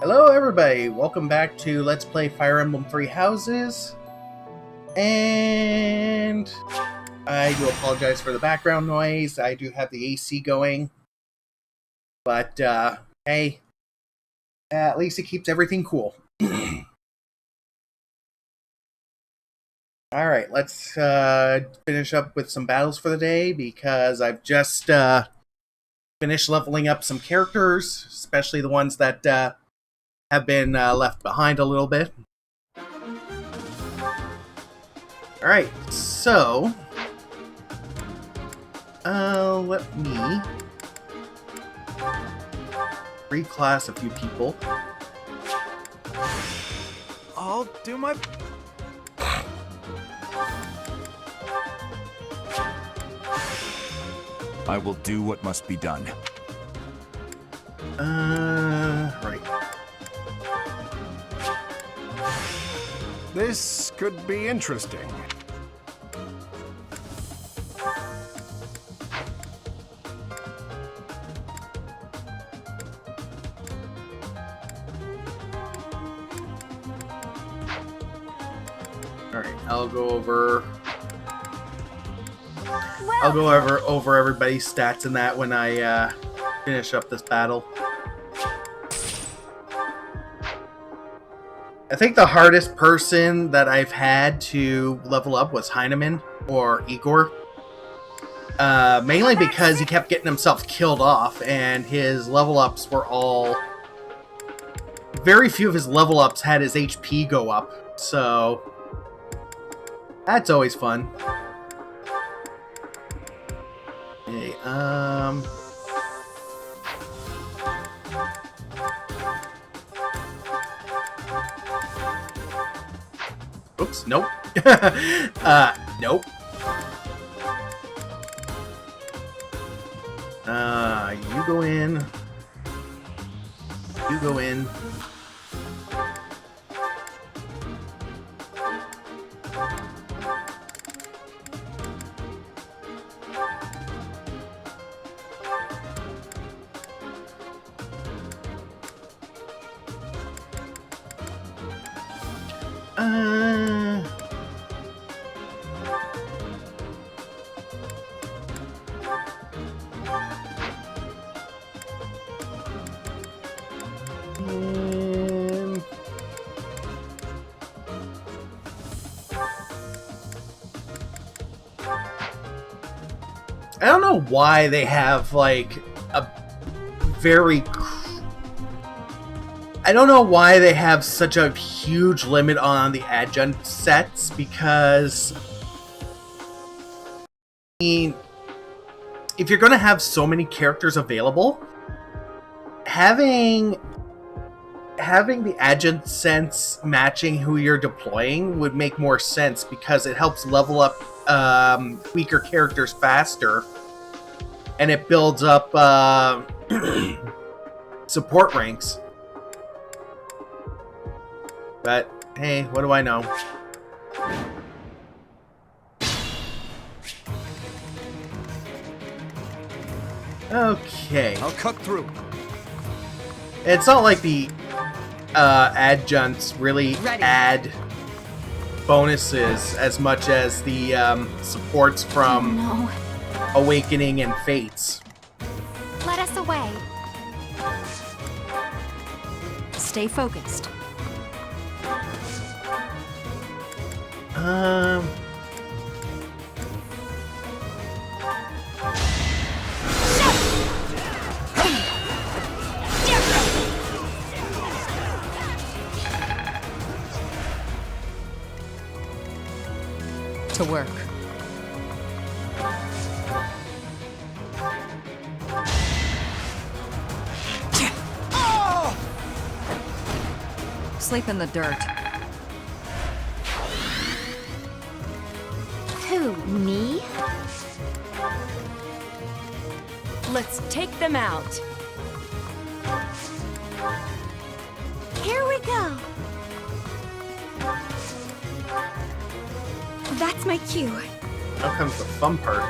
Hello everybody, welcome back to Let's Play Fire Emblem Three Houses. And I do apologize for the background noise. I do have the AC going. But, hey, at least it keeps everything cool. Alright, let's finish up with some battles for the day, because I've just finished leveling up some characters, especially the ones that have been left behind a little bit. Alright, so let me reclass a few people. I'll do my... I will do what must be done. Right. This could be interesting. Alright, I'll go over everybody's stats in that when I finish up this battle. I think the hardest person that I've had to level up was Heinemann, or Igor. Mainly because he kept getting himself killed off, and his level ups were all... Very few of his level ups had his HP go up, so... That's always fun. Okay, Oops, nope. Nope. You go in. You go in. I don't know why they have, like, a very... I don't know why they have such a huge limit on the adjunct sets, because... I mean, if you're going to have so many characters available, having the adjunct sense matching who you're deploying would make more sense, because it helps level up weaker characters faster, and it builds up support ranks. But hey, what do I know? Okay. I'll cut through. It's not like the adjuncts really add bonuses as much as the supports from Awakening and Fates. Let us away. Stay focused. To work. Sleep in the dirt. Who, me? Let's take them out. Here we go. That's my cue. Now comes the fun part.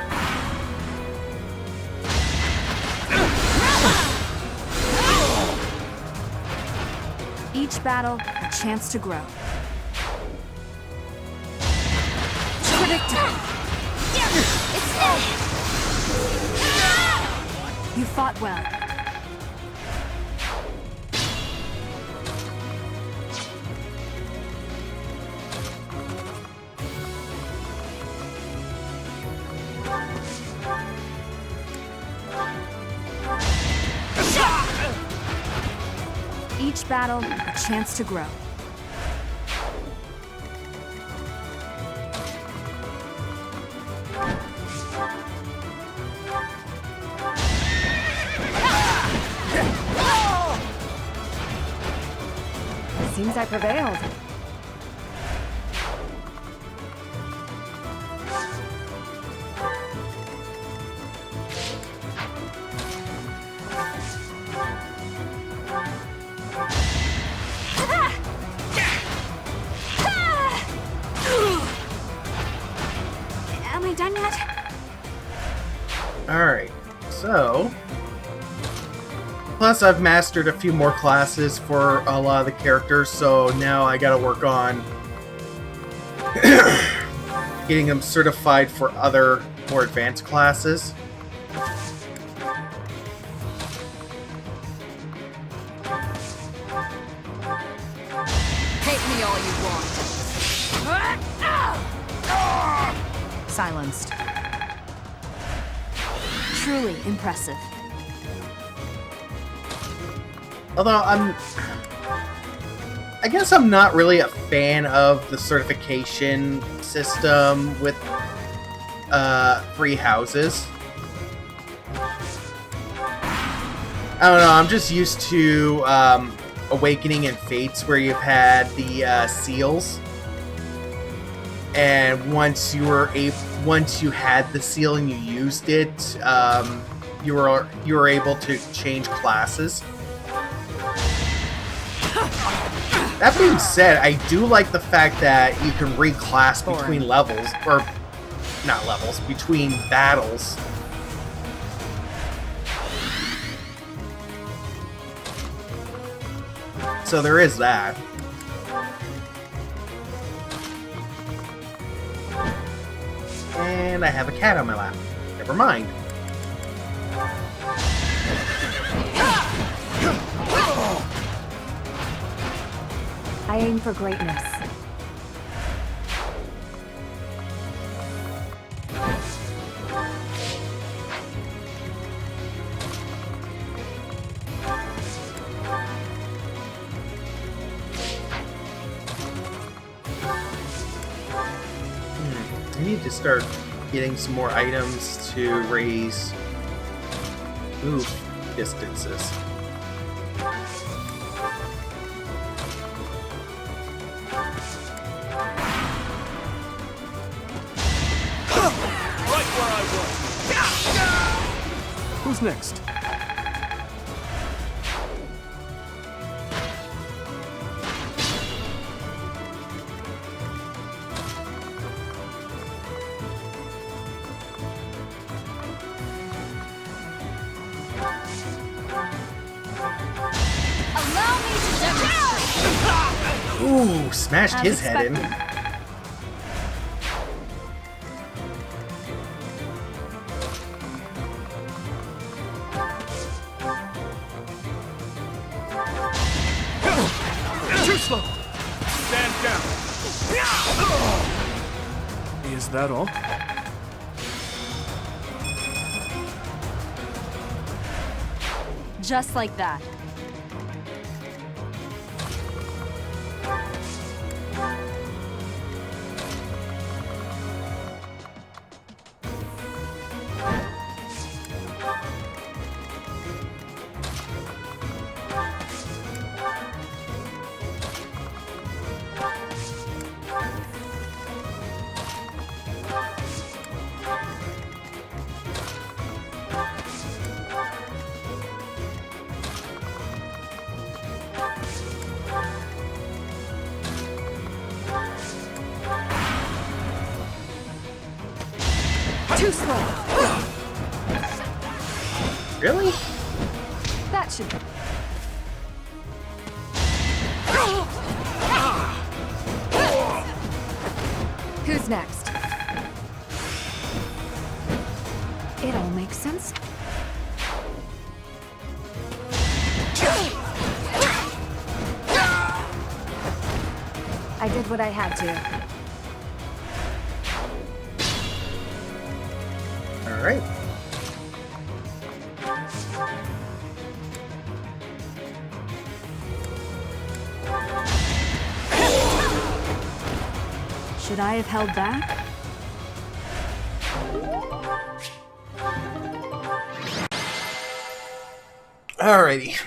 Each battle, a chance to grow. Predictable. You fought well. Each battle, a chance to grow. Seems I prevailed. Am I done yet? Alright, so... Plus, I've mastered a few more classes for a lot of the characters, so now I gotta work on getting them certified for other, more advanced classes. Hate me all you want. Silenced. Truly impressive. Although I guess I'm not really a fan of the certification system with free houses. I don't know, I'm just used to Awakening and Fates where you've had the seals. And once you had the seal and you used it, you were able to change classes. That being said, I do like the fact that you can reclass between levels, or not levels, between battles. So there is that. And I have a cat on my lap. Never mind. I aim for greatness. I need to start getting some more items to raise move distances. Who's next? Allow me to demonstrate. Ooh, smashed his head in. Too slow! Stand down! Is that all? Just like that. Too slow. Really? That should be. What's next? It all makes sense. I did what I had to. All right. Should I have held back? Alrighty.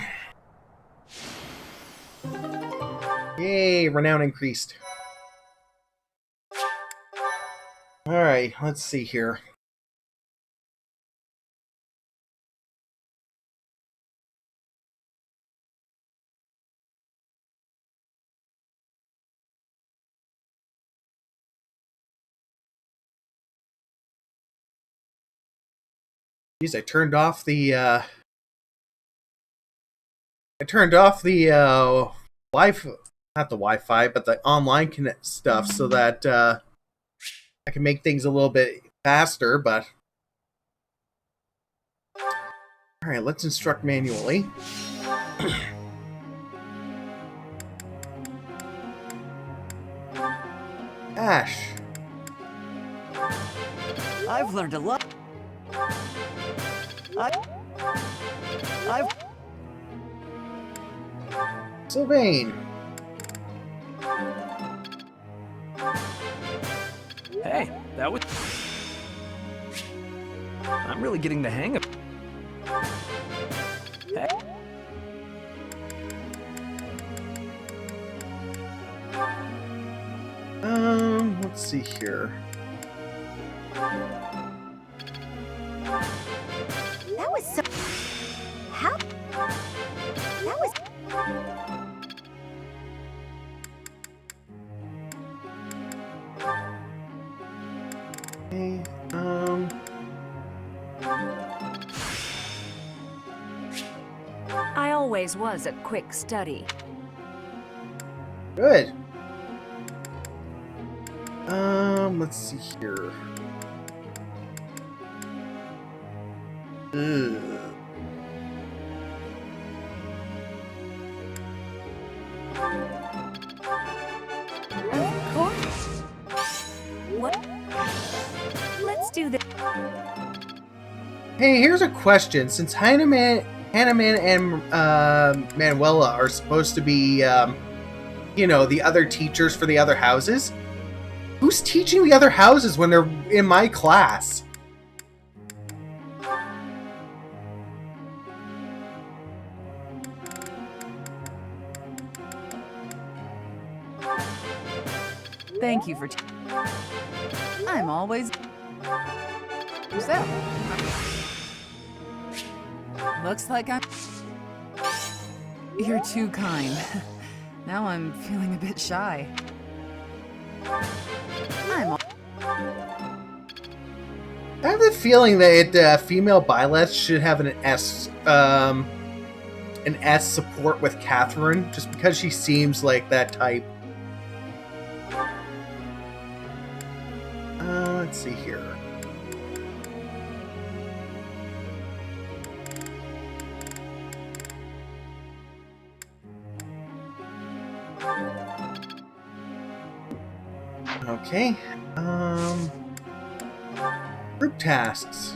Yay, renown increased. Alright, let's see here. Jeez, I turned off the Wi-Fi, not the Wi-Fi, but the online connect stuff so that I can make things a little bit faster, but alright, let's instruct manually. Ash. I've learned a lot. I've Sylvain. Hey, that was... I'm really getting the hang of... Hey. Let's see here. That was so... How? That was... Okay, I always was a quick study. good. Let's see here. Ugh. Of course. What? Let's do this. Hey, here's a question. Since Heinemann and Manuela are supposed to be, you know, the other teachers for the other houses, who's teaching the other houses when they're in my class? Thank you for... I'm always... So... Looks like I'm... You're too kind. Now I'm feeling a bit shy. I'm... I have the feeling that female Byleth should have an S support with Catherine, just because she seems like that type. Let's see here. Okay. Group tasks.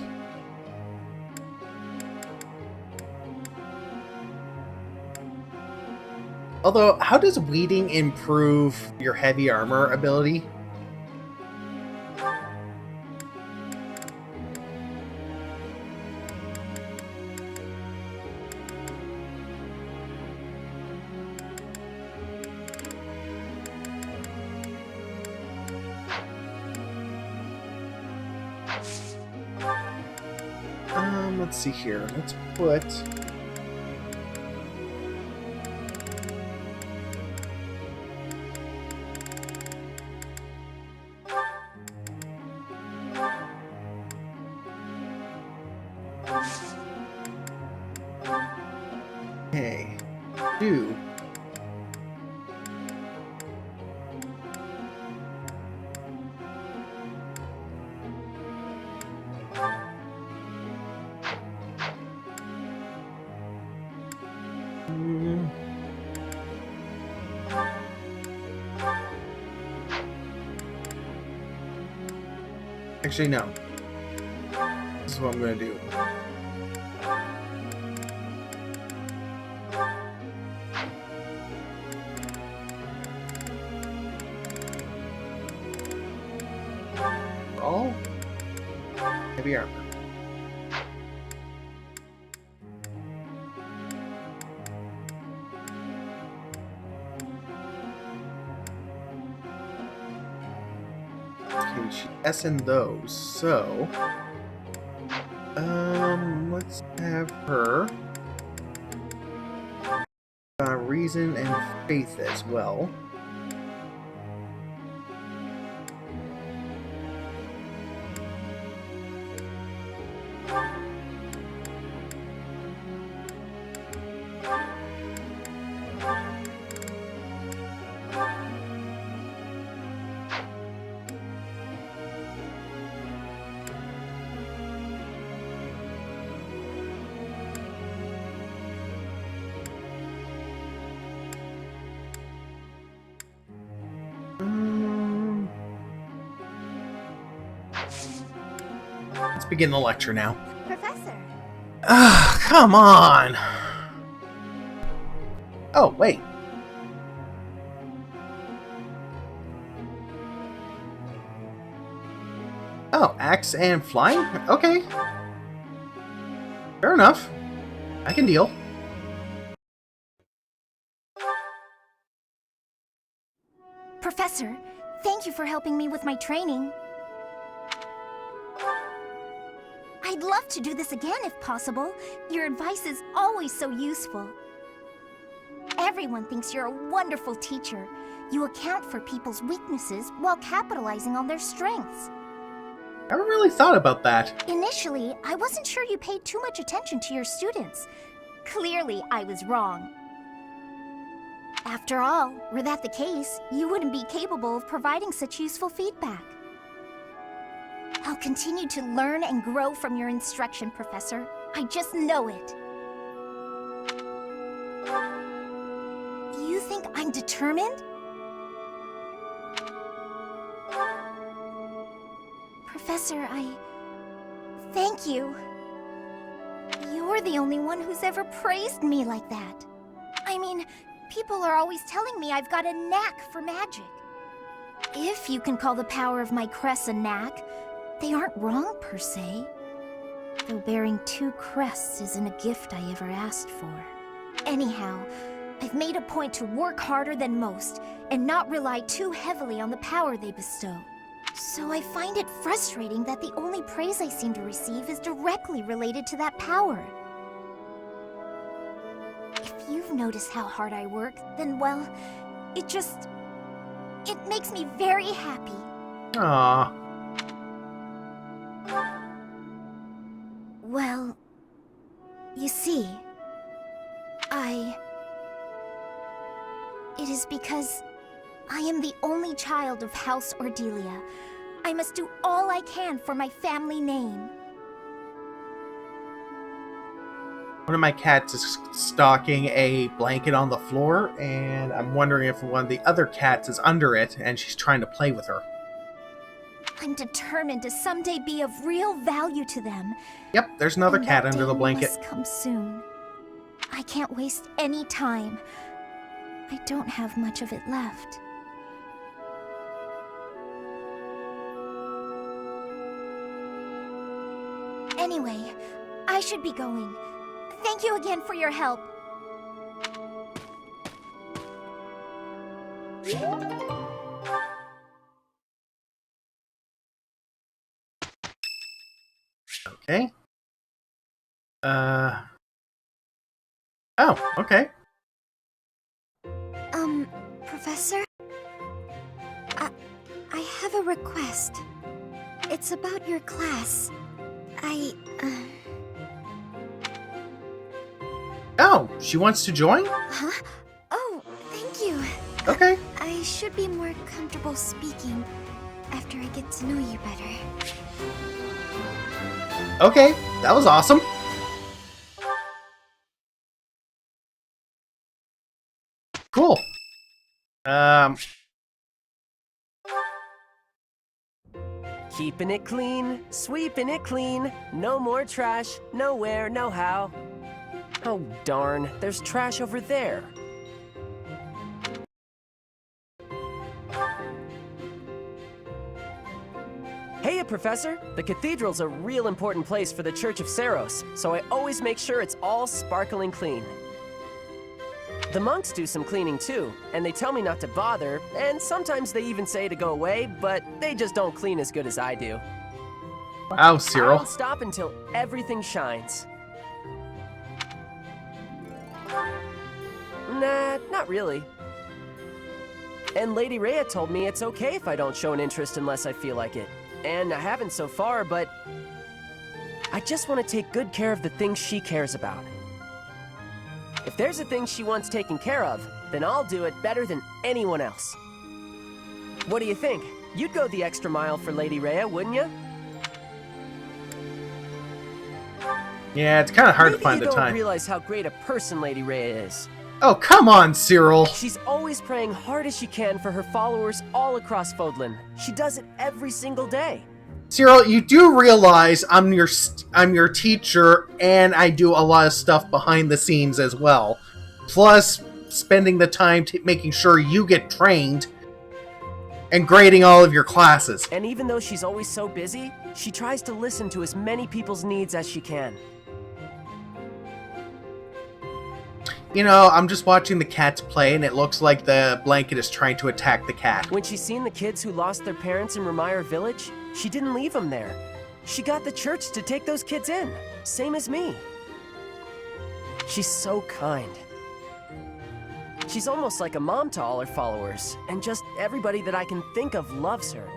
Although, how does weeding improve your heavy armor ability? Let's see here. Let's put... Okay. 2. Actually, no. This is what I'm going to do. All heavy armor. Okay, she S-ing those, so let's have her reason and faith as well. Let's begin the lecture now. Professor. Ah, come on! Oh, wait. Oh, axe and flying? Okay. Fair enough. I can deal. Professor, thank you for helping me with my training. I'd love to do this again if possible. Your advice is always so useful. Everyone thinks you're a wonderful teacher. You account for people's weaknesses while capitalizing on their strengths. I haven't really thought about that. Initially, I wasn't sure you paid too much attention to your students. Clearly, I was wrong. After all, were that the case, you wouldn't be capable of providing such useful feedback. I'll continue to learn and grow from your instruction, Professor. I just know it. You think I'm determined? Professor, thank you. You're the only one who's ever praised me like that. I mean, people are always telling me I've got a knack for magic. If you can call the power of my crest a knack, they aren't wrong per se. Though bearing 2 crests isn't a gift I ever asked for. Anyhow, I've made a point to work harder than most and not rely too heavily on the power they bestow. So I find it frustrating that the only praise I seem to receive is directly related to that power. If you've noticed how hard I work, then well, it makes me very happy. Aww. Well, you see, it is because I am the only child of House Ordelia. I must do all I can for my family name. One of my cats is stalking a blanket on the floor, and I'm wondering if one of the other cats is under it and she's trying to play with her. I'm determined to someday be of real value to them. Yep, there's another And cat that under the day blanket. must come soon. I can't waste any time. I don't have much of it left. Anyway, I should be going. Thank you again for your help. Okay. Oh, okay. Professor? I have a request. It's about your class. Oh, she wants to join? Huh? Oh, thank you. Okay. I should be more comfortable speaking after I get to know you better. Okay, that was awesome. Cool. Keeping it clean, sweeping it clean. No more trash, nowhere, no how. Oh, darn, there's trash over there. Hey, Professor! The cathedral's a real important place for the Church of Saros, so I always make sure it's all sparkling clean. The monks do some cleaning too, and they tell me not to bother, and sometimes they even say to go away, but they just don't clean as good as I do. Wow, Cyril. I'll stop until everything shines. Nah, not really. And Lady Rhea told me it's okay if I don't show an interest unless I feel like it. And I haven't so far, but I just want to take good care of the things she cares about. If there's a thing she wants taken care of, then I'll do it better than anyone else. What do you think? You'd go the extra mile for Lady Rhea, wouldn't you? Yeah, it's kind of hard to Maybe find the you don't time. realize how great a person Lady Rhea is. Oh, come on, Cyril. She's always praying hard as she can for her followers all across Fodlan. She does it every single day. Cyril, you do realize I'm your teacher, and I do a lot of stuff behind the scenes as well. Plus, spending the time making sure you get trained and grading all of your classes. And even though she's always so busy, she tries to listen to as many people's needs as she can. You know, I'm just watching the cats play, and it looks like the blanket is trying to attack the cat. When she's seen the kids who lost their parents in Ramire Village, she didn't leave them there. She got the church to take those kids in, same as me. She's so kind. She's almost like a mom to all her followers, and just everybody that I can think of loves her.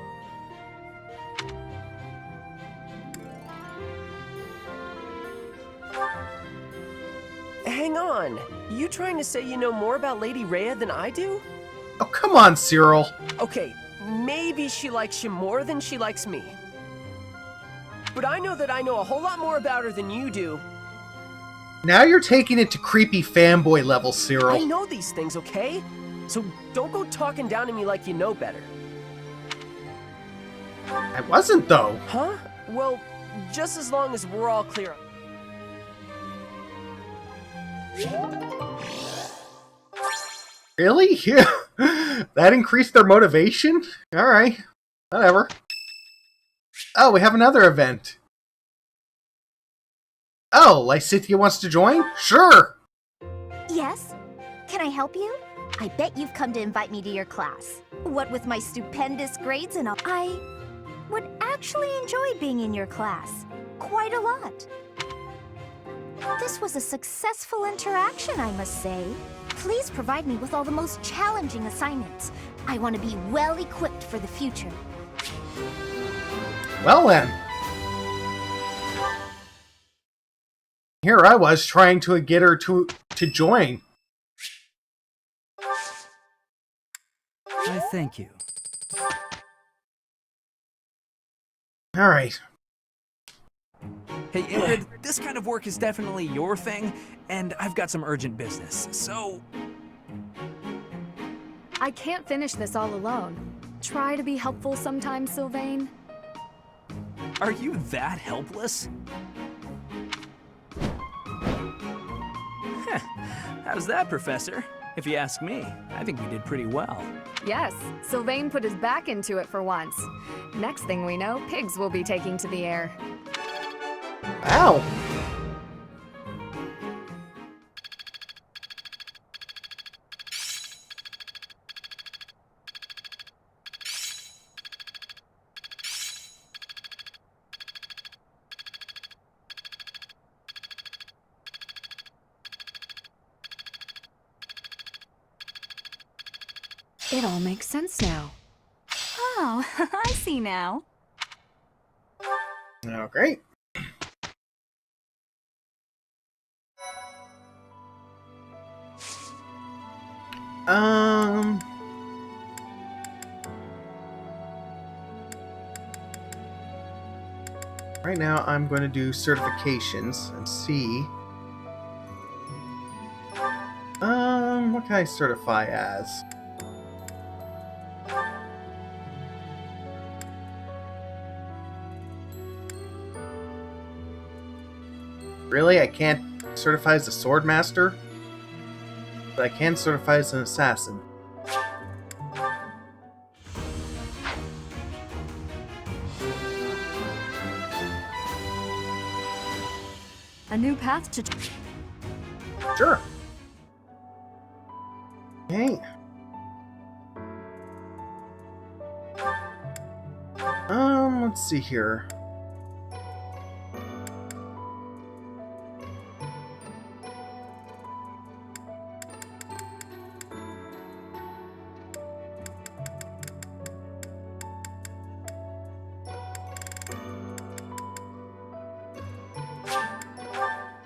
Hang on, you trying to say you know more about Lady Rhea than I do? Oh, come on, Cyril. Okay, maybe she likes you more than she likes me. But I know that I know a whole lot more about her than you do. Now you're taking it to creepy fanboy level, I Cyril. know these things, okay? So don't go talking down to me like you know better. I wasn't, though. Huh? Well, just as long as we're all clear. Really? Yeah. That increased their motivation? Alright. Whatever. Oh, we have another event. Oh, Lysithia wants to join? Sure! Yes? Can I help you? I bet you've come to invite me to your class. What with my stupendous grades and all, I would actually enjoy being in your class. Quite a lot. This was a successful interaction, I must say. Please provide me with all the most challenging assignments. I want to be well equipped for the future. Well then. Here I was trying to get her to join. I thank you. Alright. Hey, Ingrid, this kind of work is definitely your thing, and I've got some urgent business, so... I can't finish this all alone. Try to be helpful sometimes, Sylvain. Are you that helpless? Heh, how's that, Professor? If you ask me, I think we did pretty well. Yes, Sylvain put his back into it for once. Next thing we know, pigs will be taking to the air. Ow! It all makes sense now. Oh, I see now. Oh, great. Right now I'm going to do certifications and see. What can I certify as? Really? I can't certify as a sword master? But I can certify as an assassin. A new path to... Sure. Okay. Let's see here.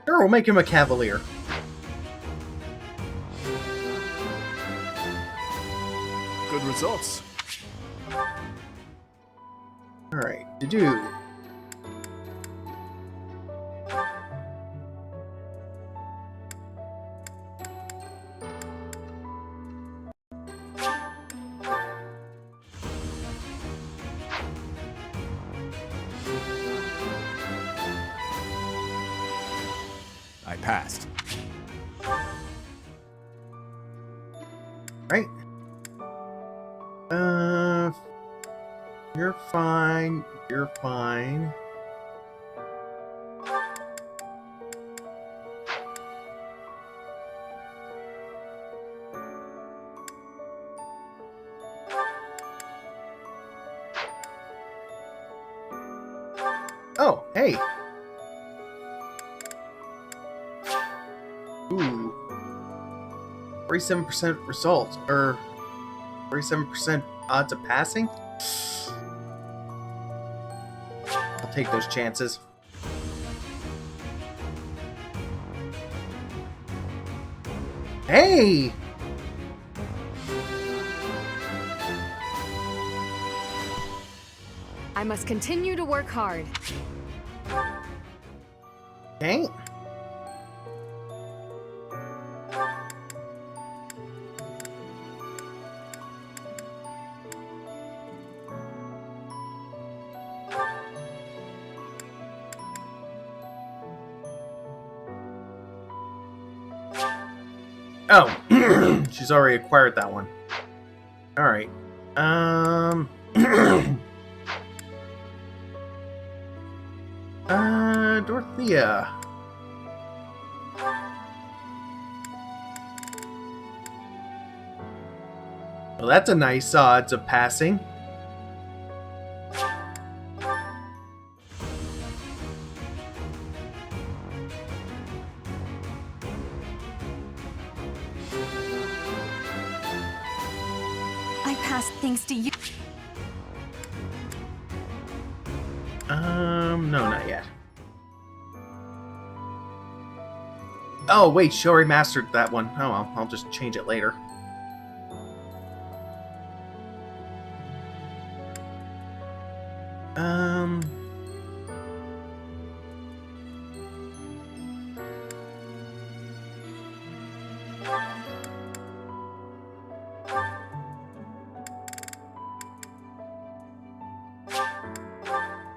Sure, we'll make him a cavalier. Good results. Alright, to do. I passed. Right. You're fine. You're fine. Oh, hey. Ooh. 47% result, or 47% odds of passing? I'll take those chances. Hey! I must continue to work hard. Okay. Oh, she's already acquired that one. Alright. Dorothea. Well, that's a nice odds of passing. I passed thanks to you. No, not yet. Oh, wait, she already mastered that one. Oh well, I'll just change it later.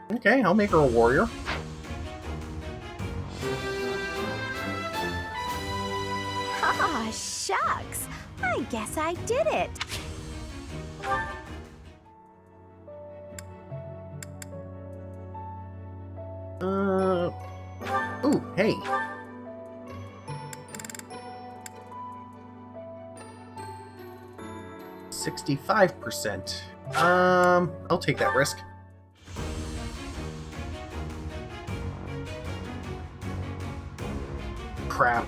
Okay, I'll make her a warrior. Ah, shucks. I guess I did it. Ooh, hey. $65%. I'll take that risk. Crap.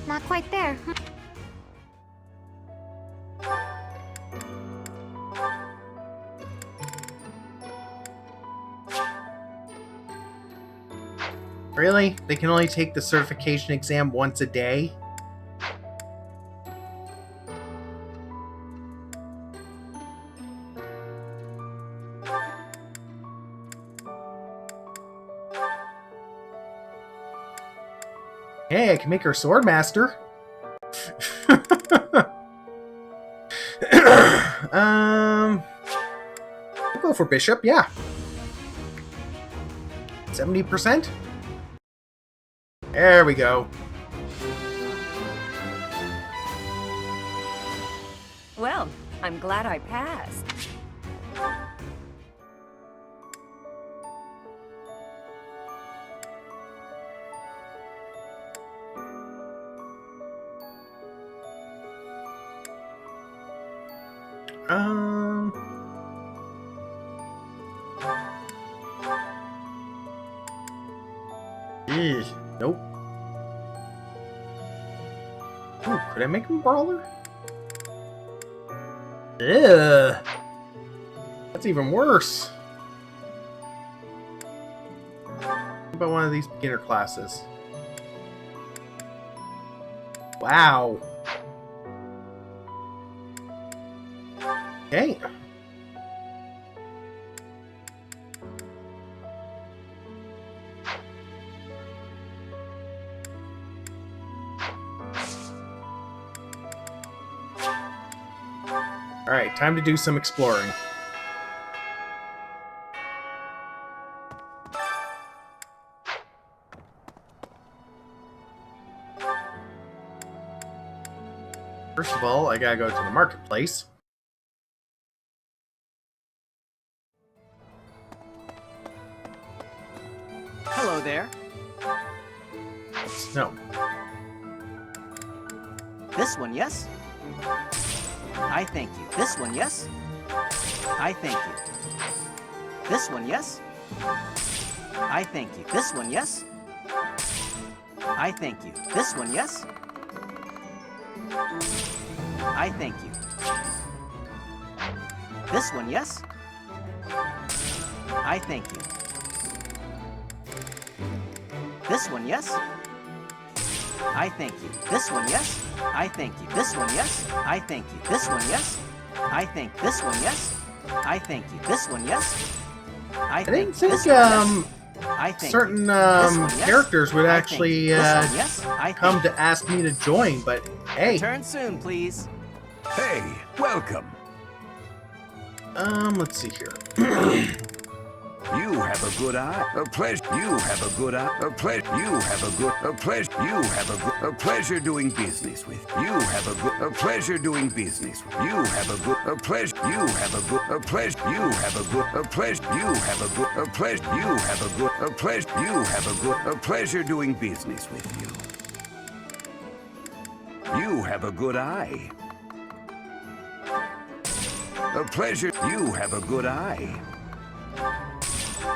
Not quite there. Really? They can only take the certification exam once a day? Hey, I can make her sword master. We'll go for bishop, yeah. 70%? There we go. Well, I'm glad I passed. Nope. Ooh, could I make him brawler? Ugh. That's even worse. What about one of these beginner classes? Wow. Okay. Alright, time to do some exploring. First of all, I gotta go to the marketplace. Hello there. No. This one, yes? I thank you. This one, yes? I thank you. This one, yes? I thank you. This one, yes? I thank you. This one, yes? I thank you. This one, yes? I thank you. This one, yes? I thank you. This one, yes? I thank you. This one, yes? I thank you. This one, yes? I thank this one, yes? I thank you. This one, yes? I didn't thank think this one, yes? I thank certain you. This one, yes? characters would I thank actually you. This one, yes? I come thank to ask me to join, but hey. Return soon, please. Hey, welcome. Let's see here. You have a good eye. A pleasure. You have a good eye. A pleasure. You have a good. A pleasure. You have a good. A pleasure doing business with. You have a good. A pleasure doing business with. You have a good. A pleasure. You have a good. A pleasure. You have a good. A pleasure. You have a good. A pleasure. You have a good. A pleasure. You have a good. A pleasure doing business with you. You have a good eye. A pleasure. You have a good eye.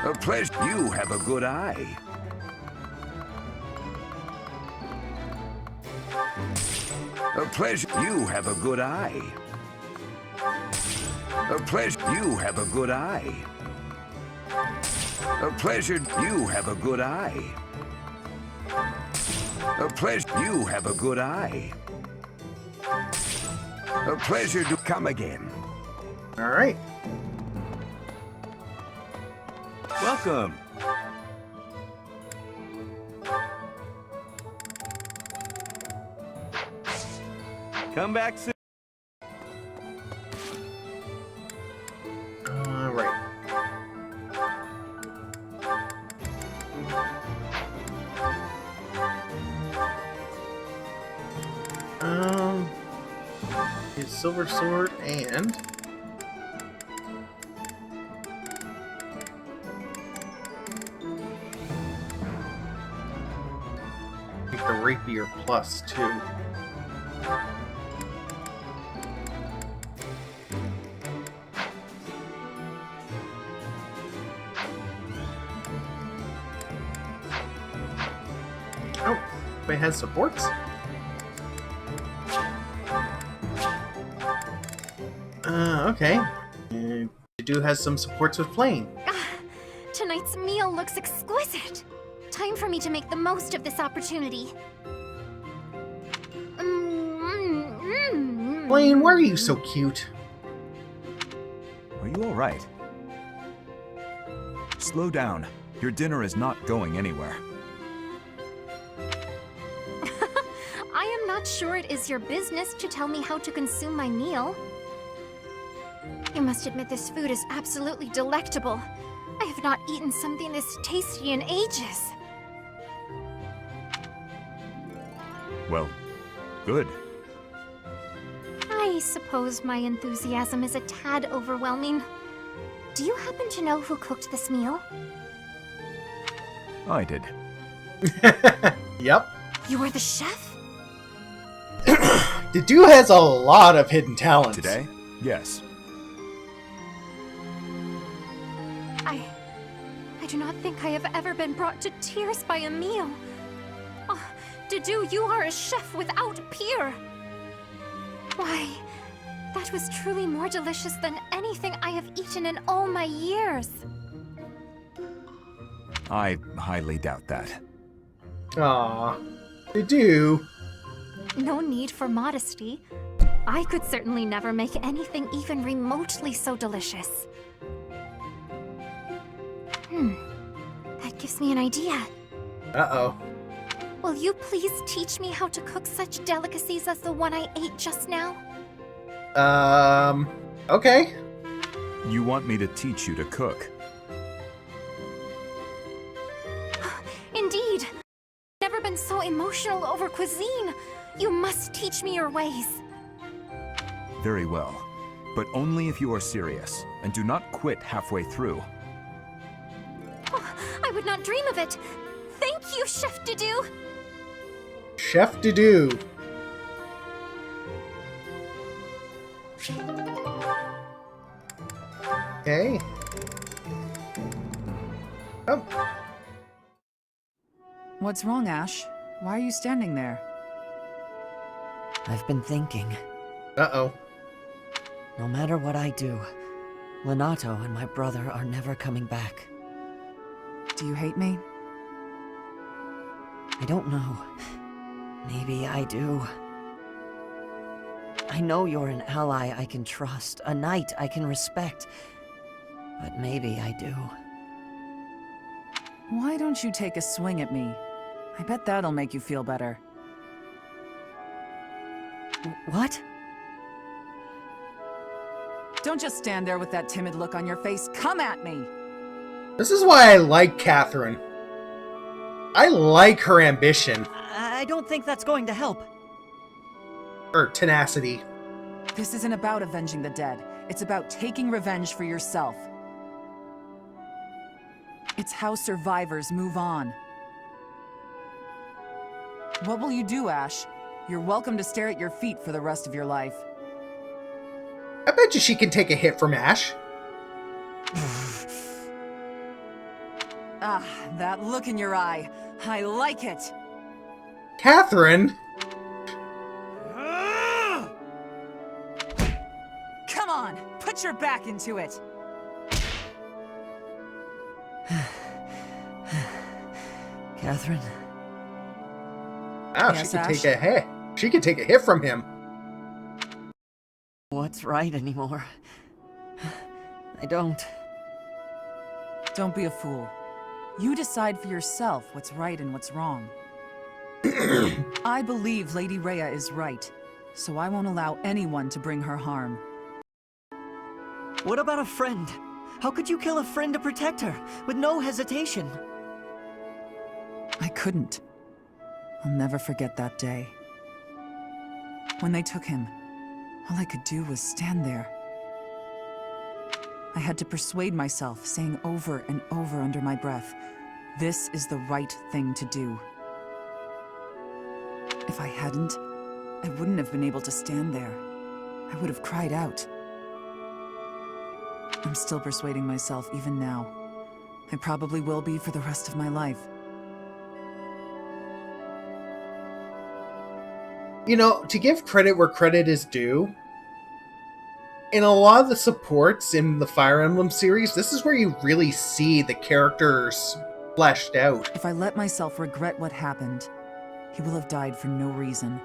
A pleasure. You have a good eye. A pleasure. You have a good eye. A pleasure. You have a good eye. A pleasure. You have a good eye. A pleasure. You have a good eye. A pleasure to come again. All right. Welcome. Come back soon. All right. His silver sword and the rapier plus 2. Oh, it has supports. Okay. And it has some supports with playing. Tonight's meal looks exquisite. Time for me to make the most of this opportunity. Blaine, why are you so cute? Are you all right? Slow down. Your dinner is not going anywhere. I am not sure it is your business to tell me how to consume my meal. You must admit this food is absolutely delectable. I have not eaten something this tasty in ages. Well, good. I suppose my enthusiasm is a tad overwhelming. Do you happen to know who cooked this meal? I did. Yep. You are the chef? The dude has a lot of hidden talents. Today? Yes. I do not think I have ever been brought to tears by a meal. Oh, Dedu, you are a chef without peer. Why, that was truly more delicious than anything I have eaten in all my years. I highly doubt that. Aw. They do. No need for modesty. I could certainly never make anything even remotely so delicious. That gives me an idea. Uh-oh. Will you please teach me how to cook such delicacies as the one I ate just now? Okay. You want me to teach you to cook? Indeed. I've never been so emotional over cuisine. You must teach me your ways. Very well. But only if you are serious, and do not quit halfway through. Oh, I would not dream of it. Thank you, Chef Dedu. Chef Dedu. Okay. Oh. What's wrong, Ash? Why are you standing there? I've been thinking. Uh-oh. No matter what I do, Lenato and my brother are never coming back. Do you hate me? I don't know. Maybe I do. I know you're an ally I can trust, a knight I can respect. But maybe I do. Why don't you take a swing at me? I bet that'll make you feel better. What? Don't just stand there with that timid look on your face. Come at me! This is why I like Catherine. I like her ambition. I don't think that's going to help. Or tenacity. This isn't about avenging the dead. It's about taking revenge for yourself. It's how survivors move on. What will you do, Ash? You're welcome to stare at your feet for the rest of your life. I bet you she can take a hit from Ash. Ah, that look in your eye. I like it. Catherine? Come on, put your back into it. Catherine? Oh, Yes, she could Ash? take a hit. She could take a hit from him. What's right anymore? I don't. Don't be a fool. You decide for yourself what's right and what's wrong. I believe Lady Rhea is right, so I won't allow anyone to bring her harm. What about a friend? How could you kill a friend to protect her, with no hesitation? I couldn't. I'll never forget that day. When they took him, all I could do was stand there. I had to persuade myself, saying over and over under my breath, this is the right thing to do. If I hadn't, I wouldn't have been able to stand there. I would have cried out. I'm still persuading myself even now. I probably will be for the rest of my life. You know, to give credit where credit is due, in a lot of the supports in the Fire Emblem series, this is where you really see the characters fleshed out. If I let myself regret what happened, he will have died for no reason.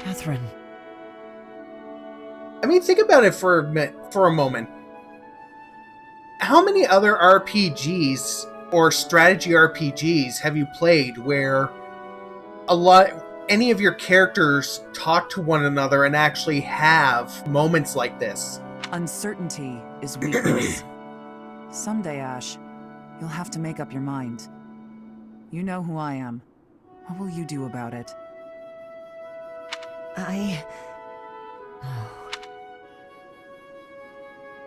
Catherine. I mean, think about it for a moment. How many other RPGs or strategy RPGs have you played where any of your characters talk to one another and actually have moments like this. Uncertainty is weakness. Someday, Ash, you'll have to make up your mind. You know who I am. What will you do about it?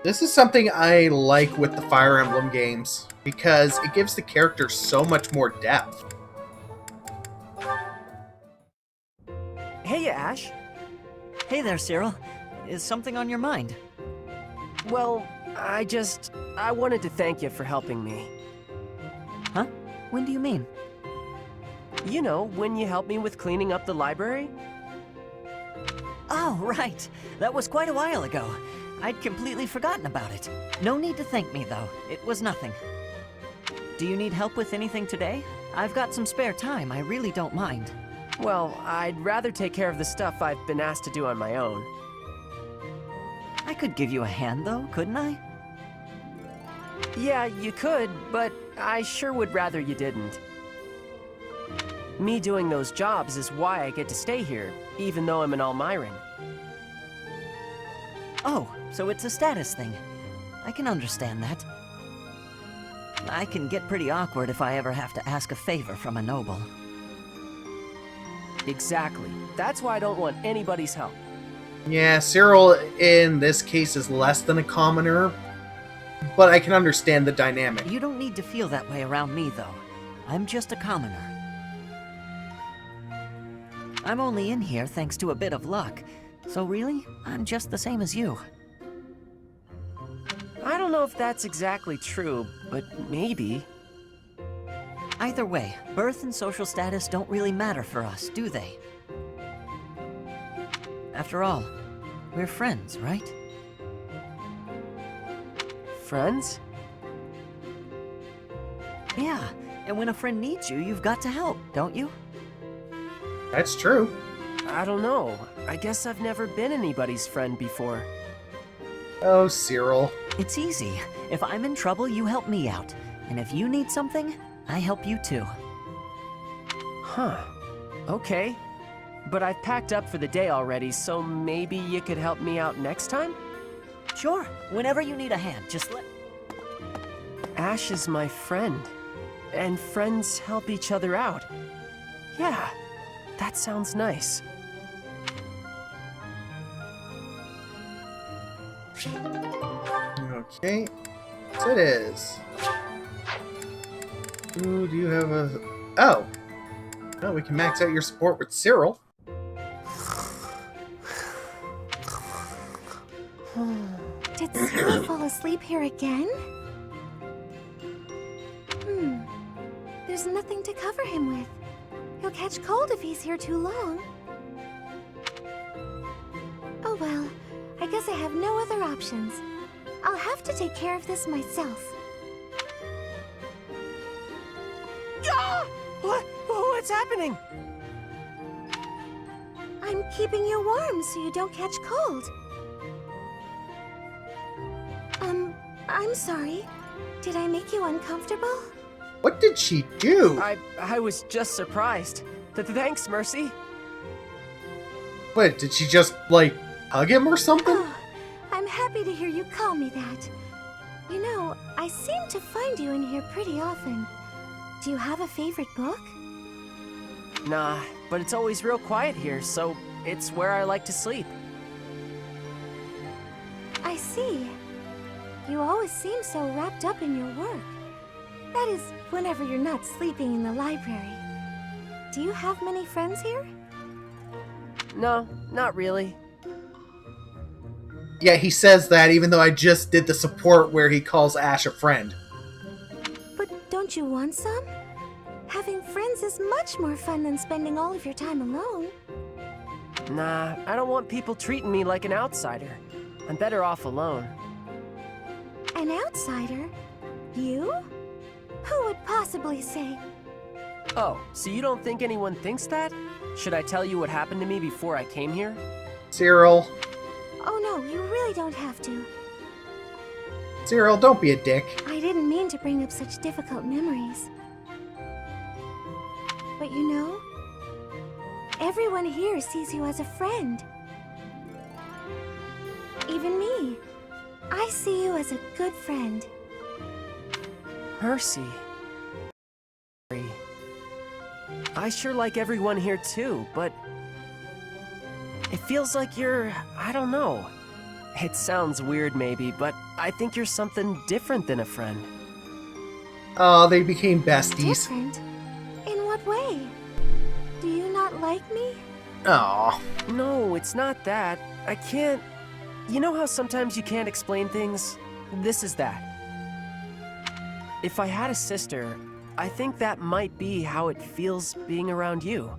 This is something I like with the Fire Emblem games, because it gives the characters so much more depth. Hey, Ash. Hey there, Cyril. Is something on your mind? Well, I wanted to thank you for helping me. Huh? When do you mean? You know, when you helped me with cleaning up the library? Oh, right. That was quite a while ago. I'd completely forgotten about it. No need to thank me, though. It was nothing. Do you need help with anything today? I've got some spare time. I really don't mind. Well, I'd rather take care of the stuff I've been asked to do on my own. I could give you a hand, though, couldn't I? Yeah, you could, but I sure would rather you didn't. Me doing those jobs is why I get to stay here, even though I'm an Almiran. Oh, so it's a status thing. I can understand that. I can get pretty awkward if I ever have to ask a favor from a noble. Exactly. That's why I don't want anybody's help. Yeah, Cyril in this case is less than a commoner, but I can understand the dynamic. You don't need to feel that way around me, though. I'm just a commoner. I'm only in here thanks to a bit of luck, so really, I'm just the same as you. I don't know if that's exactly true, but maybe. Either way, birth and social status don't really matter for us, do they? After all, we're friends, right? Friends? Yeah, and when a friend needs you, you've got to help, don't you? That's true. I don't know. I guess I've never been anybody's friend before. Oh, Cyril. It's easy. If I'm in trouble, you help me out. And if you need something, I help you too. Huh. Okay. But I've packed up for the day already, so maybe you could help me out next time? Sure. Whenever you need a hand, just let... Ash is my friend. And friends help each other out. Yeah. That sounds nice. Okay. So it is. Ooh, do you have a... Oh! Well, we can max out your support with Cyril. Did Cyril fall asleep here again? There's nothing to cover him with. He'll catch cold if he's here too long. Oh well, I guess I have no other options. I'll have to take care of this myself. Ah! What's happening? I'm keeping you warm so you don't catch cold. I'm sorry. Did I make you uncomfortable? What did she do? I was just surprised. Thanks, Mercy. What, did she just, like, hug him or something? Oh, I'm happy to hear you call me that. You know, I seem to find you in here pretty often. Do you have a favorite book? Nah, but it's always real quiet here, so it's where I like to sleep. I see. You always seem so wrapped up in your work. That is, whenever you're not sleeping in the library. Do you have many friends here? No, not really. Yeah, he says that even though I just did the support where he calls Ash a friend. But don't you want some? Having friends is much more fun than spending all of your time alone. Nah, I don't want people treating me like an outsider. I'm better off alone. An outsider? You? Who would possibly say? Oh, so you don't think anyone thinks that? Should I tell you what happened to me before I came here? Cyril. Oh no, you really don't have to. Cyril, don't be a dick. I didn't mean to bring up such difficult memories. But you know, Everyone here sees you as a friend. Even me. I see you as a good friend. Percy. I sure like everyone here too, but it feels like you're, I don't know. It sounds weird maybe, but I think you're something different than a friend. Oh, they became besties. Different? In what way? Do you not like me? Oh. No, it's not that. I can't... You know how sometimes you can't explain things? This is that. If I had a sister, I think that might be how it feels being around you.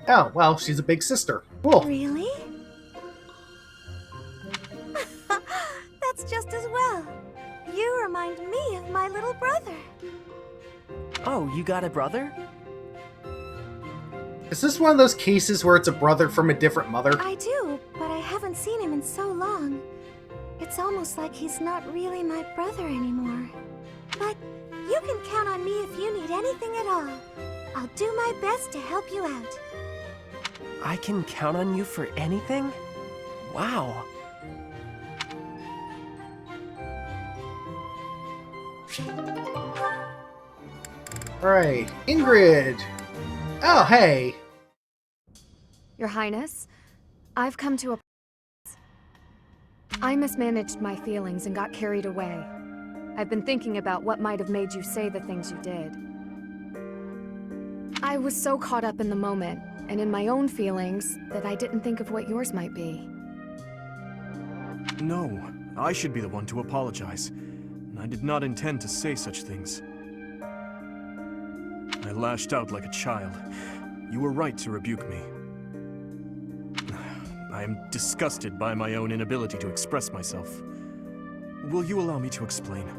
Oh, well, she's a big sister. Cool. Really? That's just as well. You remind me of my little brother. Oh, you got a brother? Is this one of those cases where it's a brother from a different mother? I do, but I haven't seen him in so long. It's almost like he's not really my brother anymore. But you can count on me if you need anything at all. I'll do my best to help you out. I can count on you for anything? Wow. Alright, Ingrid! Oh, hey! Your Highness, I've come to a... I mismanaged my feelings and got carried away. I've been thinking about what might have made you say the things you did. I was so caught up in the moment, and in my own feelings, that I didn't think of what yours might be. No, I should be the one to apologize. I did not intend to say such things. I lashed out like a child. You were right to rebuke me. I am disgusted by my own inability to express myself. Will you allow me to explain?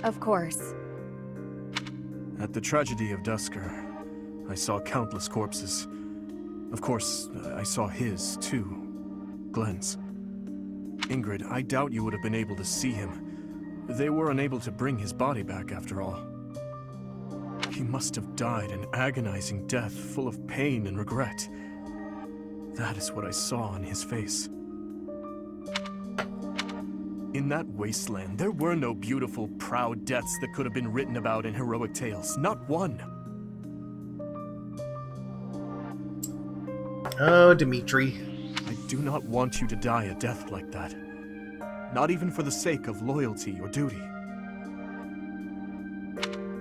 Of course. At the tragedy of Dusker, I saw countless corpses. Of course, I saw his, too. Glenn's. Ingrid, I doubt you would have been able to see him. They were unable to bring his body back, after all. He must have died an agonizing death, full of pain and regret. That is what I saw on his face. In that wasteland, there were no beautiful, proud deaths that could have been written about in heroic tales. Not one. Oh, Dimitri. I do not want you to die a death like that. Not even for the sake of loyalty or duty.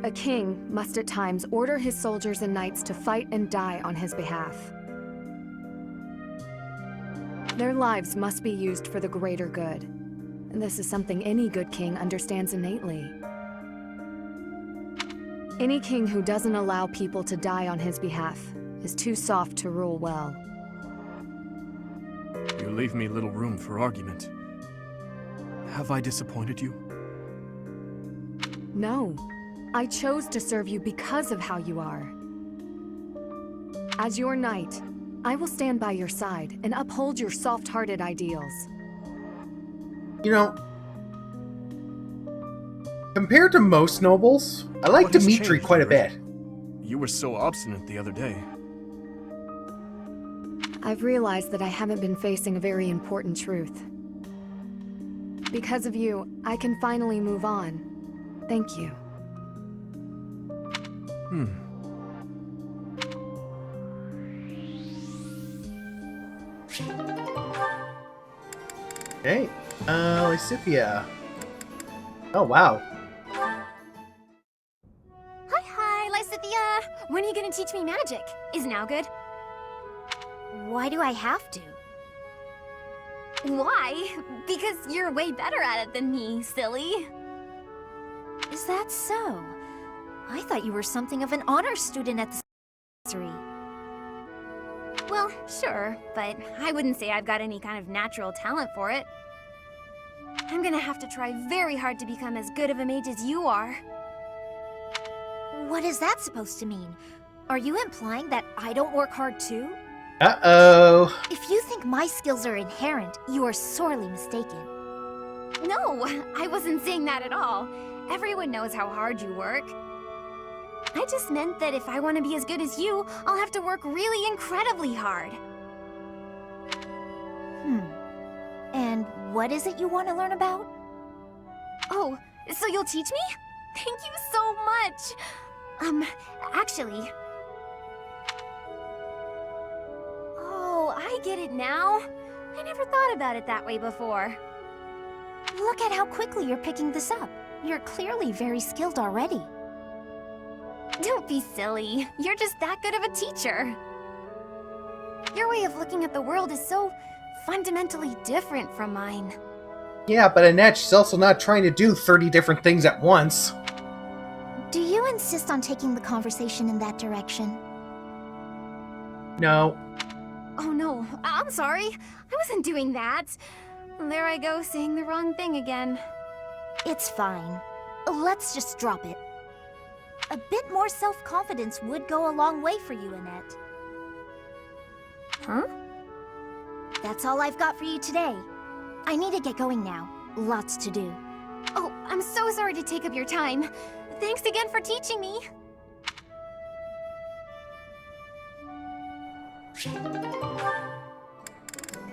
A king must at times order his soldiers and knights to fight and die on his behalf. Their lives must be used for the greater good. And this is something any good king understands innately. Any king who doesn't allow people to die on his behalf is too soft to rule well. You leave me little room for argument. Have I disappointed you? No. I chose to serve you because of how you are. As your knight, I will stand by your side and uphold your soft-hearted ideals. You know, compared to most nobles, I like What has Dimitri changed, quite a Ingrid? bit. You were so obstinate the other day. I've realized that I haven't been facing a very important truth. Because of you, I can finally move on. Thank you. Hey, Lysithia. Oh, wow. Hi, Lysithia! When are you gonna teach me magic? Is now good? Why do I have to? Why? Because you're way better at it than me, silly. Is that so? I thought you were something of an honor student at the sorcery. Well, sure, but I wouldn't say I've got any kind of natural talent for it. I'm gonna have to try very hard to become as good of a mage as you are. What is that supposed to mean? Are you implying that I don't work hard too? Uh-oh. If you think my skills are inherent, you are sorely mistaken. No, I wasn't saying that at all. Everyone knows how hard you work. I just meant that if I want to be as good as you, I'll have to work really incredibly hard. And what is it you want to learn about? Oh, so you'll teach me? Thank you so much! Actually... Oh, I get it now. I never thought about it that way before. Look at how quickly you're picking this up. You're clearly very skilled already. Don't be silly. You're just that good of a teacher. Your way of looking at the world is so fundamentally different from mine. Yeah, but Annette, she's also not trying to do 30 different things at once. Do you insist on taking the conversation in that direction? No. Oh no, I'm sorry. I wasn't doing that. There I go, saying the wrong thing again. It's fine. Let's just drop it. A bit more self-confidence would go a long way for you, Annette. Huh? That's all I've got for you today. I need to get going now. Lots to do. Oh, I'm so sorry to take up your time. Thanks again for teaching me.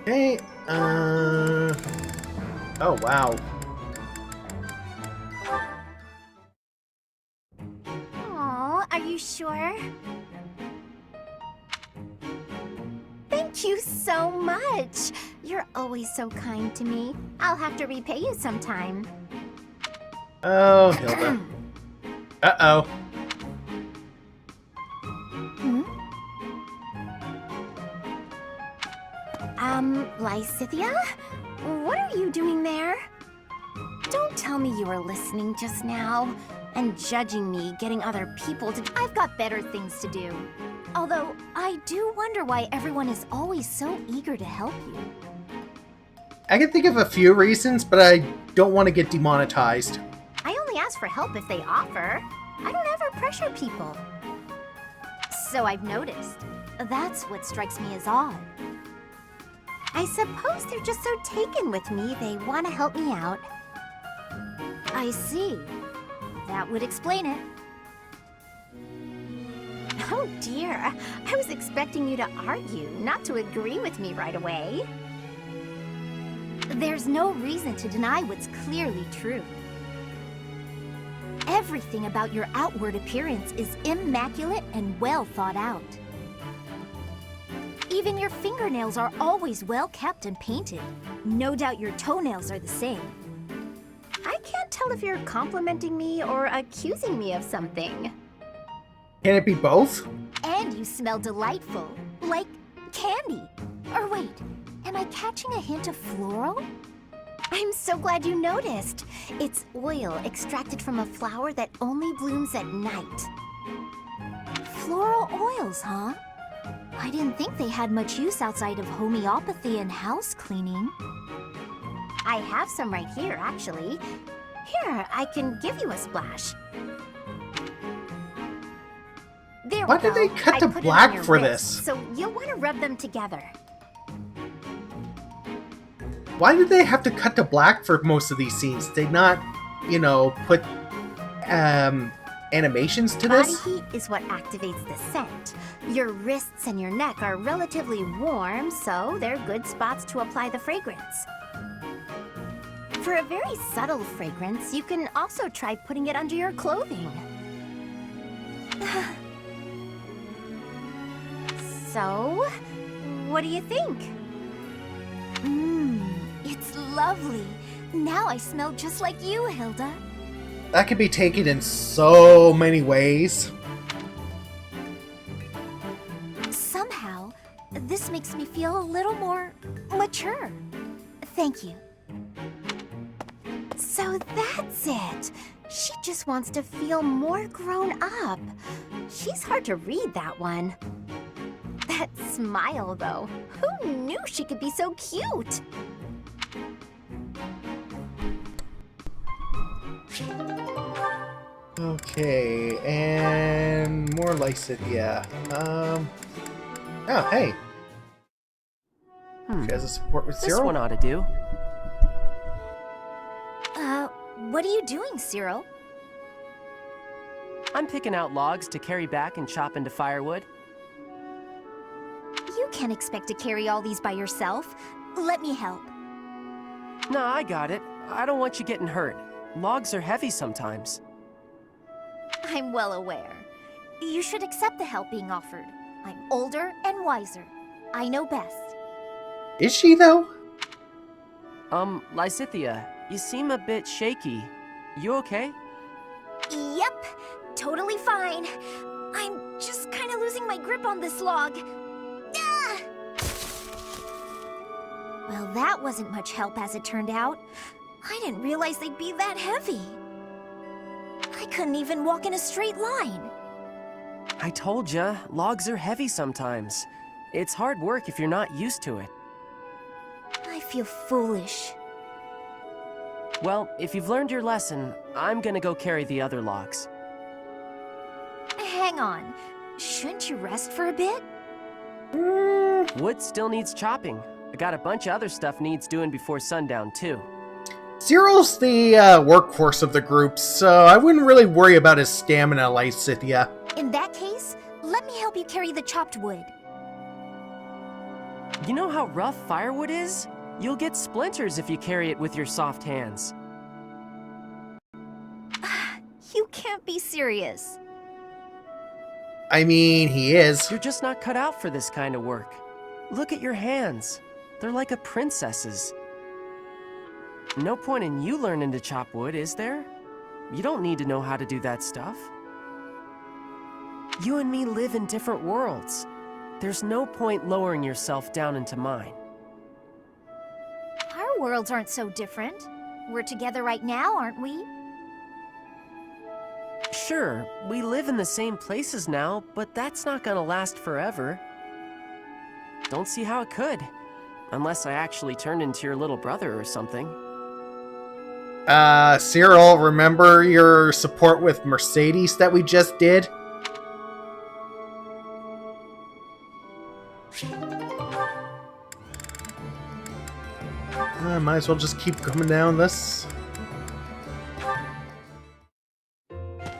Hey, oh, wow. Aw, are you sure? Thank you so much. You're always so kind to me. I'll have to repay you sometime. Oh, Hilda. Uh-oh. Lysithia? What are you doing there? Don't tell me you were listening just now and judging me getting other people to... I've got better things to do. Although, I do wonder why everyone is always so eager to help you. I can think of a few reasons, but I don't want to get demonetized. I only ask for help if they offer. I don't ever pressure people. So I've noticed. That's what strikes me as odd. I suppose they're just so taken with me, they want to help me out. I see. That would explain it. Oh dear, I was expecting you to argue, not to agree with me right away. There's no reason to deny what's clearly true. Everything about your outward appearance is immaculate and well thought out. Even your fingernails are always well kept and painted. No doubt your toenails are the same. I can't tell if you're complimenting me or accusing me of something. Can it be both? And you smell delightful, like candy. Or wait, am I catching a hint of floral? I'm so glad you noticed. It's oil extracted from a flower that only blooms at night. Floral oils, huh? I didn't think they had much use outside of homeopathy and house cleaning. I have some right here, actually. Here, I can give you a splash. There Why we go. did they cut I to put it on black your for wrist, this? So you'll want to rub them together. Why did they have to cut to black for most of these scenes? Did they not, you know, put animations to Body this? heat is what activates the scent. Your wrists and your neck are relatively warm, so they're good spots to apply the fragrance. For a very subtle fragrance, you can also try putting it under your clothing. So, what do you think? It's lovely. Now I smell just like you, Hilda. That could be taken in so many ways. Somehow, this makes me feel a little more mature. Thank you. So that's it. She just wants to feel more grown up. She's hard to read, that one. That smile, though. Who knew she could be so cute? Okay, and more Lysithia. Oh, hey. She has a support with This Zero? one ought to do. What are you doing, Cyril? I'm picking out logs to carry back and chop into firewood. You can't expect to carry all these by yourself. Let me help. No, I got it. I don't want you getting hurt. Logs are heavy sometimes. I'm well aware. You should accept the help being offered. I'm older and wiser. I know best. Is she, though? Lysithea, you seem a bit shaky. You okay? Yep, totally fine. I'm just kind of losing my grip on this log. Ah! Well, that wasn't much help as it turned out. I didn't realize they'd be that heavy. I couldn't even walk in a straight line. I told ya, logs are heavy sometimes. It's hard work if you're not used to it. I feel foolish. Well, if you've learned your lesson, I'm gonna go carry the other logs. Hang on. Shouldn't you rest for a bit? Wood still needs chopping. I got a bunch of other stuff needs doing before sundown, too. Cyril's the workhorse of the group, so I wouldn't really worry about his stamina, Lysithea. In that case, let me help you carry the chopped wood. You know how rough firewood is? You'll get splinters if you carry it with your soft hands. You can't be serious. I mean, he is. You're just not cut out for this kind of work. Look at your hands. They're like a princess's. No point in you learning to chop wood, is there? You don't need to know how to do that stuff. You and me live in different worlds. There's no point lowering yourself down into mine. Our worlds aren't so different. We're together right now, aren't we? Sure, we live in the same places now, but that's not gonna last forever. Don't see how it could. Unless I actually turned into your little brother or something. Cyril, remember your support with Mercedes that we just did? Might as well just keep coming down this.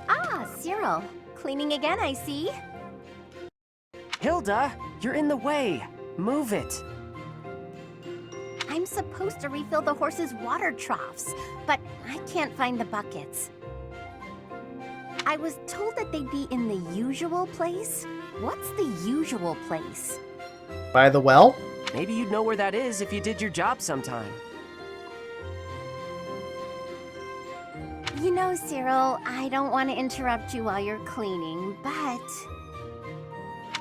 Ah, Cyril. Cleaning again, I see. Hilda, you're in the way. Move it. I'm supposed to refill the horses' water troughs, but I can't find the buckets. I was told that they'd be in the usual place. What's the usual place? By the well? Maybe you'd know where that is if you did your job sometime. You know, Cyril, I don't want to interrupt you while you're cleaning, but...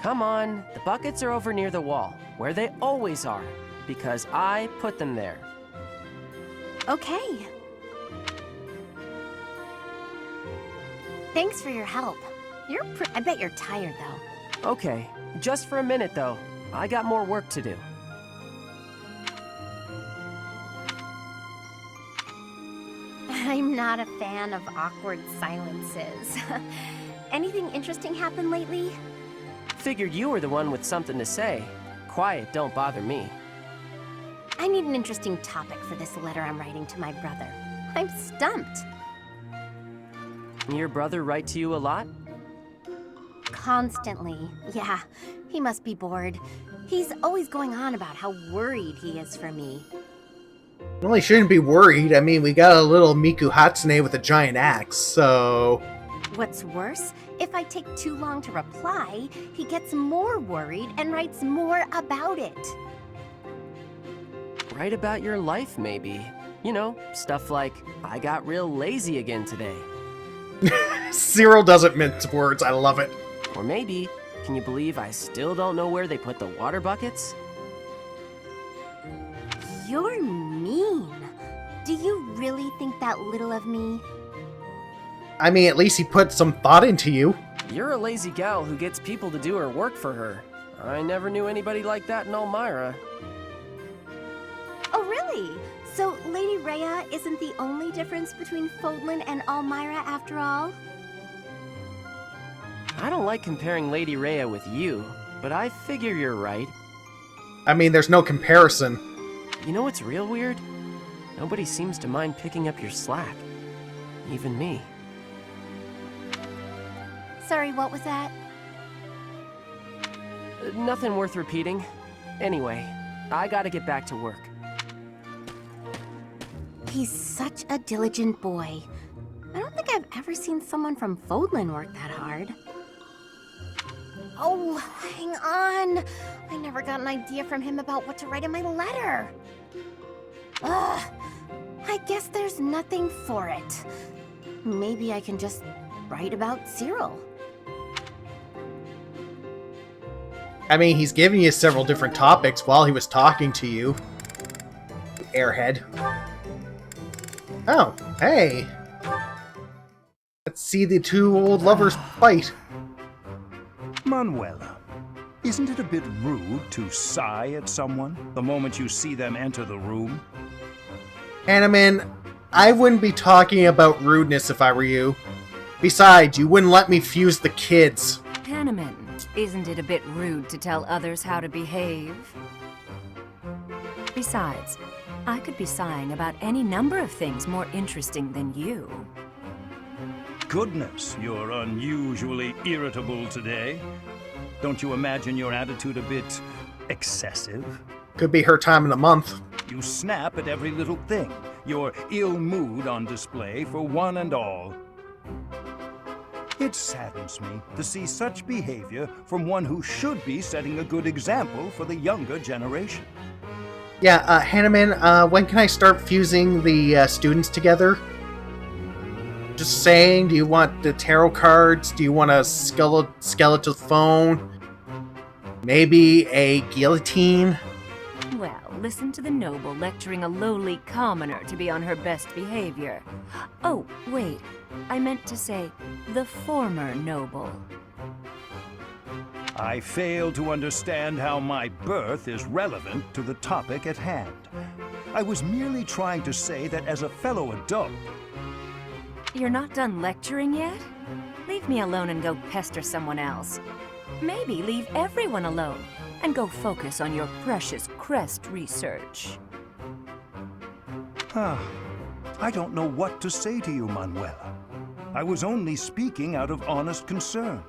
Come on, the buckets are over near the wall, where they always are, because I put them there. Okay. Thanks for your help. I bet you're tired, though. Okay, just for a minute, though. I got more work to do. I'm not a fan of awkward silences. Anything interesting happen lately? Figured you were the one with something to say. Quiet don't bother me. I need an interesting topic for this letter I'm writing to my brother. I'm stumped. Your brother write to you a lot? Constantly. Yeah, he must be bored. He's always going on about how worried he is for me. Well, he shouldn't be worried. I mean, we got a little Miku Hatsune with a giant axe, so... What's worse, if I take too long to reply, he gets more worried and writes more about it. Write about your life, maybe. You know, stuff like, I got real lazy again today. Cyril doesn't mince words, I love it. Or maybe, can you believe I still don't know where they put the water buckets? You're mean. Do you really think that little of me? I mean, at least he put some thought into you. You're a lazy gal who gets people to do her work for her. I never knew anybody like that in Elmira. Oh, really? So Lady Rhea isn't the only difference between Fodlan and Elmira after all? I don't like comparing Lady Rhea with you, but I figure you're right. I mean, there's no comparison. You know what's real weird? Nobody seems to mind picking up your slack. Even me. Sorry, what was that? Nothing worth repeating. Anyway, I gotta get back to work. He's such a diligent boy. I don't think I've ever seen someone from Fodlan work that hard. Oh, hang on. I never got an idea from him about what to write in my letter. Ugh. I guess there's nothing for it. Maybe I can just write about Cyril. I mean, he's giving you several different topics while he was talking to you. Airhead. Oh, hey. Let's see the two old lovers fight. Manuela, isn't it a bit rude to sigh at someone the moment you see them enter the room? Hanneman, I wouldn't be talking about rudeness if I were you. Besides, you wouldn't let me fuse the kids. Hanneman, isn't it a bit rude to tell others how to behave? Besides, I could be sighing about any number of things more interesting than you. Goodness, you're unusually irritable today. Don't you imagine your attitude a bit excessive? Could be her time of the month. You snap at every little thing. Your ill mood on display for one and all. It saddens me to see such behavior from one who should be setting a good example for the younger generation. Yeah, Hanneman, when can I start fusing the students together? Just saying, do you want the tarot cards? Do you want a skeletal phone? Maybe a guillotine? Well, listen to the noble lecturing a lowly commoner to be on her best behavior. Oh, wait, I meant to say the former noble. I fail to understand how my birth is relevant to the topic at hand. I was merely trying to say that as a fellow adult... You're not done lecturing yet? Leave me alone and go pester someone else. Maybe leave everyone alone and go focus on your precious crest research. I don't know what to say to you, Manuela. I was only speaking out of honest concern.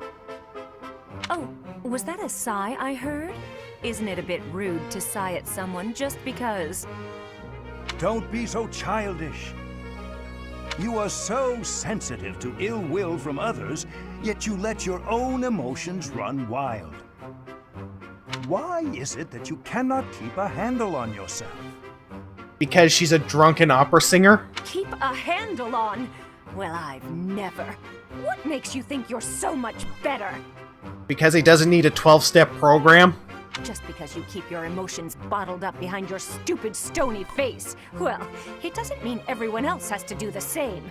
Oh, was that a sigh I heard? Isn't it a bit rude to sigh at someone just because... Don't be so childish. You are so sensitive to ill will from others, yet you let your own emotions run wild. Why is it that you cannot keep a handle on yourself? Because she's a drunken opera singer? Keep a handle on? Well, I've never. What makes you think you're so much better? Because he doesn't need a 12-step program? Just because you keep your emotions bottled up behind your stupid, stony face. Well, it doesn't mean everyone else has to do the same.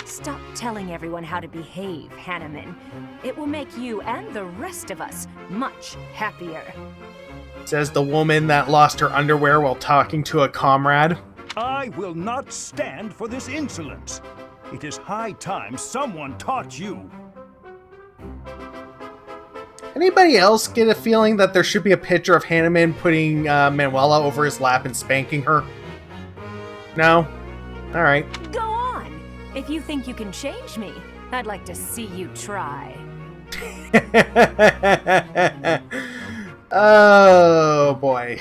Stop telling everyone how to behave, Hanneman. It will make you and the rest of us much happier. Says the woman that lost her underwear while talking to a comrade. I will not stand for this insolence. It is high time someone taught you. Anybody else get a feeling that there should be a picture of Hanneman putting Manuela over his lap and spanking her? No? Alright. Go on! If you think you can change me, I'd like to see you try. Oh, boy.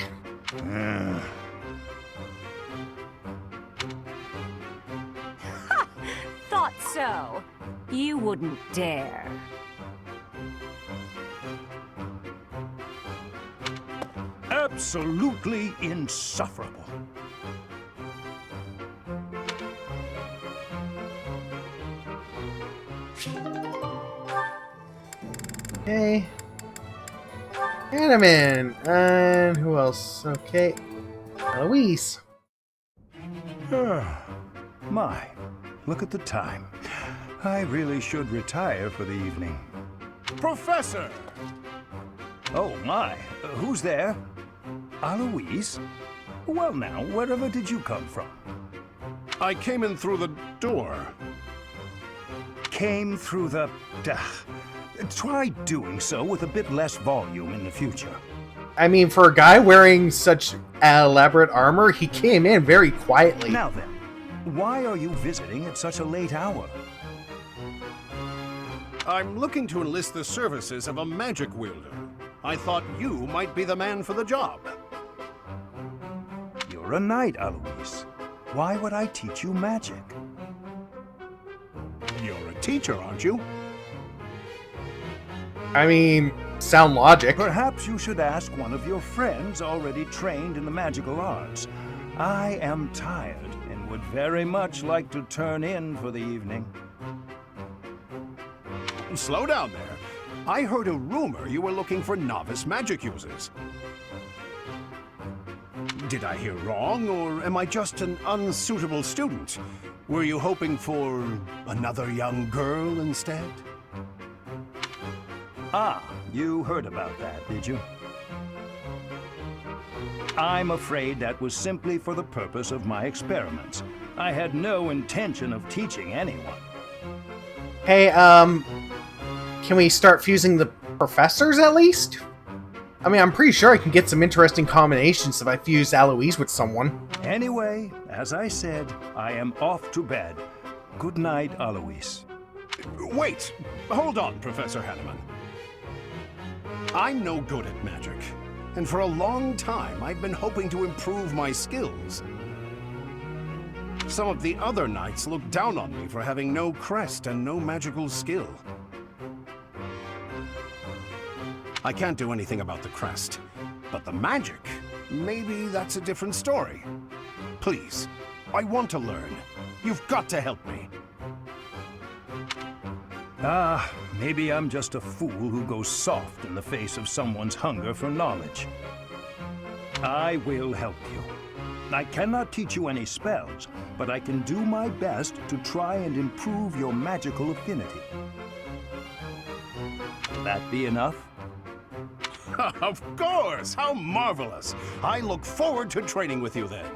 Thought so. You wouldn't dare. Absolutely insufferable. Okay. Hanneman. And who else? Okay. Eloise. My, look at the time. I really should retire for the evening. Professor! Oh my, who's there? Eloise? Well now, wherever did you come from? I came in through the door. Came through the... Try doing so with a bit less volume in the future. I mean, for a guy wearing such elaborate armor, he came in very quietly. Now then, why are you visiting at such a late hour? I'm looking to enlist the services of a magic wielder. I thought you might be the man for the job. You're a knight, Alois. Why would I teach you magic? You're a teacher, aren't you? I mean, sound logic. Perhaps you should ask one of your friends already trained in the magical arts. I am tired and would very much like to turn in for the evening. Slow down there. I heard a rumor you were looking for novice magic users. Did I hear wrong, or am I just an unsuitable student? Were you hoping for another young girl instead? Ah, you heard about that, did you? I'm afraid that was simply for the purpose of my experiments. I had no intention of teaching anyone. Hey, can we start fusing the professors at least? I mean, I'm pretty sure I can get some interesting combinations if I fuse Alois with someone. Anyway, as I said, I am off to bed. Good night, Alois. Wait! Hold on, Professor Hanneman. I'm no good at magic, and for a long time I've been hoping to improve my skills. Some of the other knights look down on me for having no crest and no magical skill. I can't do anything about the crest, but the magic, maybe that's a different story. Please, I want to learn. You've got to help me. Ah, maybe I'm just a fool who goes soft in the face of someone's hunger for knowledge. I will help you. I cannot teach you any spells, but I can do my best to try and improve your magical affinity. Will that be enough? Of course! How marvelous! I look forward to training with you then.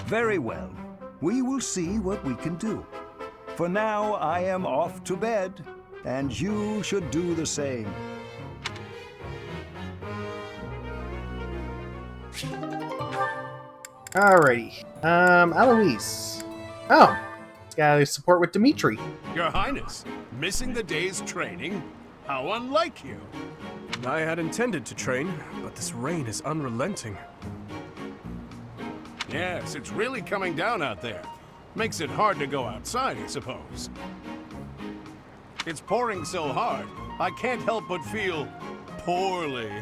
Very well. We will see what we can do. For now, I am off to bed, and you should do the same. Alrighty. Alois. Oh, it's got support with Dimitri. Your Highness, missing the day's training? How unlike you. I had intended to train, but this rain is unrelenting. Yes, it's really coming down out there. Makes it hard to go outside, I suppose. It's pouring so hard, I can't help but feel poorly.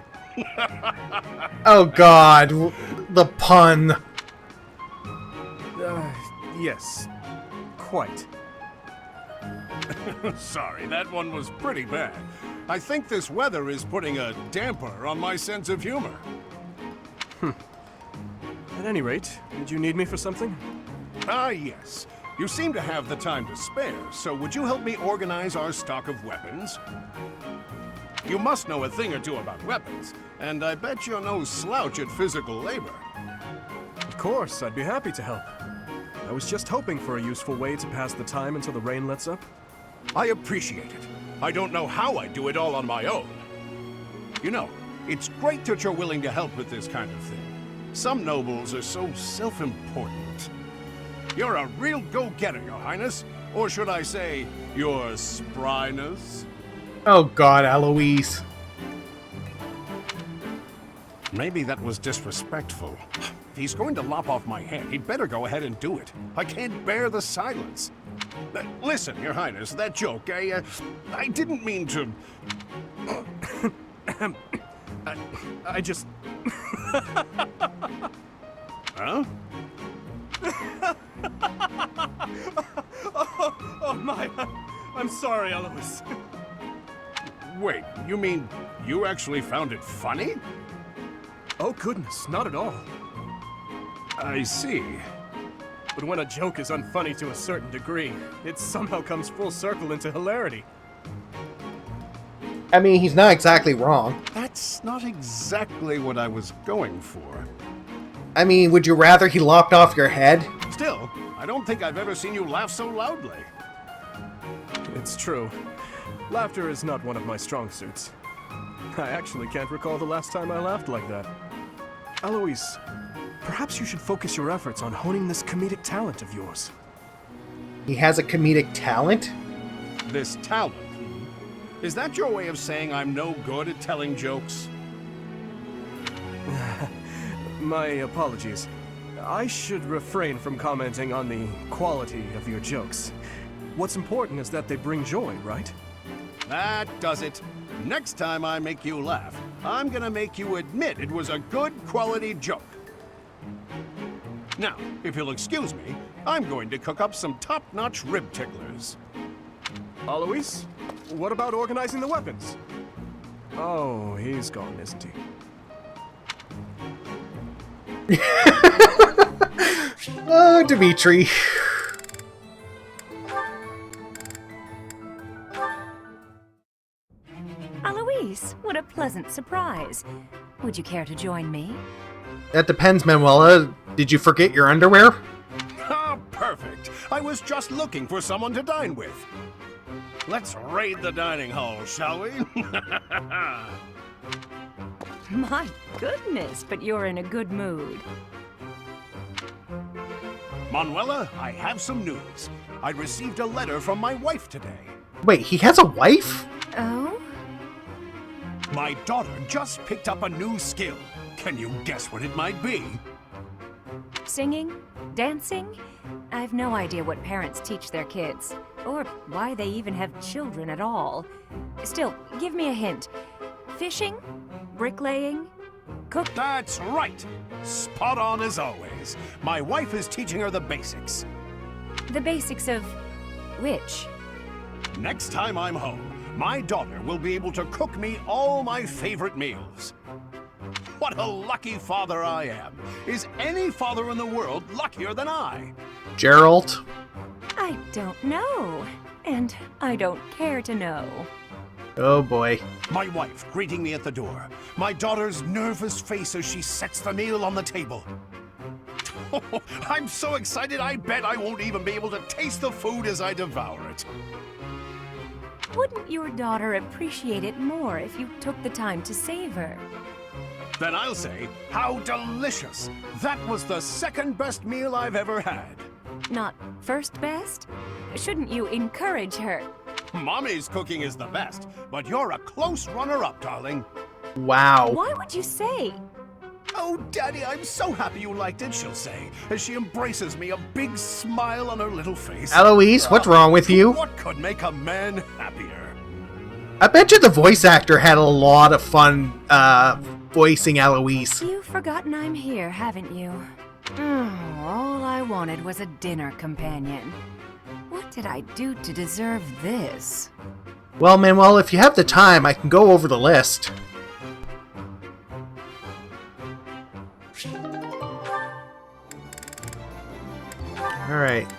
Oh god, the pun. Yes, quite. Sorry, that one was pretty bad. I think this weather is putting a damper on my sense of humor. At any rate, did you need me for something? Ah, yes. You seem to have the time to spare, so would you help me organize our stock of weapons? You must know a thing or two about weapons, and I bet you're no slouch at physical labor. Of course, I'd be happy to help. I was just hoping for a useful way to pass the time until the rain lets up. I appreciate it. I don't know how I do it all on my own. You know, it's great that you're willing to help with this kind of thing. Some nobles are so self-important. You're a real go-getter, Your Highness. Or should I say, your spryness? Oh god, Alois. Maybe that was disrespectful. If he's going to lop off my head, he'd better go ahead and do it. I can't bear the silence. Listen, Your Highness, that joke, I didn't mean to... I just... Huh? oh my... I'm sorry, Alois. Wait, you mean you actually found it funny? Oh goodness, not at all. I see. But when a joke is unfunny to a certain degree, it somehow comes full circle into hilarity. I mean, he's not exactly wrong. That's not exactly what I was going for. I mean, would you rather he lopped off your head? Still, I don't think I've ever seen you laugh so loudly. It's true. Laughter is not one of my strong suits. I actually can't recall the last time I laughed like that. Alois, perhaps you should focus your efforts on honing this comedic talent of yours. He has a comedic talent? This talent? Is that your way of saying I'm no good at telling jokes? My apologies. I should refrain from commenting on the quality of your jokes. What's important is that they bring joy, right? That does it. Next time I make you laugh, I'm gonna make you admit it was a good quality joke. Now, if you'll excuse me, I'm going to cook up some top-notch rib ticklers. Alois, what about organizing the weapons? Oh, he's gone, isn't he? Oh, Dimitri. Alois, what a pleasant surprise. Would you care to join me? That depends, Manuela. Did you forget your underwear? Ah, perfect. I was just looking for someone to dine with. Let's raid the dining hall, shall we? My goodness, but you're in a good mood. Manuela, I have some news. I received a letter from my wife today. Wait, he has a wife? Oh? My daughter just picked up a new skill. Can you guess what it might be? Singing? Dancing? I've no idea what parents teach their kids, or why they even have children at all. Still, give me a hint. Fishing? Bricklaying? Cook? That's right! Spot on as always. My wife is teaching her the basics. The basics of which? Next time I'm home, my daughter will be able to cook me all my favorite meals. What a lucky father I am. Is any father in the world luckier than I? Gerald? I don't know. And I don't care to know. Oh boy. My wife greeting me at the door. My daughter's nervous face as she sets the meal on the table. I'm so excited I bet I won't even be able to taste the food as I devour it. Wouldn't your daughter appreciate it more if you took the time to savor? Then I'll say, how delicious! That was the second best meal I've ever had. Not first best? Shouldn't you encourage her? Mommy's cooking is the best, but you're a close runner-up, darling. Wow. Why would you say? Oh, Daddy, I'm so happy you liked it, she'll say, as she embraces me, a big smile on her little face. Alois, what's wrong with you? What could make a man happier? I bet you the voice actor had a lot of fun voicing Alois. You've forgotten I'm here, haven't you? All I wanted was a dinner companion. What did I do to deserve this? Well, Manuel, if you have the time, I can go over the list. Alright.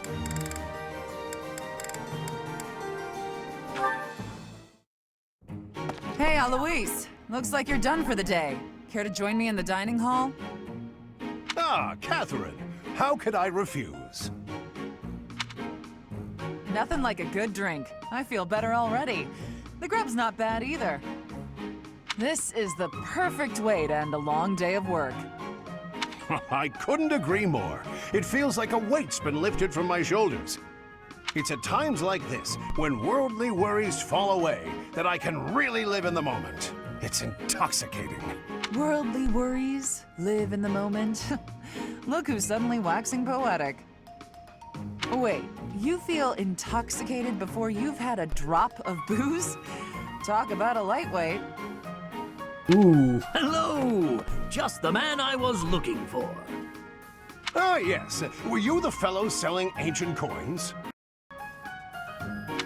Hey, Alois. Looks like you're done for the day. Care to join me in the dining hall? Ah, Catherine, how could I refuse? Nothing like a good drink. I feel better already. The grub's not bad either. This is the perfect way to end a long day of work. I couldn't agree more. It feels like a weight's been lifted from my shoulders. It's at times like this, when worldly worries fall away, that I can really live in the moment. It's intoxicating. Worldly worries, live in the moment. Look who's suddenly waxing poetic. Wait, you feel intoxicated before you've had a drop of booze? Talk about a lightweight. Ooh. Hello! Just the man I was looking for. Ah, yes. Were you the fellow selling ancient coins?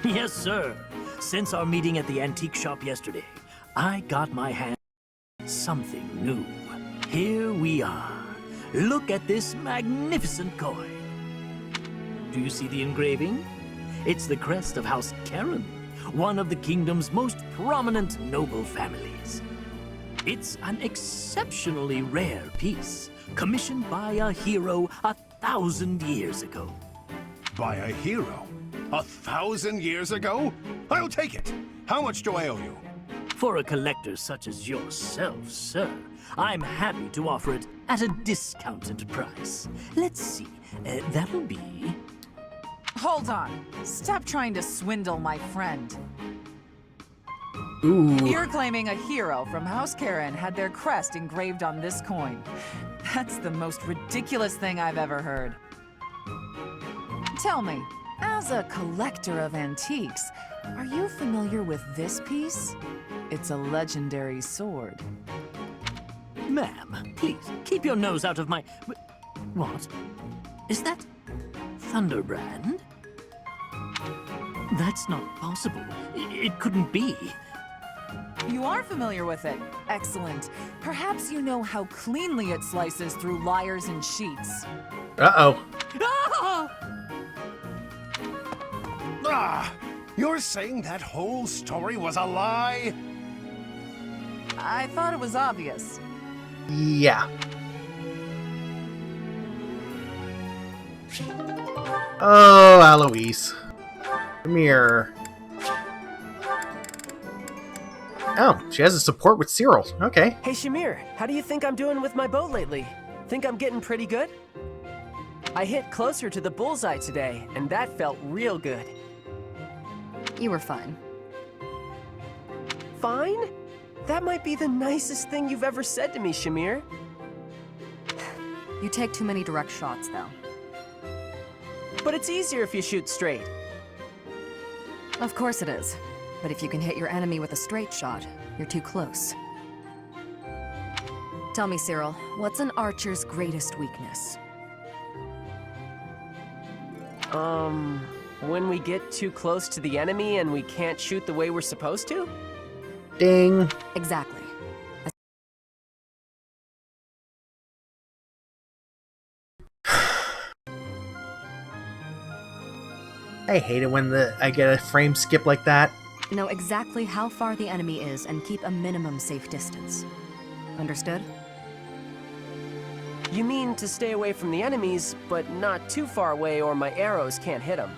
Yes, sir. Since our meeting at the antique shop yesterday, I got my hand on something new. Here we are. Look at this magnificent coin. Do you see the engraving? It's the crest of House Karen, one of the kingdom's most prominent noble families. It's an exceptionally rare piece, commissioned by a hero 1,000 years ago. By a hero? 1,000 years ago? I'll take it. How much do I owe you? For a collector such as yourself, sir, I'm happy to offer it at a discounted price. Let's see, that'll be... Hold on. Stop trying to swindle my friend. Ooh. You're claiming a hero from House Karen had their crest engraved on this coin. That's the most ridiculous thing I've ever heard. Tell me, as a collector of antiques, are you familiar with this piece? It's a legendary sword. Ma'am, please, keep your nose out of my... What? Is that Thunderbrand? That's not possible. It couldn't be. You are familiar with it. Excellent. Perhaps you know how cleanly it slices through liars and cheats. Uh-oh. Ah! You're saying that whole story was a lie? I thought it was obvious. Yeah. Oh, Aloise. Come here. Oh, she has a support with Cyril. Okay. Hey Shamir, how do you think I'm doing with my bow lately? Think I'm getting pretty good? I hit closer to the bullseye today, and that felt real good. You were fine. Fine? That might be the nicest thing you've ever said to me, Shamir. You take too many direct shots, though. But it's easier if you shoot straight. Of course it is. But if you can hit your enemy with a straight shot, you're too close. Tell me, Cyril, what's an archer's greatest weakness? When we get too close to the enemy and we can't shoot the way we're supposed to? Ding. Exactly. I hate it when I get a frame skip like that. Know exactly how far the enemy is and keep a minimum safe distance. Understood? You mean to stay away from the enemies, but not too far away or my arrows can't hit them.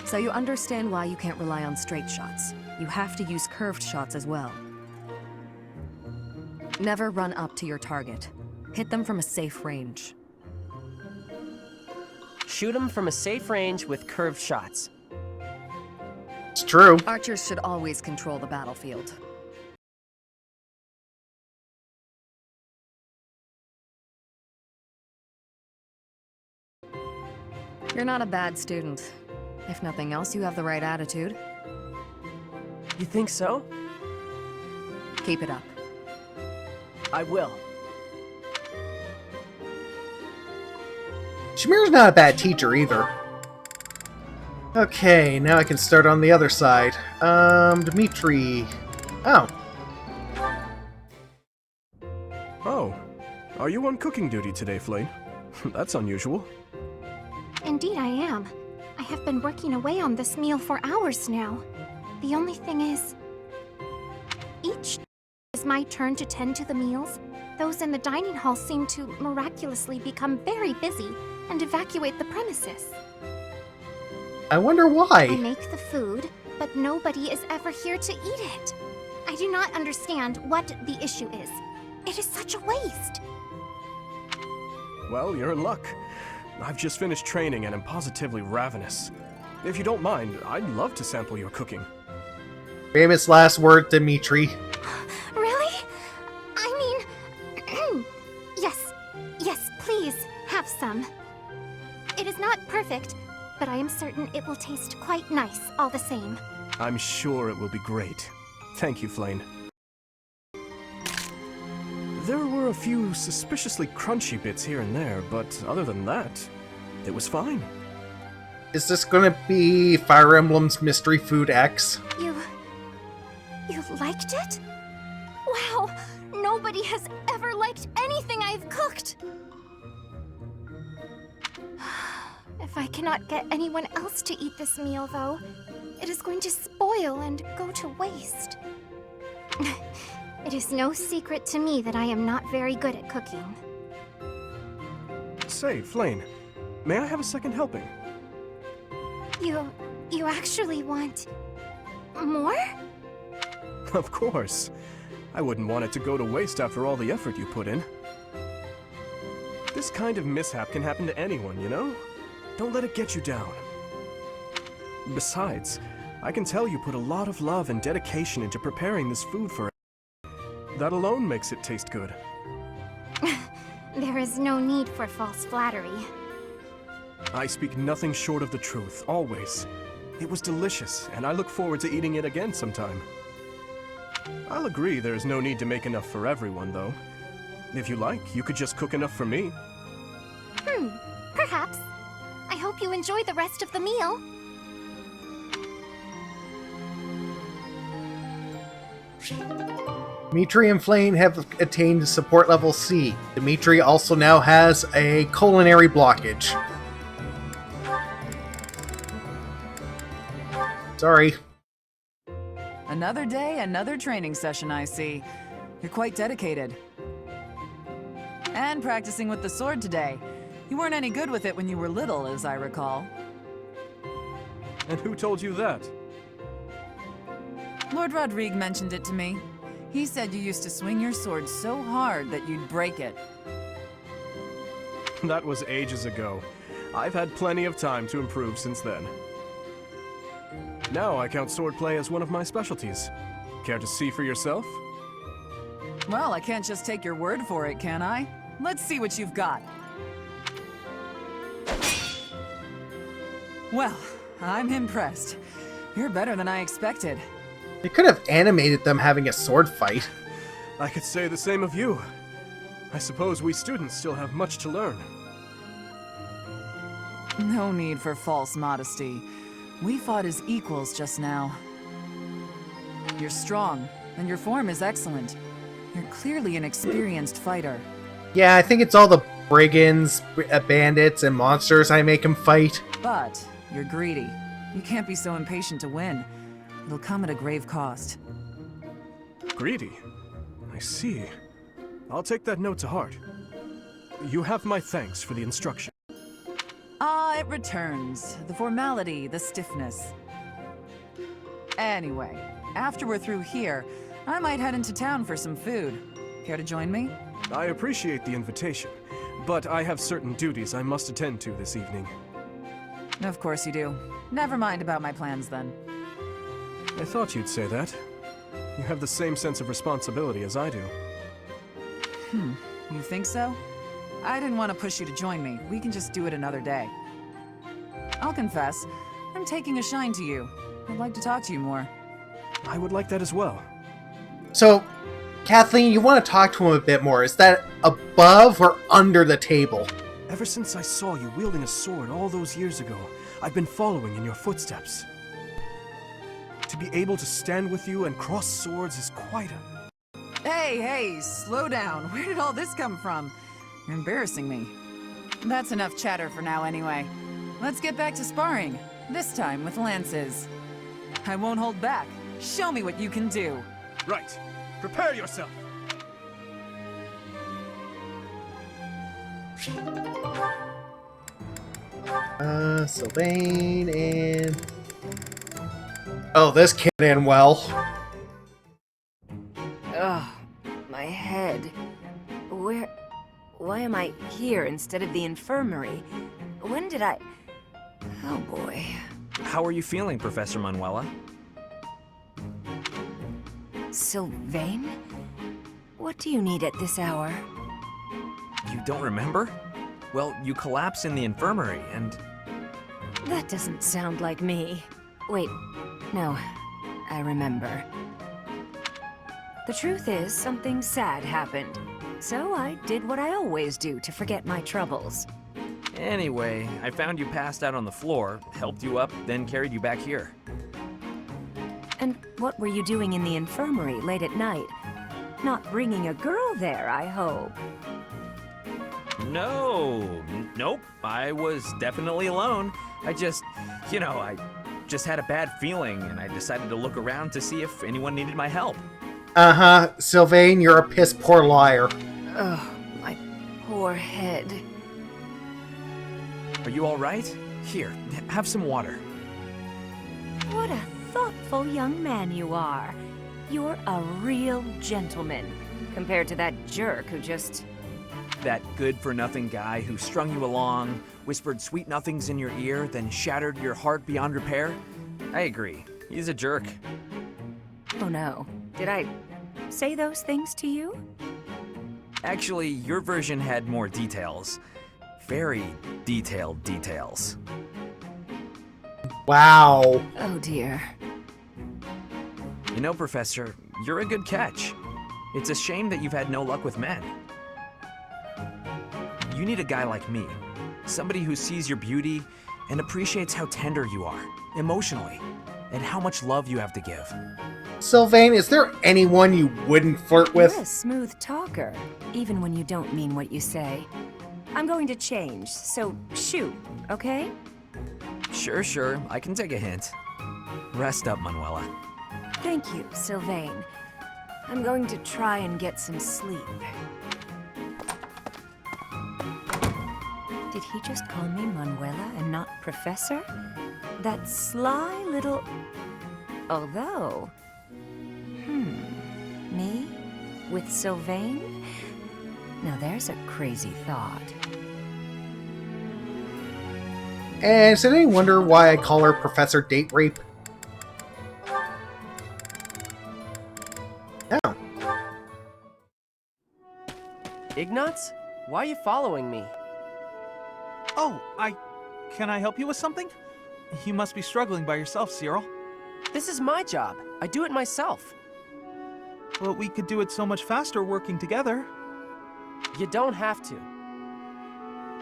So you understand why you can't rely on straight shots. You have to use curved shots as well. Never run up to your target. Hit them from a safe range. Shoot them from a safe range with curved shots. It's true. Archers should always control the battlefield. You're not a bad student. If nothing else, you have the right attitude. You think so? Keep it up. I will. Shamir's not a bad teacher either. Okay, now I can start on the other side. Dimitri. Oh. Oh. Are you on cooking duty today, Flame? That's unusual. Indeed I am. I have been working away on this meal for hours now. The only thing is, each is my turn to tend to the meals. Those in the dining hall seem to miraculously become very busy and evacuate the premises. I wonder why. I make the food, but nobody is ever here to eat it. I do not understand what the issue is. It is such a waste. Well, you're in luck. I've just finished training and am positively ravenous. If you don't mind, I'd love to sample your cooking. Famous last word, Dimitri. Really? I mean, yes, please, have some. It is not perfect, but I am certain it will taste quite nice all the same. I'm sure it will be great. Thank you, Flane. There were a few suspiciously crunchy bits here and there, but other than that, it was fine. Is this gonna be Fire Emblem's Mystery Food X? You liked it? Wow, nobody has ever liked anything I've cooked. If I cannot get anyone else to eat this meal, though, it is going to spoil and go to waste. It is no secret to me that I am not very good at cooking. Say, Flane, may I have a second helping? You actually want more? Of course. I wouldn't want it to go to waste after all the effort you put in. This kind of mishap can happen to anyone, you know? Don't let it get you down. Besides, I can tell you put a lot of love and dedication into preparing this food for it. That alone makes it taste good. There is no need for false flattery. I speak nothing short of the truth, always. It was delicious, and I look forward to eating it again sometime. I'll agree there is no need to make enough for everyone, though. If you like, you could just cook enough for me. Perhaps. I hope you enjoy the rest of the meal. Dimitri and Flame have attained support level C. Dimitri also now has a culinary blockage. Sorry. Another day, another training session, I see. You're quite dedicated. And practicing with the sword today. You weren't any good with it when you were little, as I recall. And who told you that? Lord Rodrigue mentioned it to me. He said you used to swing your sword so hard that you'd break it. That was ages ago. I've had plenty of time to improve since then. Now I count swordplay as one of my specialties. Care to see for yourself? Well, I can't just take your word for it, can I? Let's see what you've got. Well, I'm impressed. You're better than I expected. They could have animated them having a sword fight. I could say the same of you. I suppose we students still have much to learn. No need for false modesty. We fought as equals just now. You're strong, and your form is excellent. You're clearly an experienced fighter. Yeah, I think it's all the brigands, bandits, and monsters I make him fight. But you're greedy. You can't be so impatient to win. It'll come at a grave cost. Greedy? I see. I'll take that note to heart. You have my thanks for the instruction. Ah, it returns. The formality, the stiffness. Anyway, after we're through here, I might head into town for some food. Care to join me? I appreciate the invitation, but I have certain duties I must attend to this evening. Of course you do. Never mind about my plans then. I thought you'd say that. You have the same sense of responsibility as I do. You think so? I didn't want to push you to join me. We can just do it another day. I'll confess, I'm taking a shine to you. I'd like to talk to you more. I would like that as well. So, Kathleen, you want to talk to him a bit more. Is that above or under the table? Ever since I saw you wielding a sword all those years ago, I've been following in your footsteps. To be able to stand with you and cross swords is quite a... Hey, slow down. Where did all this come from? You're embarrassing me. That's enough chatter for now anyway. Let's get back to sparring. This time with lances. I won't hold back. Show me what you can do. Right. Prepare yourself. Sylvain and... Oh, this kid in well. Ugh, my head. Why am I here instead of the infirmary? When did I... Oh boy. How are you feeling, Professor Manuela? Sylvain? What do you need at this hour? You don't remember? Well, you collapsed in the infirmary, and... That doesn't sound like me. Wait, no, I remember. The truth is, something sad happened. So I did what I always do to forget my troubles. Anyway, I found you passed out on the floor, helped you up, then carried you back here. And what were you doing in the infirmary late at night? Not bringing a girl there, I hope. Nope, I was definitely alone. I just had a bad feeling, and I decided to look around to see if anyone needed my help. Uh-huh, Sylvain, you're a piss poor liar. Ugh, my poor head. Are you all right? Here, have some water. What a thoughtful young man you are. You're a real gentleman, compared to that jerk who just... That good-for-nothing guy who strung you along, whispered sweet nothings in your ear, then shattered your heart beyond repair? I agree. He's a jerk. Oh no. Did I say those things to you? Actually, your version had more details. Very detailed details. Wow. Oh dear. You know, Professor, you're a good catch. It's a shame that you've had no luck with men. You need a guy like me. Somebody who sees your beauty and appreciates how tender you are, emotionally, and how much love you have to give. Sylvain, is there anyone you wouldn't flirt with? You're a smooth talker, even when you don't mean what you say. I'm going to change, so shoo, okay? Sure, I can take a hint. Rest up, Manuela. Thank you, Sylvain. I'm going to try and get some sleep. Did he just call me Manuela and not Professor? That sly little... Although... Me? With Sylvain? Now there's a crazy thought. And does anyone wonder why I call her Professor Date Rape? Yeah. Ignatz? Why are you following me? Oh, Can I help you with something? You must be struggling by yourself, Cyril. This is my job. I do it myself. But we could do it so much faster working together. You don't have to.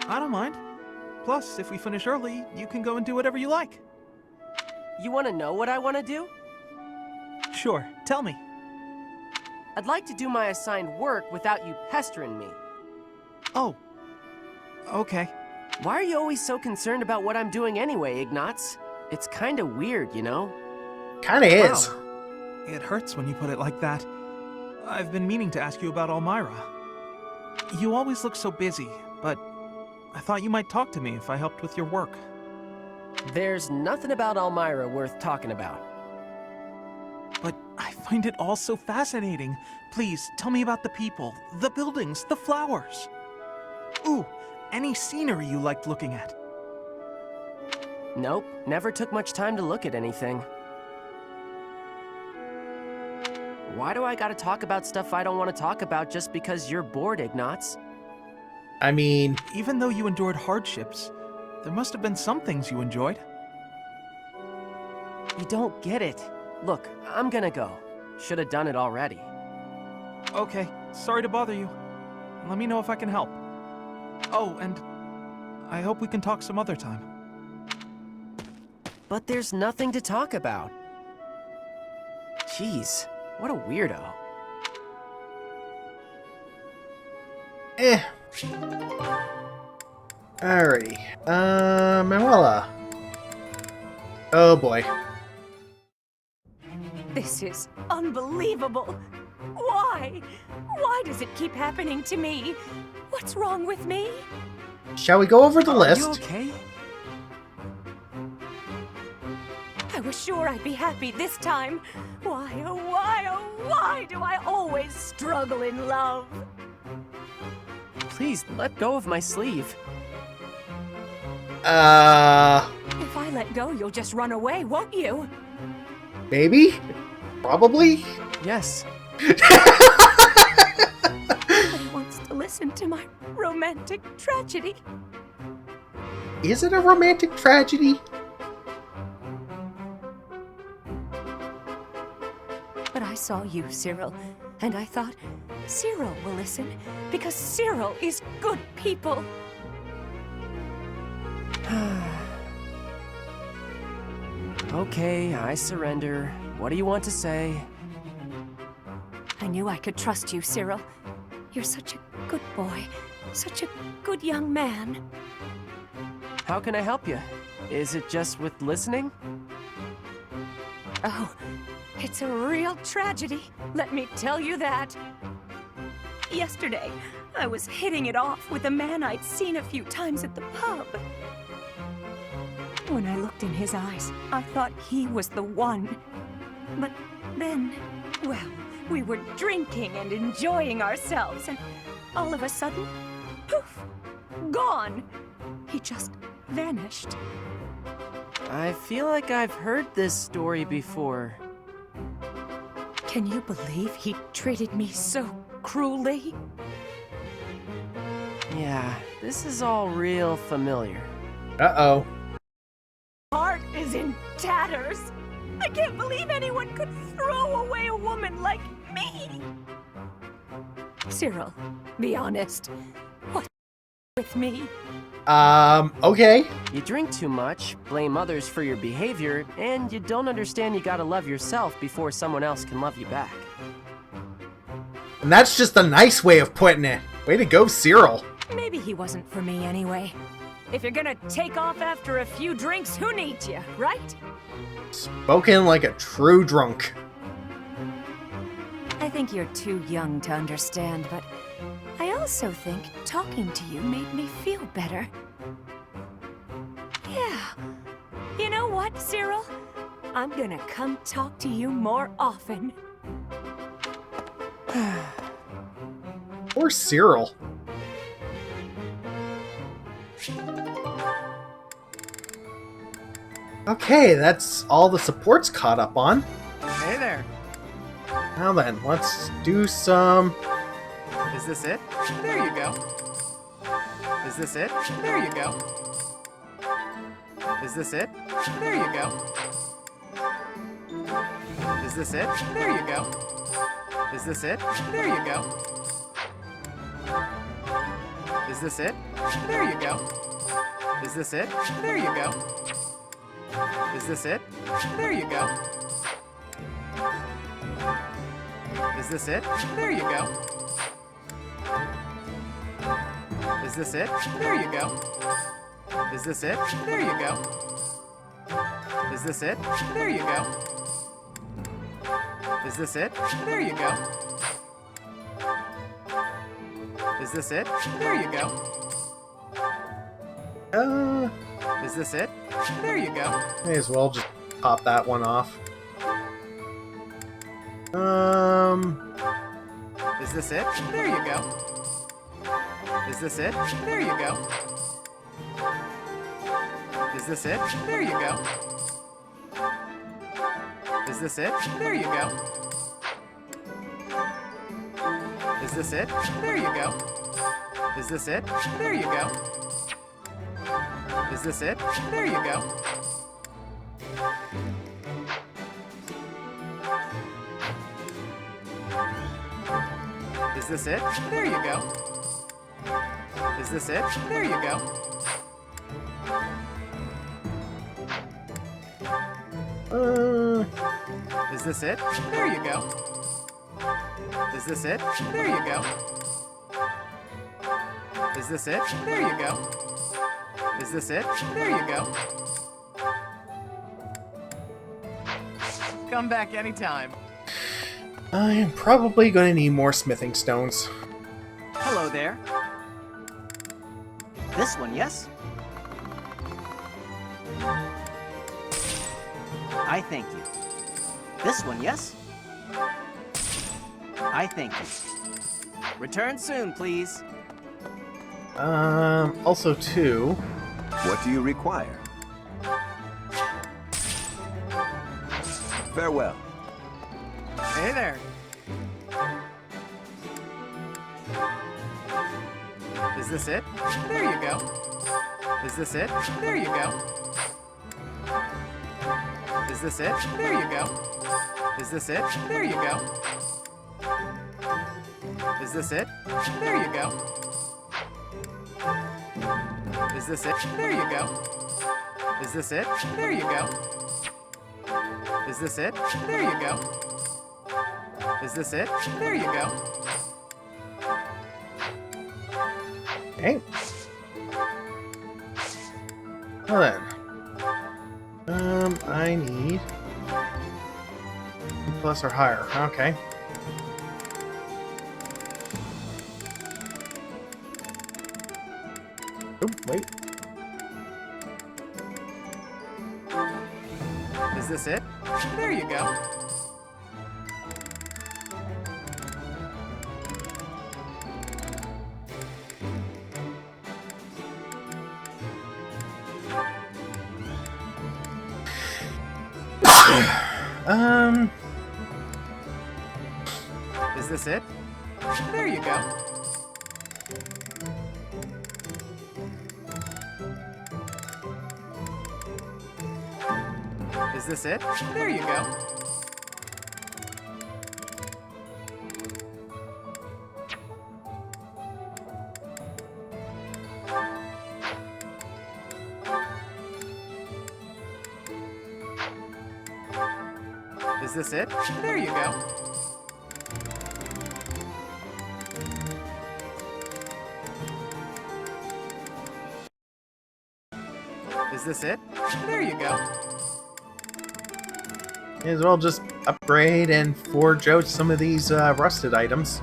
I don't mind. Plus, if we finish early, you can go and do whatever you like. You want to know what I want to do? Sure, tell me. I'd like to do my assigned work without you pestering me. Oh. Okay. Why are you always so concerned about what I'm doing anyway, Ignatz? It's kinda weird, you know? Kinda is. Wow. It hurts when you put it like that. I've been meaning to ask you about Elmira. You always look so busy, but I thought you might talk to me if I helped with your work. There's nothing about Elmira worth talking about. But I find it all so fascinating. Please, tell me about the people, the buildings, the flowers. Ooh, any scenery you liked looking at. Nope, never took much time to look at anything. Why do I gotta talk about stuff I don't want to talk about just because you're bored, Ignatz? I mean... Even though you endured hardships, there must have been some things you enjoyed. You don't get it. Look, I'm gonna go. Should have done it already. Okay, sorry to bother you. Let me know if I can help. Oh, and I hope we can talk some other time. But there's nothing to talk about. Jeez, what a weirdo. Alrighty. Manuela. Oh boy. This is unbelievable. Why? Why does it keep happening to me? What's wrong with me? Shall we go over the list? Are you okay? I was sure I'd be happy this time. Why, oh why do I always struggle in love? Please, let go of my sleeve. If I let go, you'll just run away, won't you? Maybe? Probably? Yes. Nobody wants to listen to my romantic tragedy. Is it a romantic tragedy? But I saw you, Cyril, and I thought, Cyril will listen, because Cyril is good people. Okay, I surrender. What do you want to say? I knew I could trust you, Cyril. You're such a good boy, such a good young man. How can I help you? Is it just with listening? Oh, it's a real tragedy, let me tell you that. Yesterday, I was hitting it off with a man I'd seen a few times at the pub. When I looked in his eyes, I thought he was the one. But then, well, we were drinking and enjoying ourselves, and all of a sudden, poof, gone. He just vanished. I feel like I've heard this story before. Can you believe he treated me so cruelly? Yeah, this is all real familiar. Uh-oh. Heart is in tatters. I can't believe anyone could throw away a woman like me. Cyril, be honest. What's with me? Okay. You drink too much, blame others for your behavior, and you don't understand you gotta love yourself before someone else can love you back. And that's just a nice way of putting it. Way to go, Cyril. Maybe he wasn't for me anyway. If you're gonna take off after a few drinks, who needs you, right? Spoken like a true drunk. I think you're too young to understand, but I also think talking to you made me feel better. Yeah. You know what, Cyril? I'm gonna come talk to you more often. Poor Cyril. Okay, that's all the support's caught up on. Hey there. Now then, let's do some... Is this it? There you go. Is this it? There you go. Is this it? There you go. Is this it? There you go. Is this it? There you go. Is this it? There you go. Is this it? There you go. Is this it? There you go. Is this it? There you go. Is this it? There you go. Is this it? There you go. Is this it? There you go. Is this it? There you go. Is this it? There you go. Is this it? There you go. May as well just pop that one off. Is this it? There you go. Is this it? There you go. Is this it? There you go. Is this it? There you go. Is this it? There you go. Is this it? There you go. Is this it? There you go. Is this it? There you go. Is this it? There you go. Is this it? There you go. Is this it? There you go. Is this it? There you go. Is this it? There you go. Come back anytime. I am probably going to need more smithing stones. Hello there. This one, yes? I thank you. This one, yes? I thank you. Return soon, please. Also too. What do you require? Farewell. Hey there. Is this it? There you go. Is this it? There you go. Is this it? There you go. Is this it? There you go. Is this it? There you go. Is this it? There you go. Is this it? There you go. Is this it? There you go. Is this it? There you go. Okay. Well then. I need... plus or higher. Okay. Oh, wait. Is this it? There you go. Is this it? There you go. Is this it? There you go. Is this it? There you go. Is this it? There you go. May as well just upgrade and forge out some of these rusted items.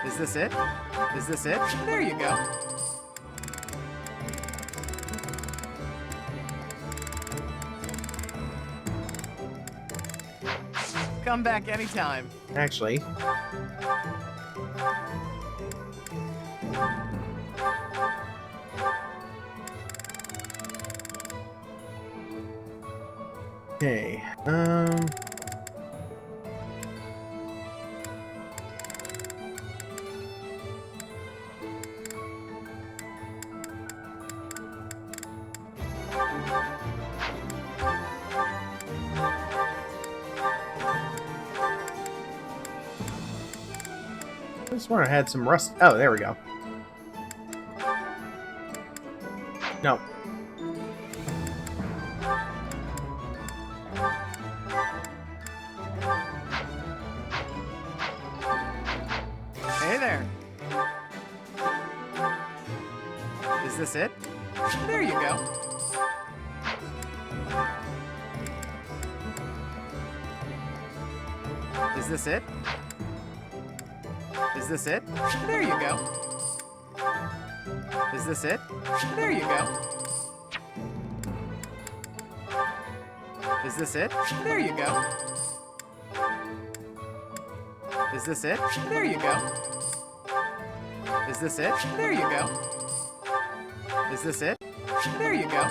Is this it? Is this it? There you go. Come back anytime. Actually, okay. I just swear I had some rust. Oh, there we go. No. Hey there. Is this it? There you go. Is this it? Is this it? There you go. Is this it? There you go. Is this it? There you go. Is this it? There you go. Is this it? There you go. Is this it? There you go.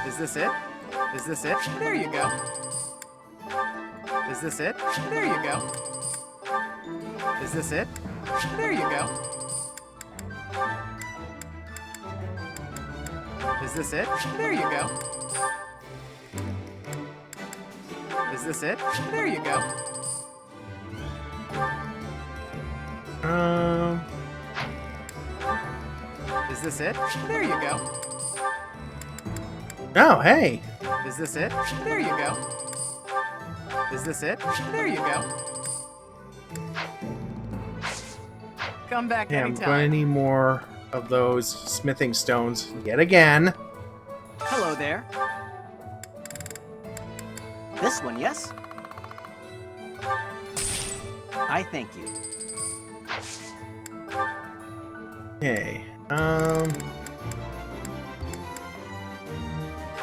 Is this it? Is this it? There you go. Is this it? There you go. Is this it? There you go. Is this it? There you go. Is this it? There you go. Is this it? There you go. Oh, hey. Is this it? There you go. Is this it? There you go. Come back Yeah, I'm anytime. going to need more of those smithing stones yet again. Hello there. This one, yes? I thank you. Okay.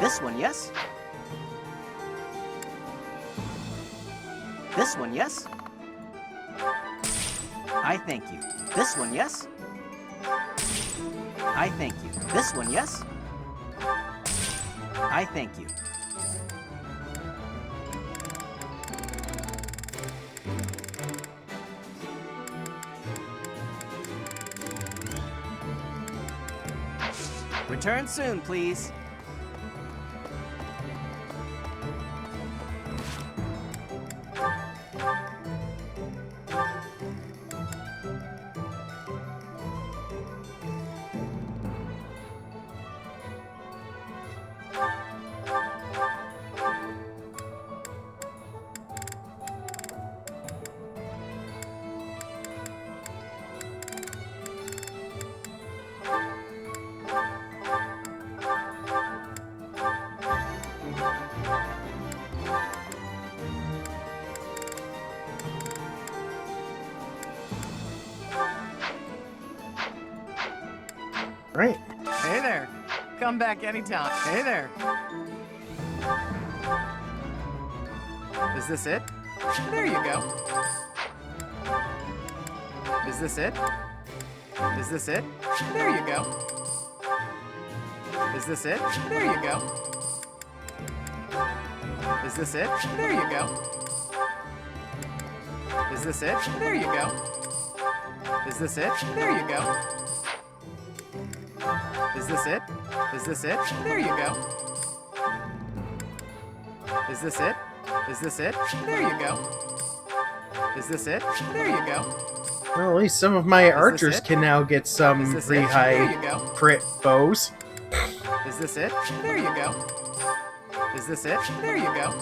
This one, yes? This one, yes? I thank you. This one, yes? I thank you. This one, yes? I thank you. Return soon, please. Right. Hey there. Come back anytime. Hey there. Is this it? There you go. Is this it? Is this it? There you go. Is this it? There you go. Is this it? There you go. Is this it? There you go. Is this it? There you go. Is this it? Is this it? There you go. Is this it? Is this it? There you go. Is this it? There you go. Well, at least some of my Is this archers it? can now get some Is this pretty it? There you high go. crit bows. Is this it? There you go. Is this it? There you go.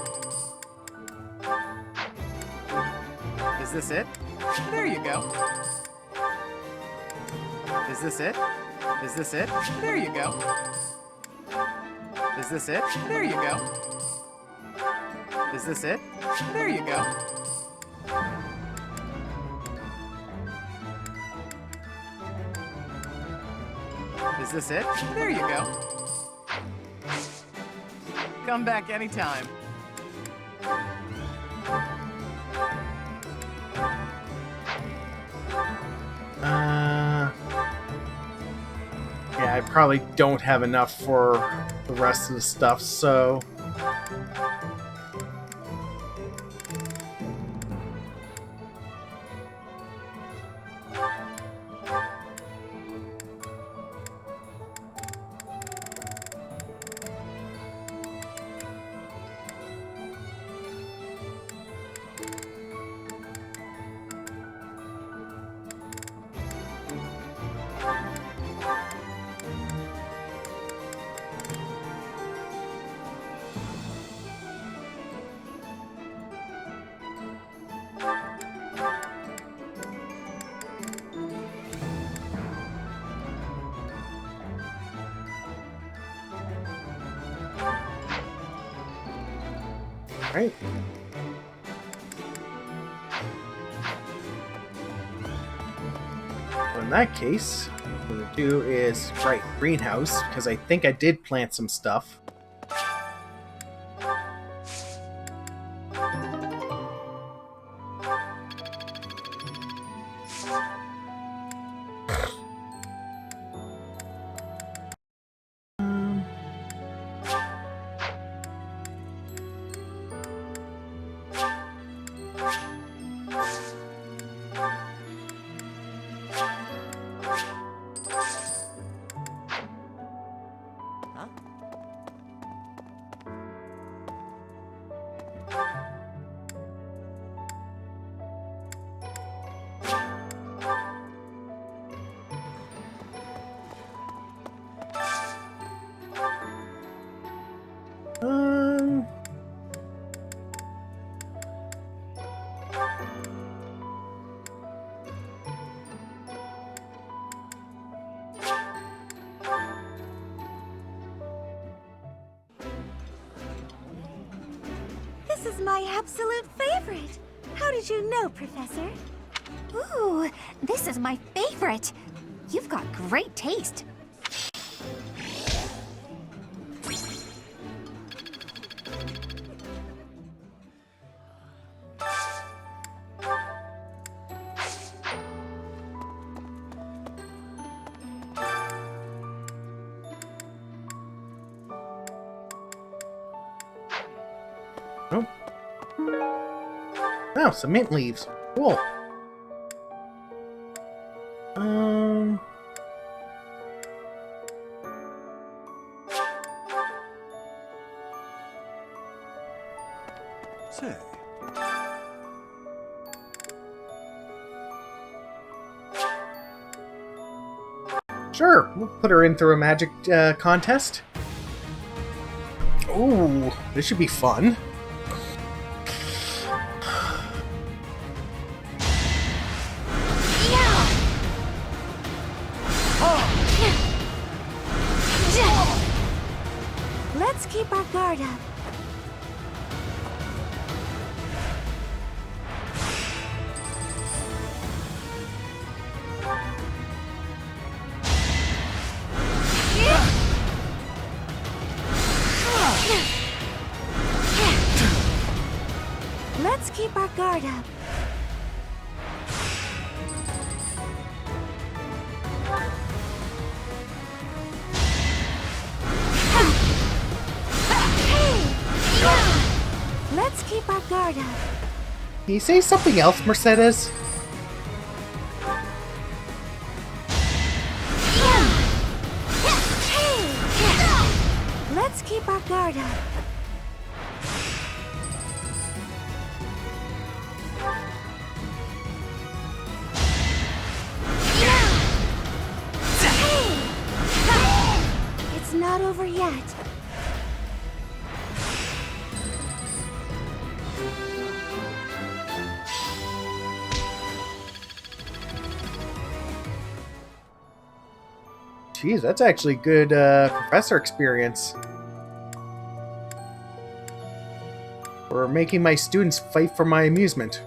Is this it? There you go. Is this it? Is this it? There you go. Is this it? There you go. Is this it? There you go. Is this it? There you go. Come back anytime. Yeah, I probably don't have enough for the rest of the stuff, so... Right. So in that case, what I'm gonna do is right greenhouse, because I think I did plant some stuff. This is my absolute favorite. How did you know, Professor? Ooh, this is my favorite. You've got great taste. Oh. Oh, some mint leaves. Cool. Say. Sure, we'll put her in through a magic contest. Ooh, this should be fun. Let's keep our guard up. Let's keep our guard up. Let's keep our guard up. Can you say something else, Mercedes? Let's keep our guard up. It's not over yet. Jeez, that's actually good professor experience. For making my students fight for my amusement.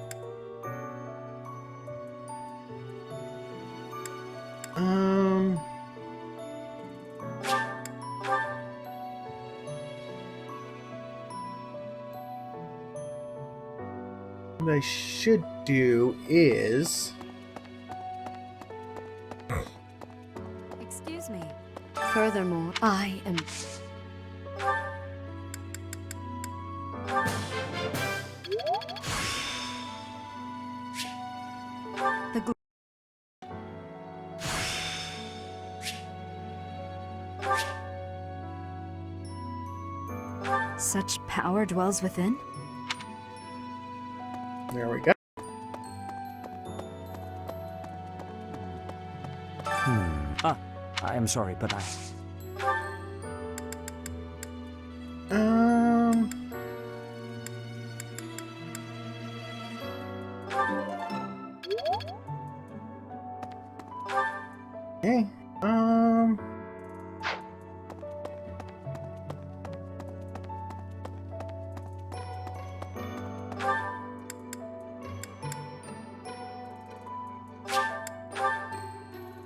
What I should do is... Excuse me. Furthermore, I am... The Such power dwells within? There we go. I am sorry, but I... Okay.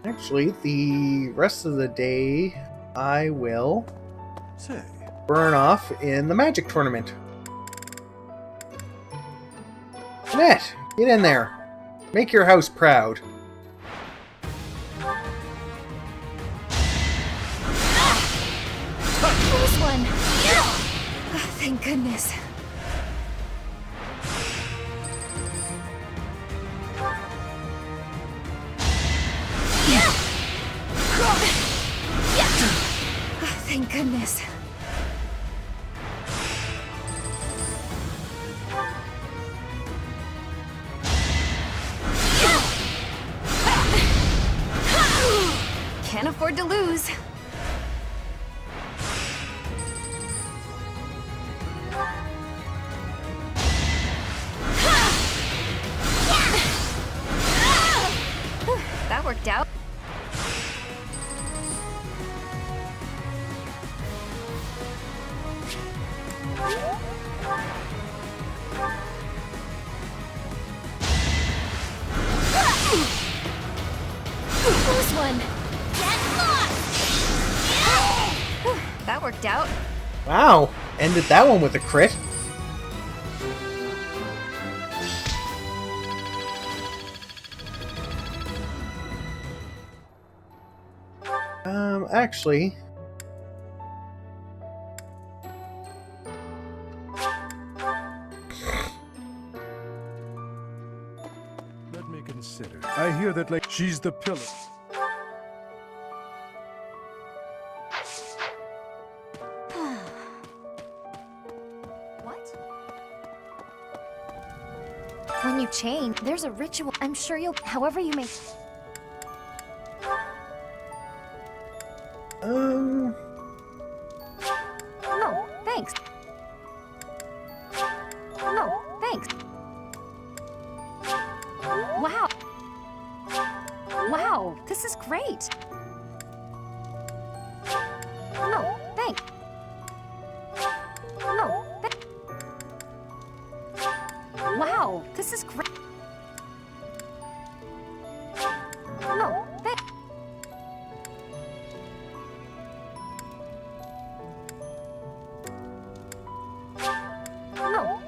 Actually, the rest of the day, I will burn off in the magic tournament. Annette, get in there. Make your house proud. Close one. Oh, thank goodness. Oh, thank goodness. Can't afford to lose. That worked out. Close one. Get lost. That worked out. Wow, ended that one with a crit. Actually... Let me consider. I hear that like she's the pillar. What? When you change, there's a ritual. I'm sure you'll... However you may... No, thanks. No, thanks. Wow. Wow, this is great. No, thanks. No, wow, this is great. No, thanks. No.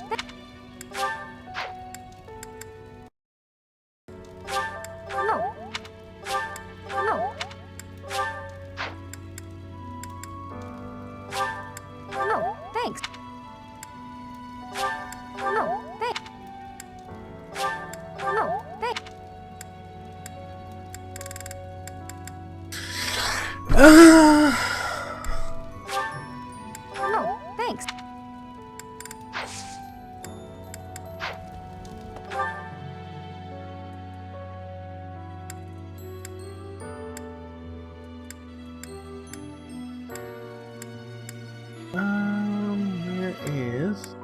Oh, thanks. Where is...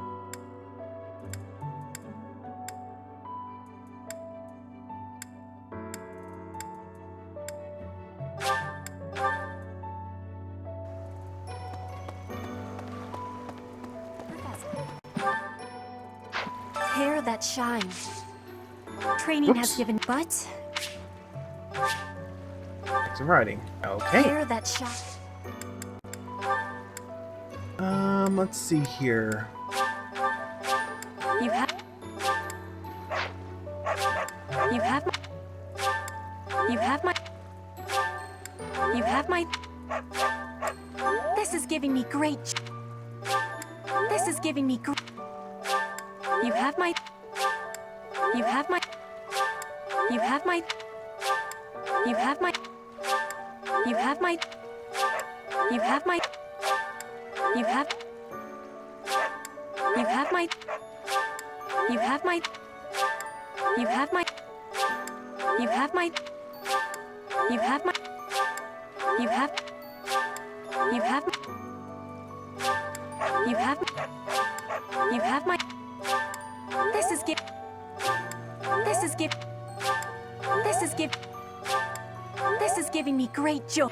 Hair that shines. Training has Whoops. given but Some writing. Okay. hair that shines. Let's see here. You have my you have my you have my this is giving me great this is giving me great you have my you have my you have my you have my you have my you have my you have you have my you have my you have my you have my you have my you have you have you have you have my this is give this is give this is give this is giving me great joy.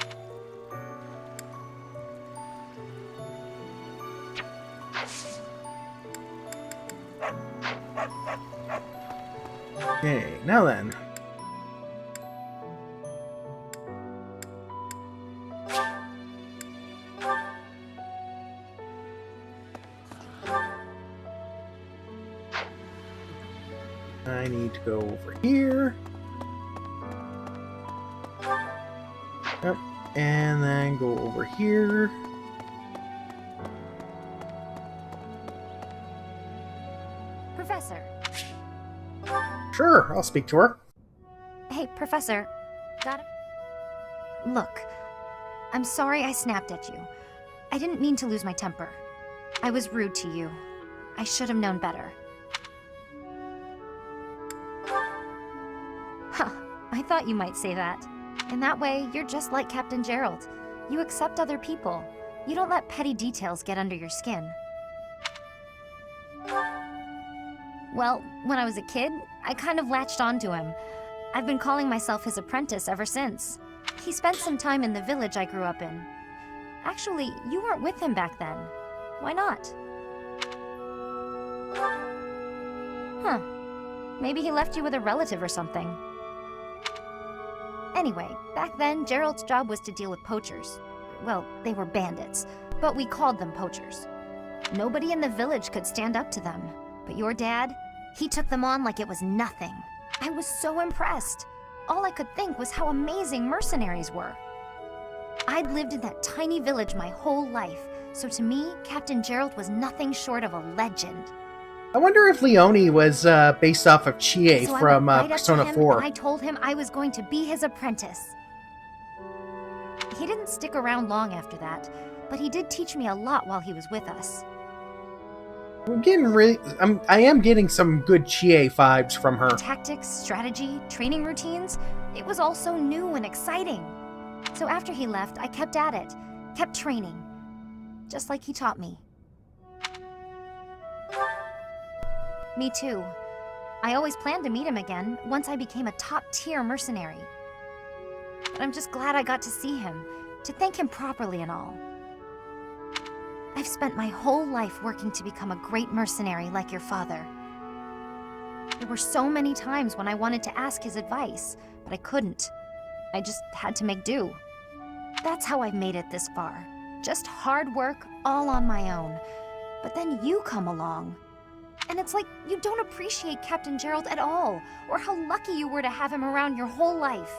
Okay, now then. I need to go over here. Yep. And then go over here. Professor. Sure, I'll speak to her. Hey, Professor. Got it? Look, I'm sorry I snapped at you. I didn't mean to lose my temper. I was rude to you. I should have known better. Huh, I thought you might say that. In that way, you're just like Captain Gerald. You accept other people. You don't let petty details get under your skin. Well, when I was a kid, I kind of latched onto him. I've been calling myself his apprentice ever since. He spent some time in the village I grew up in. Actually, you weren't with him back then. Why not? Huh. Maybe he left you with a relative or something. Anyway, back then, Gerald's job was to deal with poachers. Well, they were bandits, but we called them poachers. Nobody in the village could stand up to them. But your dad, he took them on like it was nothing. I was so impressed. All I could think was how amazing mercenaries were. I'd lived in that tiny village my whole life, so to me, Captain Gerald was nothing short of a legend. I wonder if Leone was based off of Chie So from I went right up to Persona him 4. and I told him I was going to be his apprentice. He didn't stick around long after that, but he did teach me a lot while he was with us. I am getting some good Chie vibes from her. Tactics, strategy, training routines, it was all so new and exciting. So after he left, I kept at it, kept training, just like he taught me. Me too. I always planned to meet him again once I became a top-tier mercenary. But I'm just glad I got to see him, to thank him properly and all. I've spent my whole life working to become a great mercenary like your father. There were so many times when I wanted to ask his advice, but I couldn't. I just had to make do. That's how I've made it this far. Just hard work, all on my own. But then you come along. And it's like you don't appreciate Captain Gerald at all, or how lucky you were to have him around your whole life.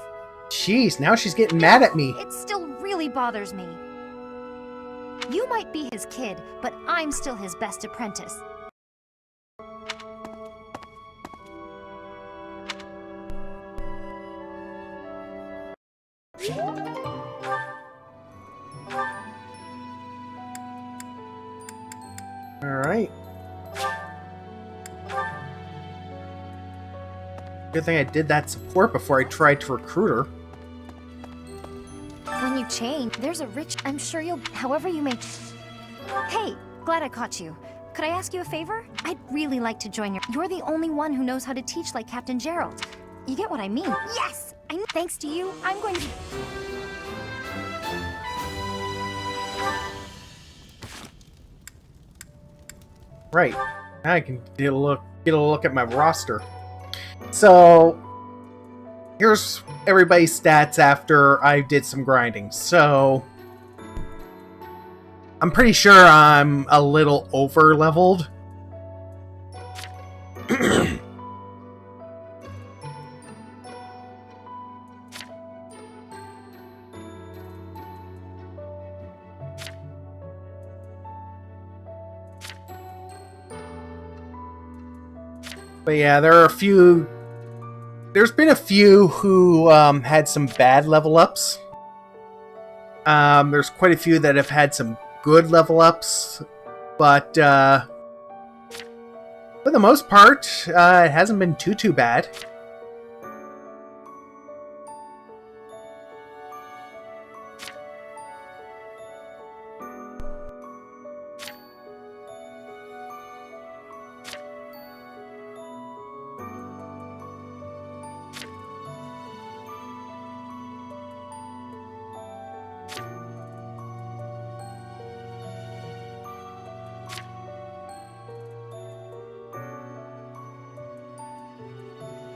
Jeez, now she's getting mad at me. It still really bothers me. You might be his kid, but I'm still his best apprentice. Good thing I did that support before I tried to recruit her. When you change, there's a rich... I'm sure you'll... However you may... Hey, glad I caught you. Could I ask you a favor? I'd really like to join your... You're the only one who knows how to teach like Captain Gerald. You get what I mean? Yes! Thanks to you, I'm going to... Right. Now I can get a look at my roster. So, here's everybody's stats after I did some grinding. So, I'm pretty sure I'm a little over-leveled. But yeah, there's been a few who had some bad level ups. There's quite a few that have had some good level ups, but for the most part, it hasn't been too bad.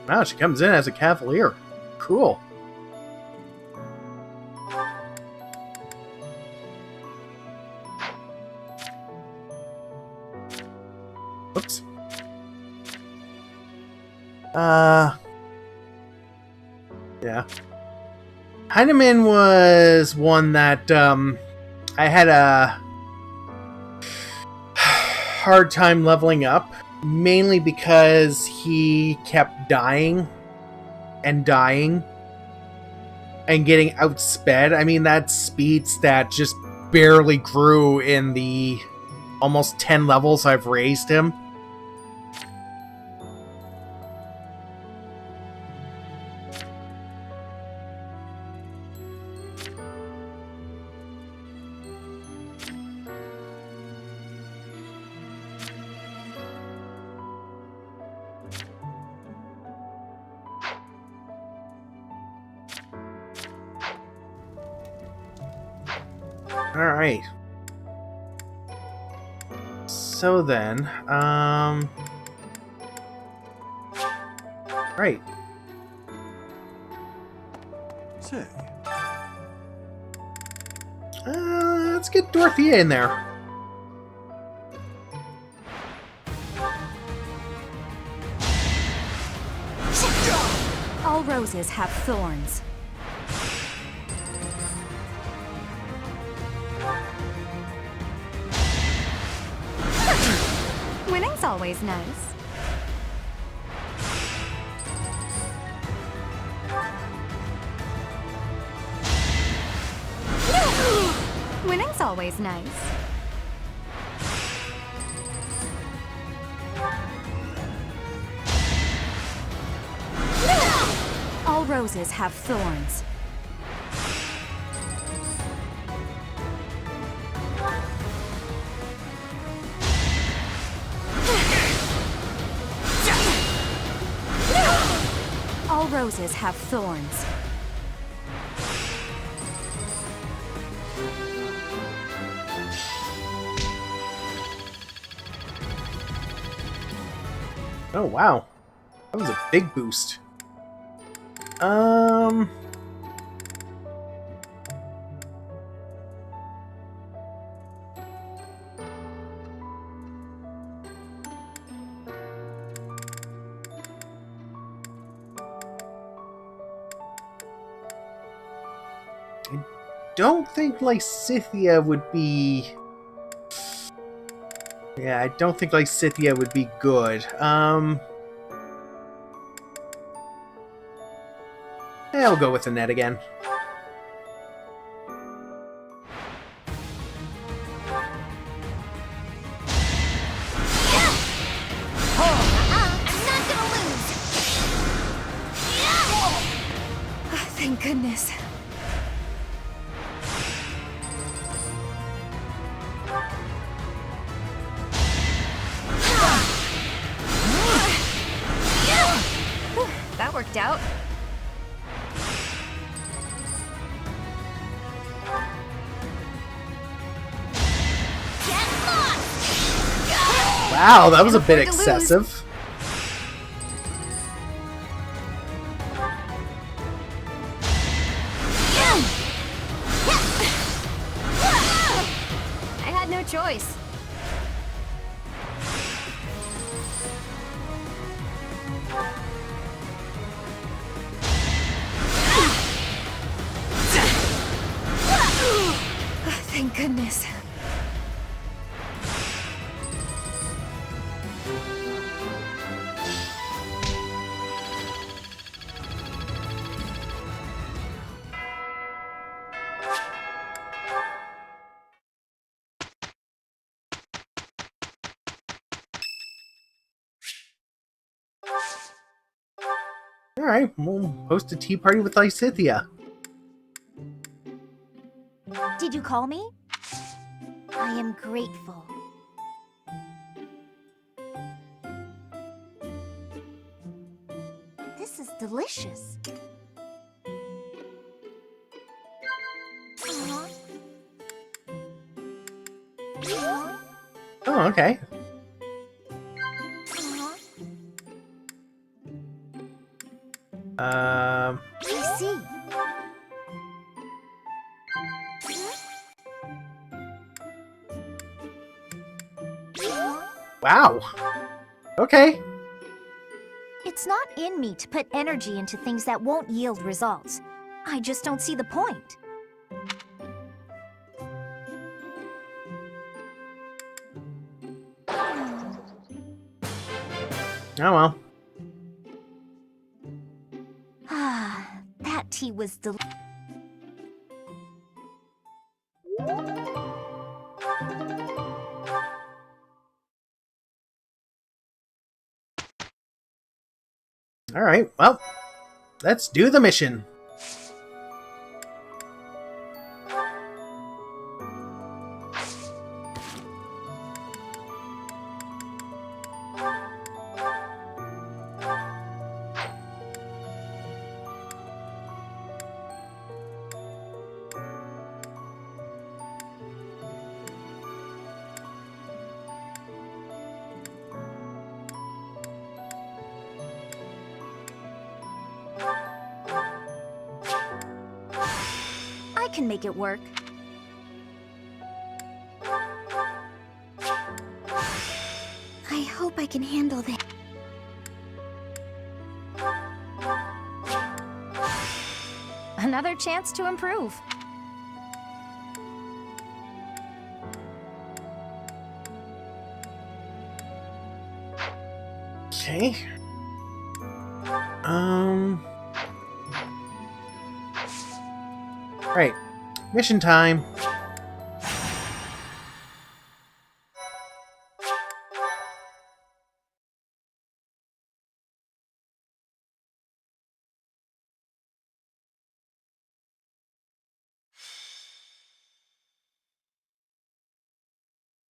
Wow, she comes in as a cavalier. Cool. Oops. Yeah. Heinemann was one that, I had a hard time leveling up. Mainly because he kept dying and getting outsped. I mean, that speed stat just barely grew in the almost 10 levels I've raised him. Alright. So then, right. Say. Let's get Dorothea in there. All roses have thorns. Winning's always nice. Winning's always nice. All roses have thorns. All roses have thorns. Oh, wow. That was a big boost. I don't think Lysithea would be... Yeah, I don't think Lysithea would be good. Yeah, I'll go with Annette again. goodness. That worked out. Wow, that was a bit excessive. I had no choice. Thank goodness. Alright, we'll host a tea party with Lysithia. Did you call me? I am grateful. This is delicious. Oh, okay. I see. Wow. Okay. It's not in me to put energy into things that won't yield results. I just don't see the point. Oh well. Ah, that tea was delicious. Alright, well, let's do the mission. I can make it work. I hope I can handle this. Another chance to improve. Okay. Right. Mission time.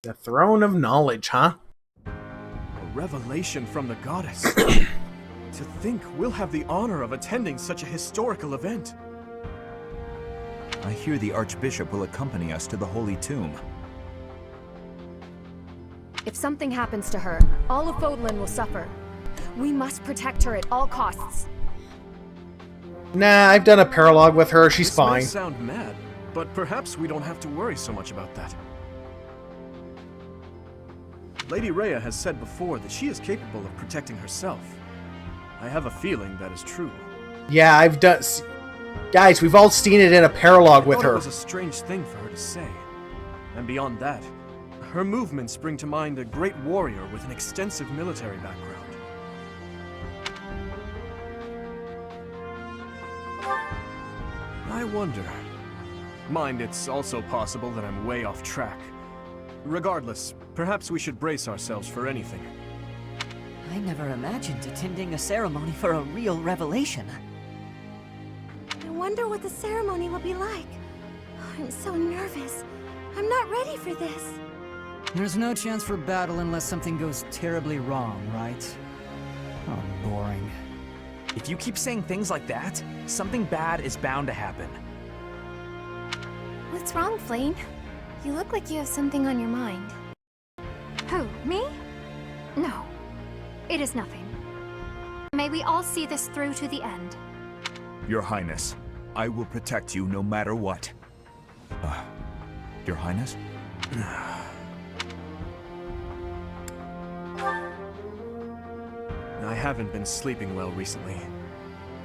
The Throne of Knowledge, huh? A revelation from the goddess. To think we'll have the honor of attending such a historical event. I hear the Archbishop will accompany us to the Holy Tomb. If something happens to her, all of Fodlan will suffer. We must protect her at all costs. Nah, I've done a paralogue with her. She's This fine. may sound mad, but perhaps we don't have to worry so much about that. Lady Rhea has said before that she is capable of protecting herself. I have a feeling that is true. Yeah, I've done... Guys, we've all seen it in a paralogue with I thought her. It was a strange thing for her to say. And beyond that, her movements bring to mind a great warrior with an extensive military background. I wonder. Mind, it's also possible that I'm way off track. Regardless, perhaps we should brace ourselves for anything. I never imagined attending a ceremony for a real revelation. I wonder what the ceremony will be like. I'm so nervous. I'm not ready for this. There's no chance for battle unless something goes terribly wrong, right? Oh, boring. If you keep saying things like that, something bad is bound to happen. What's wrong, Flame? You look like you have something on your mind. Who, me? No. It is nothing. May we all see this through to the end. Your Highness, I will protect you no matter what. Your Highness? I haven't been sleeping well recently,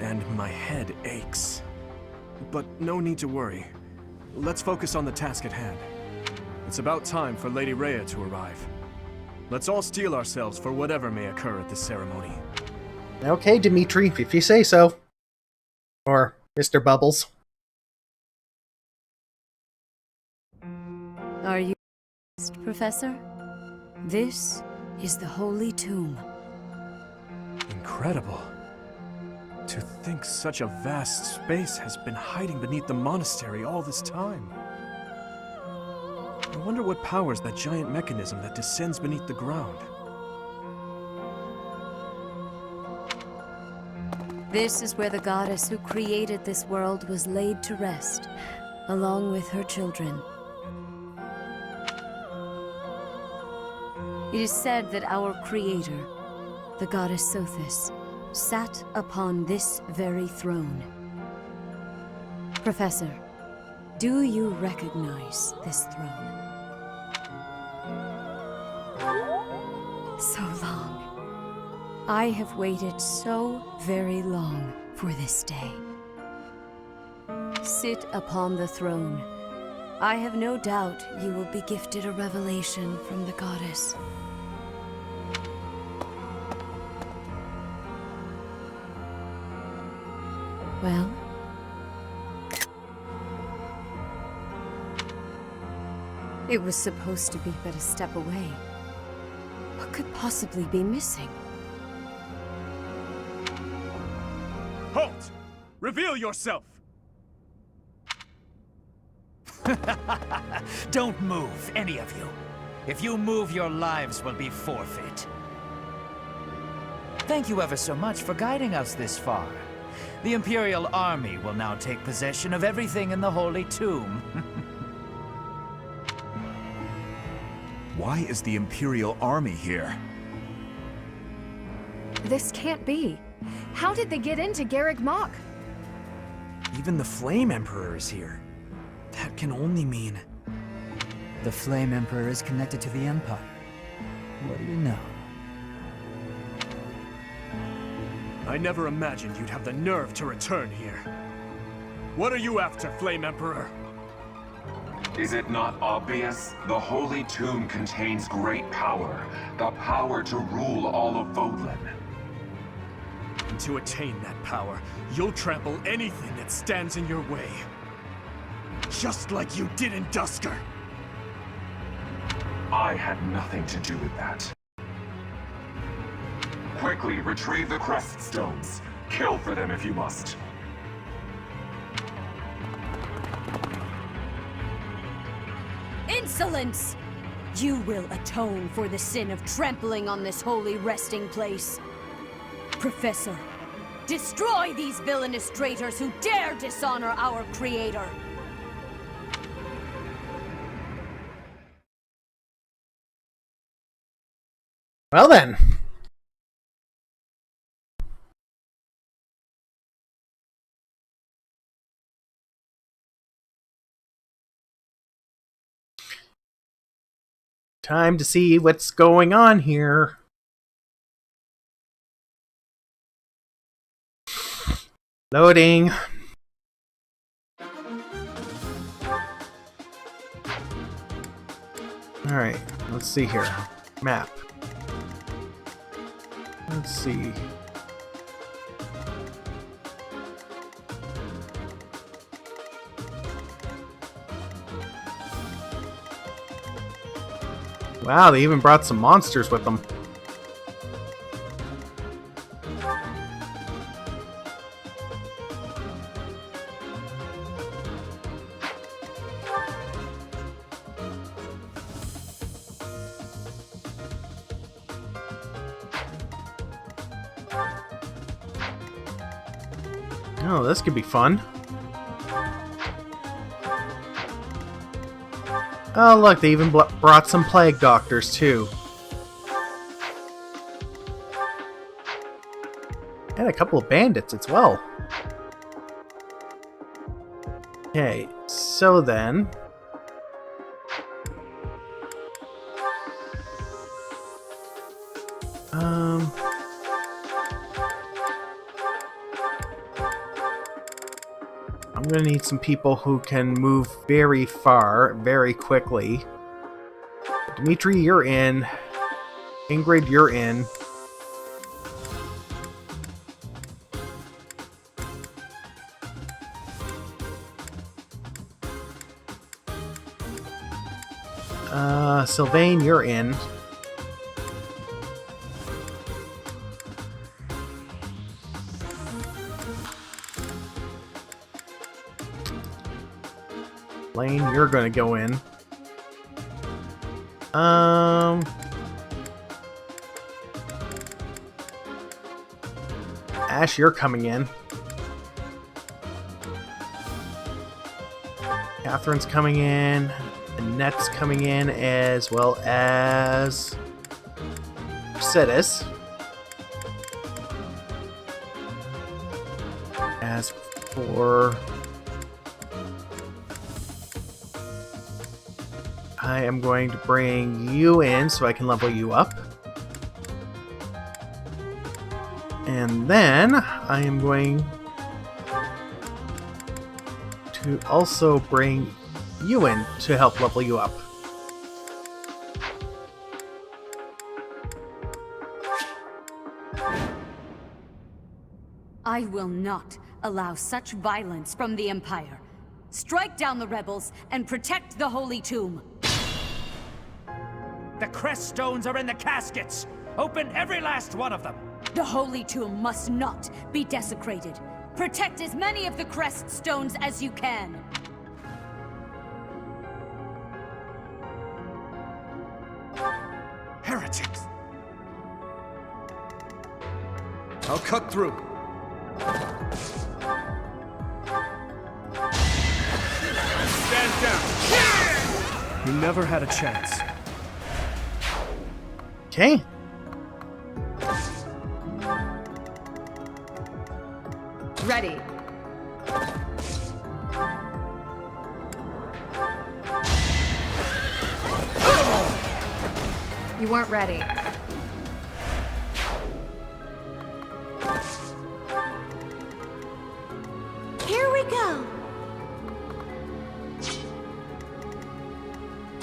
and my head aches. But no need to worry. Let's focus on the task at hand. It's about time for Lady Rhea to arrive. Let's all steel ourselves for whatever may occur at this ceremony. Okay, Dimitri, if you say so. Or Mr. Bubbles. Are you Professor? This is the Holy Tomb. Incredible. To think such a vast space has been hiding beneath the monastery all this time. I wonder what powers that giant mechanism that descends beneath the ground. This is where the goddess who created this world was laid to rest, along with her children. It is said that our creator, the goddess Sothis, sat upon this very throne. Professor, do you recognize this throne? So long. I have waited so very long for this day. Sit upon the throne. I have no doubt you will be gifted a revelation from the goddess. Well? It was supposed to be but a step away. What could possibly be missing? Halt! Reveal yourself! Don't move, any of you. If you move, your lives will be forfeit. Thank you ever so much for guiding us this far. The Imperial Army will now take possession of everything in the Holy Tomb. Why is the Imperial Army here? This can't be. How did they get into Garreg Mach? Even the Flame Emperor is here. That can only mean... The Flame Emperor is connected to the Empire. What do you know? I never imagined you'd have the nerve to return here. What are you after, Flame Emperor? Is it not obvious? The Holy Tomb contains great power. The power to rule all of Vodlin. And to attain that power, you'll trample anything that stands in your way. Just like you did in Dusker. I had nothing to do with that. Quickly retrieve the crest stones. Kill for them if you must. Insolence! You will atone for the sin of trampling on this holy resting place. Professor, destroy these villainous traitors who dare dishonor our creator! Well then. Time to see what's going on here. Loading. Alright, let's see here. Map. Let's see. Wow, they even brought some monsters with them. Oh, this could be fun. Oh, look, they even brought some plague doctors, too. And a couple of bandits as well. Okay, so then... I'm gonna need some people who can move very far, very quickly. Dimitri, you're in. Ingrid, you're in. Sylvain, you're in. Lane, you're gonna go in. Ash, you're coming in. Catherine's coming in. Annette's coming in, as well as Mercedes. As for... I am going to bring you in so I can level you up. And then I am going to also bring you in to help level you up. I will not allow such violence from the Empire. Strike down the rebels and protect the Holy Tomb. The crest stones are in the caskets! Open every last one of them! The Holy Tomb must not be desecrated. Protect as many of the crest stones as you can. Heretics! I'll cut through. Stand down! You never had a chance. Okay. Ready. You weren't ready. Here we go.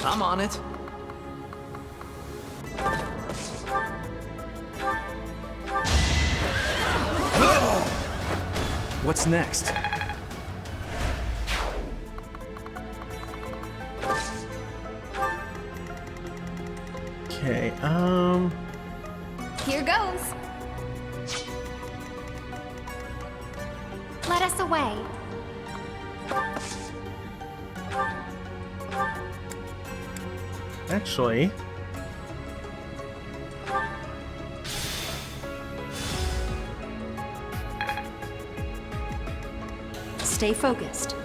I'm on it. What's next? Okay, Here goes. Let us away. actually... Stay focused.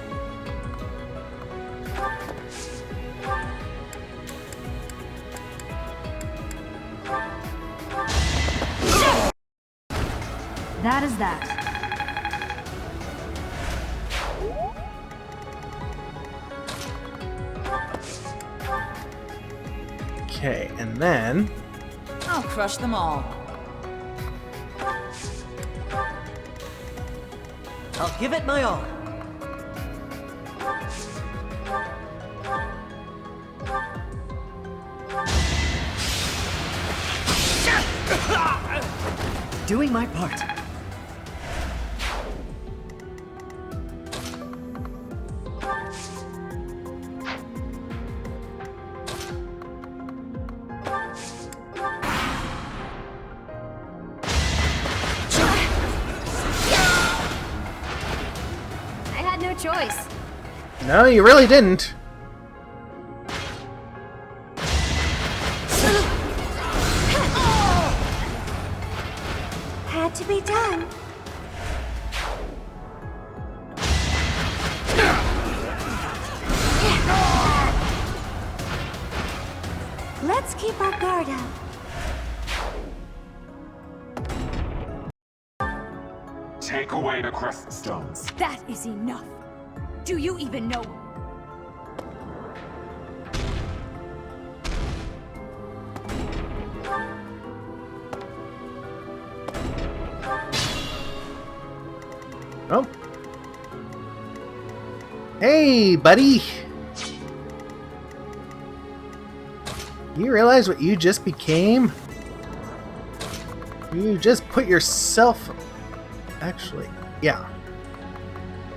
That is that. Okay, and then... I'll crush them all. I'll give it my all. Doing my part. I had no choice. No, you really didn't. Had to be done. Let's keep our guard up. Take away the crest stones. That is enough. Do you even know? Oh. Hey, buddy. You realize what you just became? You just put yourself... Actually, yeah.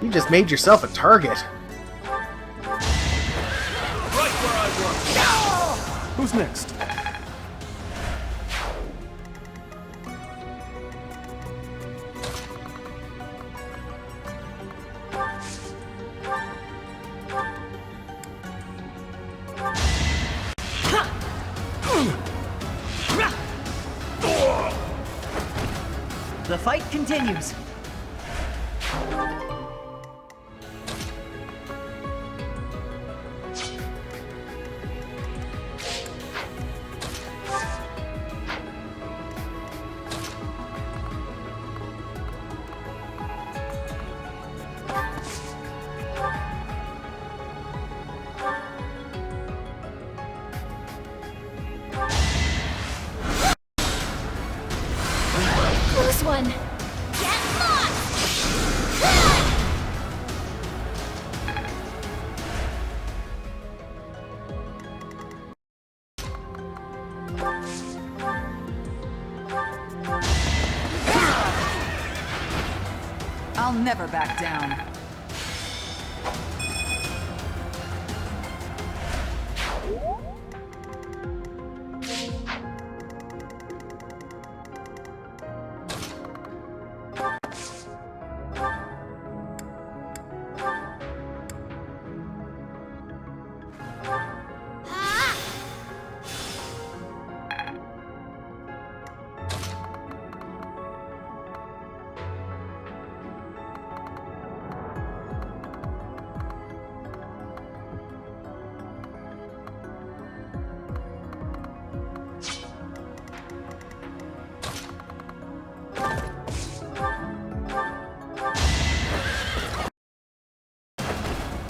You just made yourself a target. Right where I was. Who's next? The fight continues. Close one. Get lost! I'll never back down.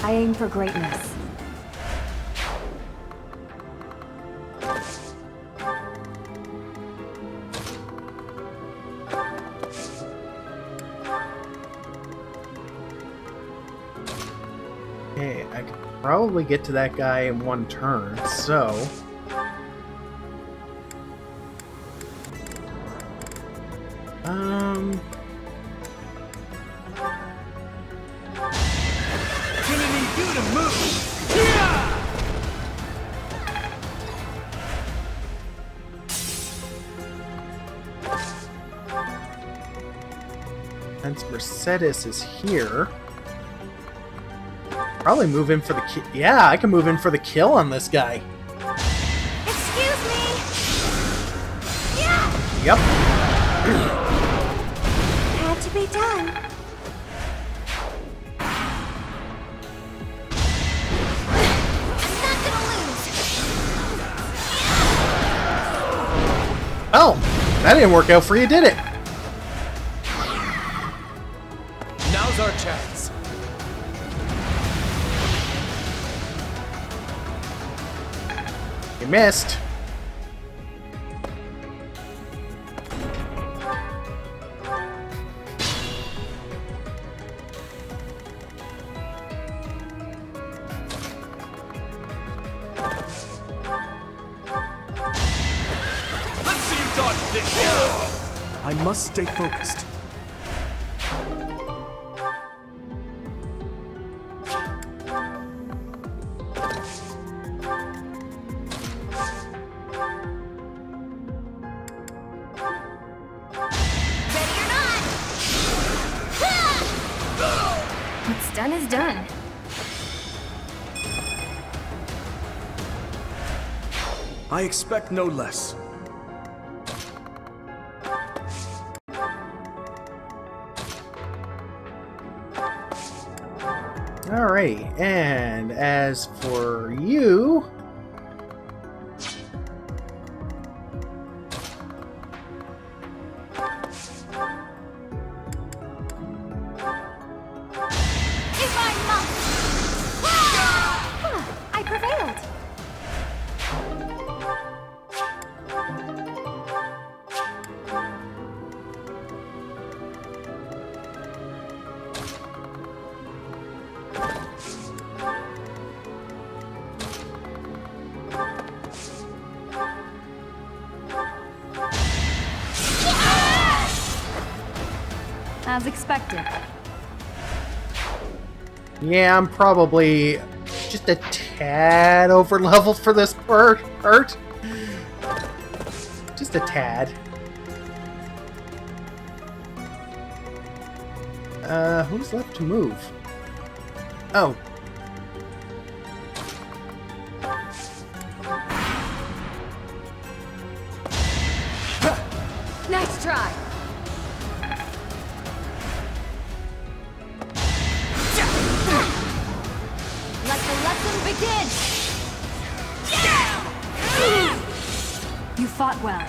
I aim for greatness. Okay, I could probably get to that guy in one turn, so... Didn't need you to move. Since Mercedes is here... Probably move in for the kill. Yeah, I can move in for the kill on this guy. Excuse me! Yeah! Yep. Had to be done. Oh, that didn't work out for you, did it? Now's our chance. You missed. Let's see you dodge this. I must stay focused. What's done is done. I expect no less. Alright, and as for you... As expected. Yeah, I'm probably just a tad over leveled for this part. Just a tad. Who's left to move? Oh. Nice try. Let the lesson begin! You fought well.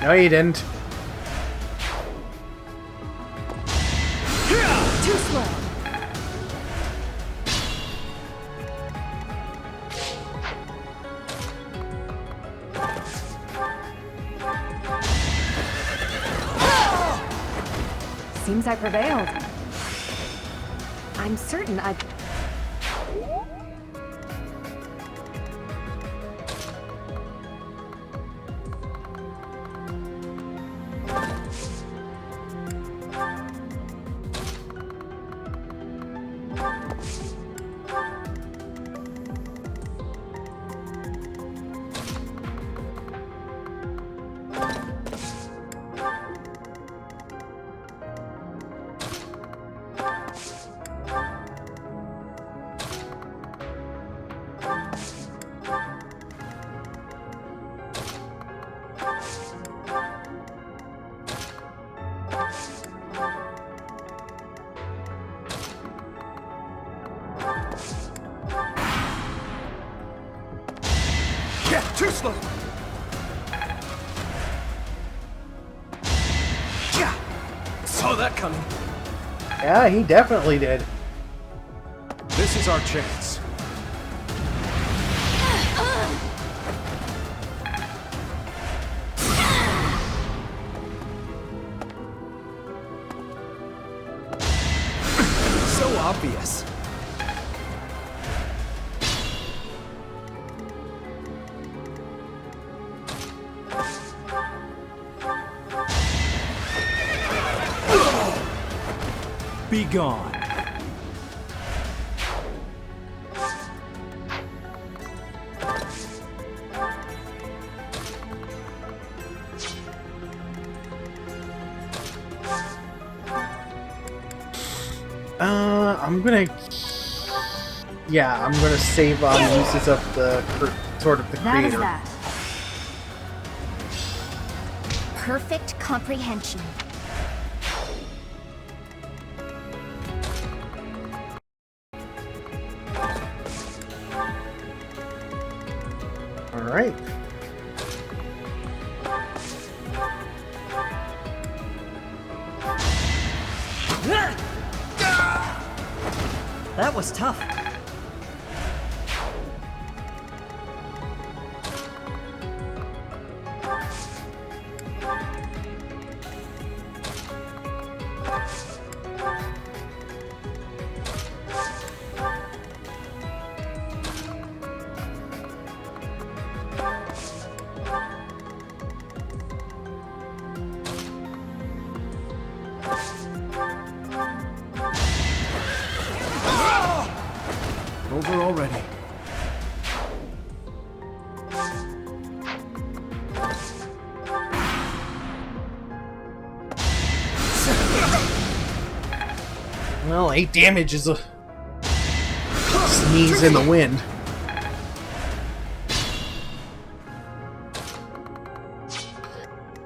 No, you didn't. Too slow. Seems I prevailed. I'm certain I... Too slow! Saw that coming. Yeah, he definitely did. This is our chance. So obvious. Be gone. I'm gonna... Yeah, I'm gonna save on uses of the Sword of the That is Creator. that. Perfect comprehension. Alright. That was tough. Over already. Well, 8 damage is a sneeze in the wind.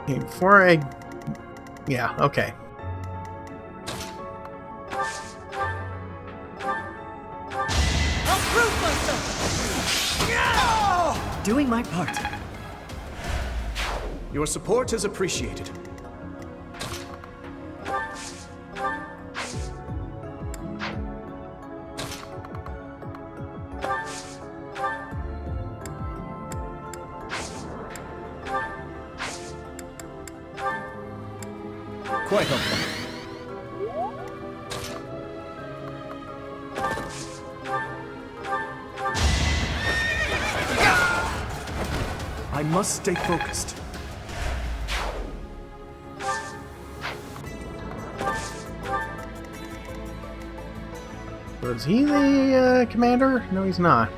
Okay, before I... Yeah, okay. Doing my part. Your support is appreciated. Quite helpful. I must stay focused. So is he the commander? No, he's not.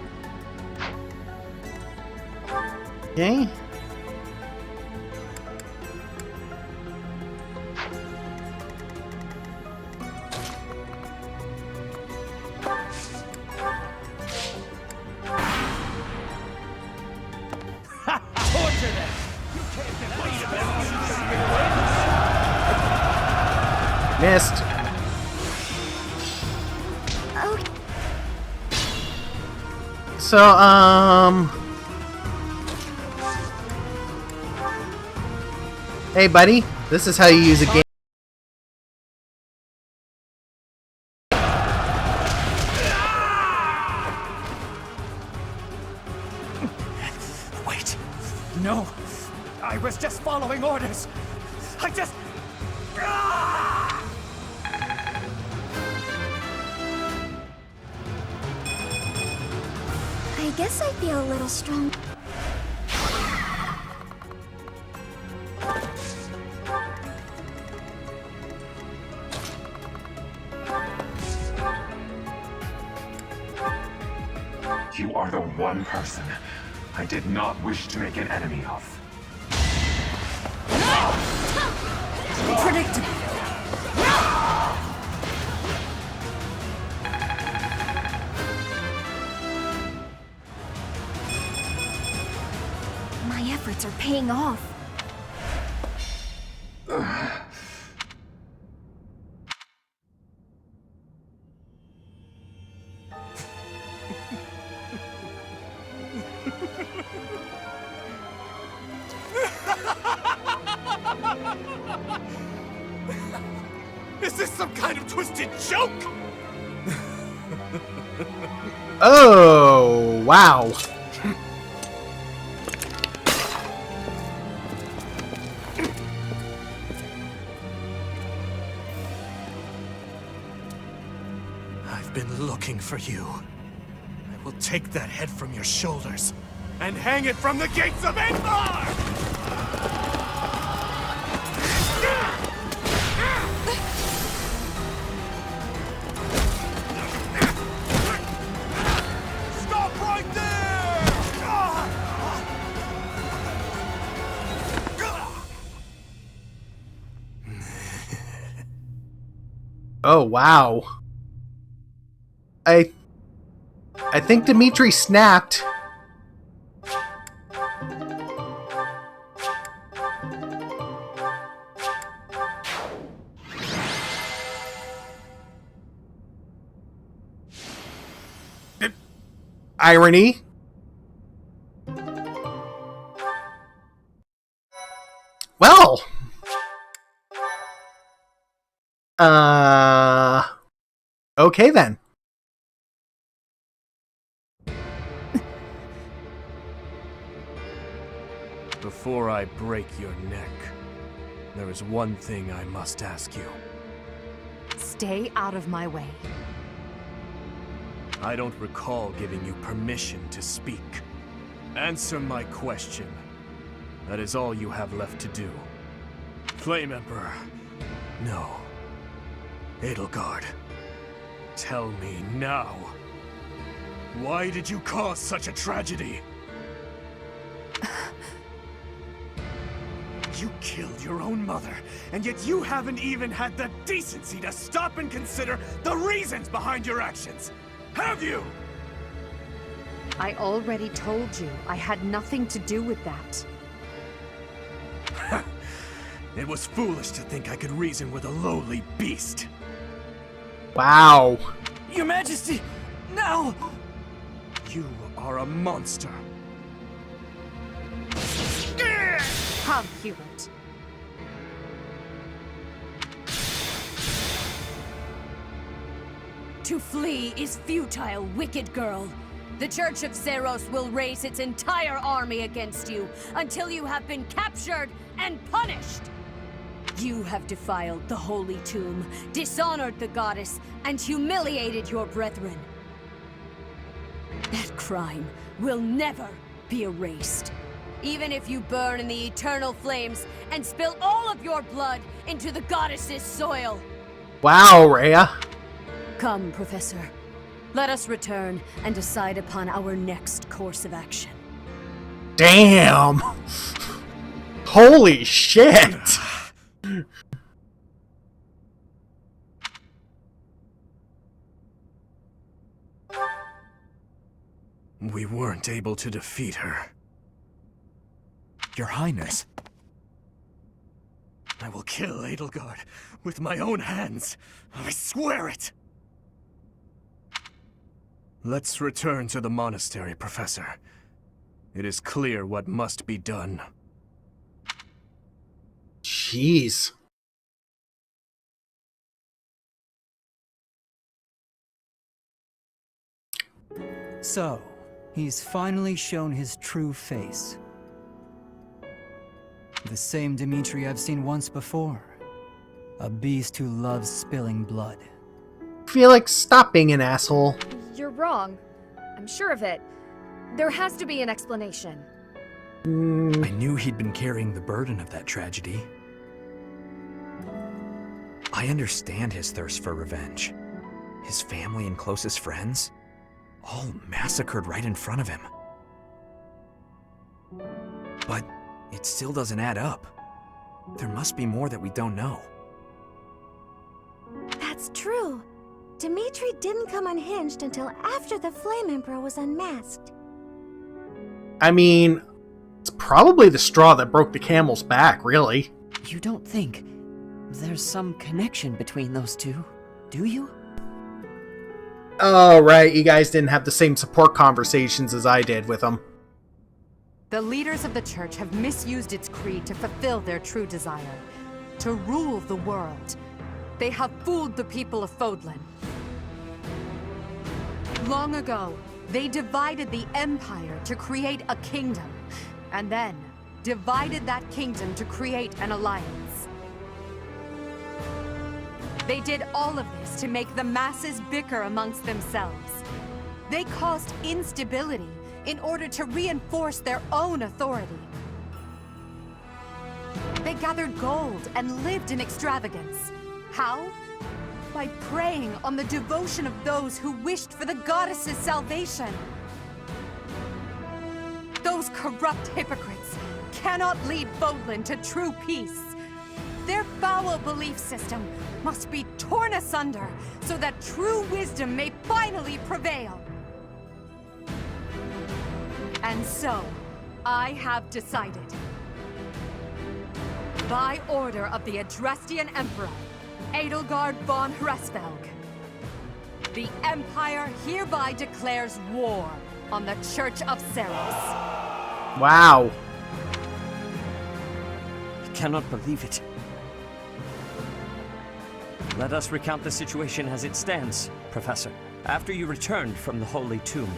Okay. Torture them! You can't get away with Missed. So, hey, buddy, this is how you use a game. Wait. No. I was just following orders. I just... I guess I feel a little strong. You are the one person I did not wish to make an enemy of. Predictable. My efforts are paying off. Is this some kind of twisted joke? Oh, wow. I've been looking for you. I will take that head from your shoulders and hang it from the gates of Endor! Stop right there! Oh, wow. I think Dimitri snapped. Irony. Well. Okay then. Before I break your neck, there is one thing I must ask you. Stay out of my way. I don't recall giving you permission to speak. Answer my question. That is all you have left to do. Flame Emperor. No. Edelgard. Tell me now. Why did you cause such a tragedy? You killed your own mother, and yet you haven't even had the decency to stop and consider the reasons behind your actions! Have you? I already told you I had nothing to do with that. It was foolish to think I could reason with a lowly beast. Wow. Your Majesty, no! You are a monster. How Hubert. To flee is futile, wicked girl. The Church of Zeros will raise its entire army against you until you have been captured and punished. You have defiled the Holy Tomb, dishonored the goddess, and humiliated your brethren. That crime will never be erased. Even if you burn in the eternal flames and spill all of your blood into the goddess's soil. Wow, Rhea. Come, Professor. Let us return and decide upon our next course of action. Damn! Holy shit! We weren't able to defeat her. Your Highness. I will kill Edelgard with my own hands. I swear it! Let's return to the monastery, Professor. It is clear what must be done. Jeez. So, he's finally shown his true face. The same Dimitri I've seen once before. A beast who loves spilling blood. Felix, stop being an asshole. You're wrong. I'm sure of it. There has to be an explanation. I knew he'd been carrying the burden of that tragedy. I understand his thirst for revenge. His family and closest friends, all massacred right in front of him. But it still doesn't add up. There must be more that we don't know. That's true. Dimitri didn't come unhinged until after the Flame Emperor was unmasked. I mean, it's probably the straw that broke the camel's back, really. You don't think there's some connection between those two, do you? Oh, right, you guys didn't have the same support conversations as I did with him. The leaders of the church have misused its creed to fulfill their true desire, to rule the world. They have fooled the people of Fodlan. Long ago, they divided the Empire to create a kingdom, and then divided that kingdom to create an alliance. They did all of this to make the masses bicker amongst themselves. They caused instability in order to reinforce their own authority. They gathered gold and lived in extravagance. How? By preying on the devotion of those who wished for the goddess's salvation. Those corrupt hypocrites cannot lead Fodlan to true peace. Their foul belief system must be torn asunder so that true wisdom may finally prevail. And so, I have decided. By order of the Adrestian Emperor, Edelgard von Hresvelg, the Empire hereby declares war on the Church of Seros. Wow. I cannot believe it. Let us recount the situation as it stands, Professor. After you returned from the Holy Tomb,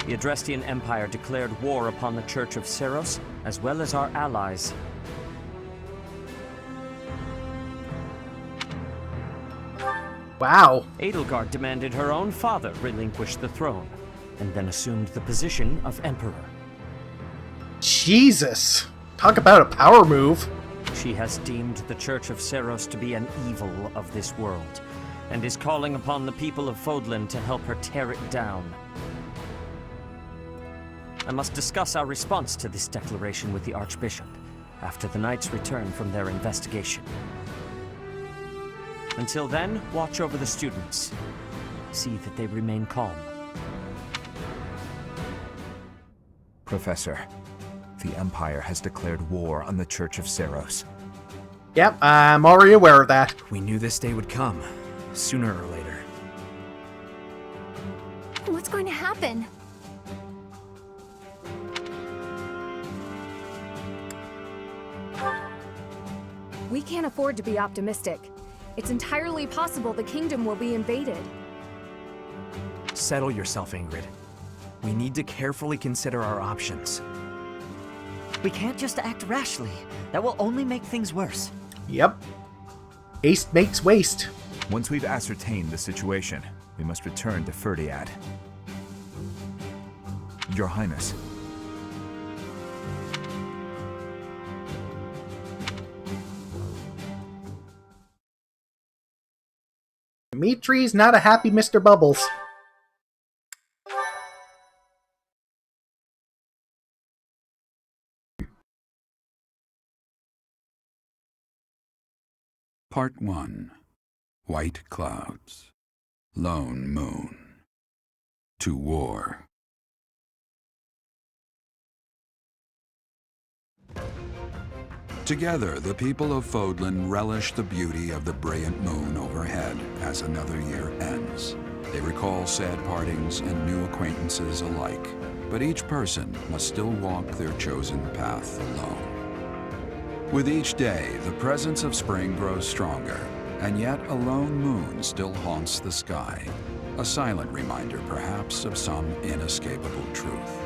the Adrestian Empire declared war upon the Church of Seros, as well as our allies. Wow. Edelgard demanded her own father relinquish the throne, and then assumed the position of Emperor. Jesus. Talk about a power move. She has deemed the Church of Seros to be an evil of this world, and is calling upon the people of Fodlan to help her tear it down. I must discuss our response to this declaration with the Archbishop after the Knights return from their investigation. Until then, watch over the students. See that they remain calm. Professor, the Empire has declared war on the Church of Seros. Yep, I'm already aware of that. We knew this day would come, sooner or later. What's going to happen? We can't afford to be optimistic. It's entirely possible the kingdom will be invaded. Settle yourself, Ingrid. We need to carefully consider our options. We can't just act rashly. That will only make things worse. Yep. Haste makes waste. Once we've ascertained the situation, we must return to Ferdiad. Your Highness. Dimitri's not a happy Mr. Bubbles. Part 1. White Clouds. Lone Moon. To War. Together, the people of Fodlan relish the beauty of the brilliant moon overhead as another year ends. They recall sad partings and new acquaintances alike, but each person must still walk their chosen path alone. With each day, the presence of spring grows stronger, and yet a lone moon still haunts the sky, a silent reminder perhaps of some inescapable truth.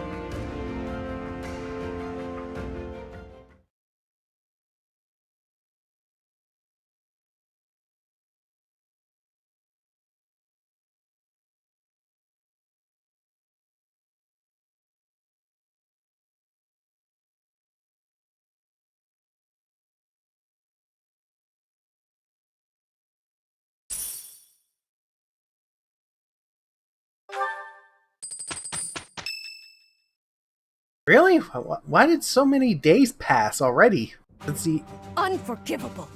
Really? Why did so many days pass already? Let's see. Unforgivable!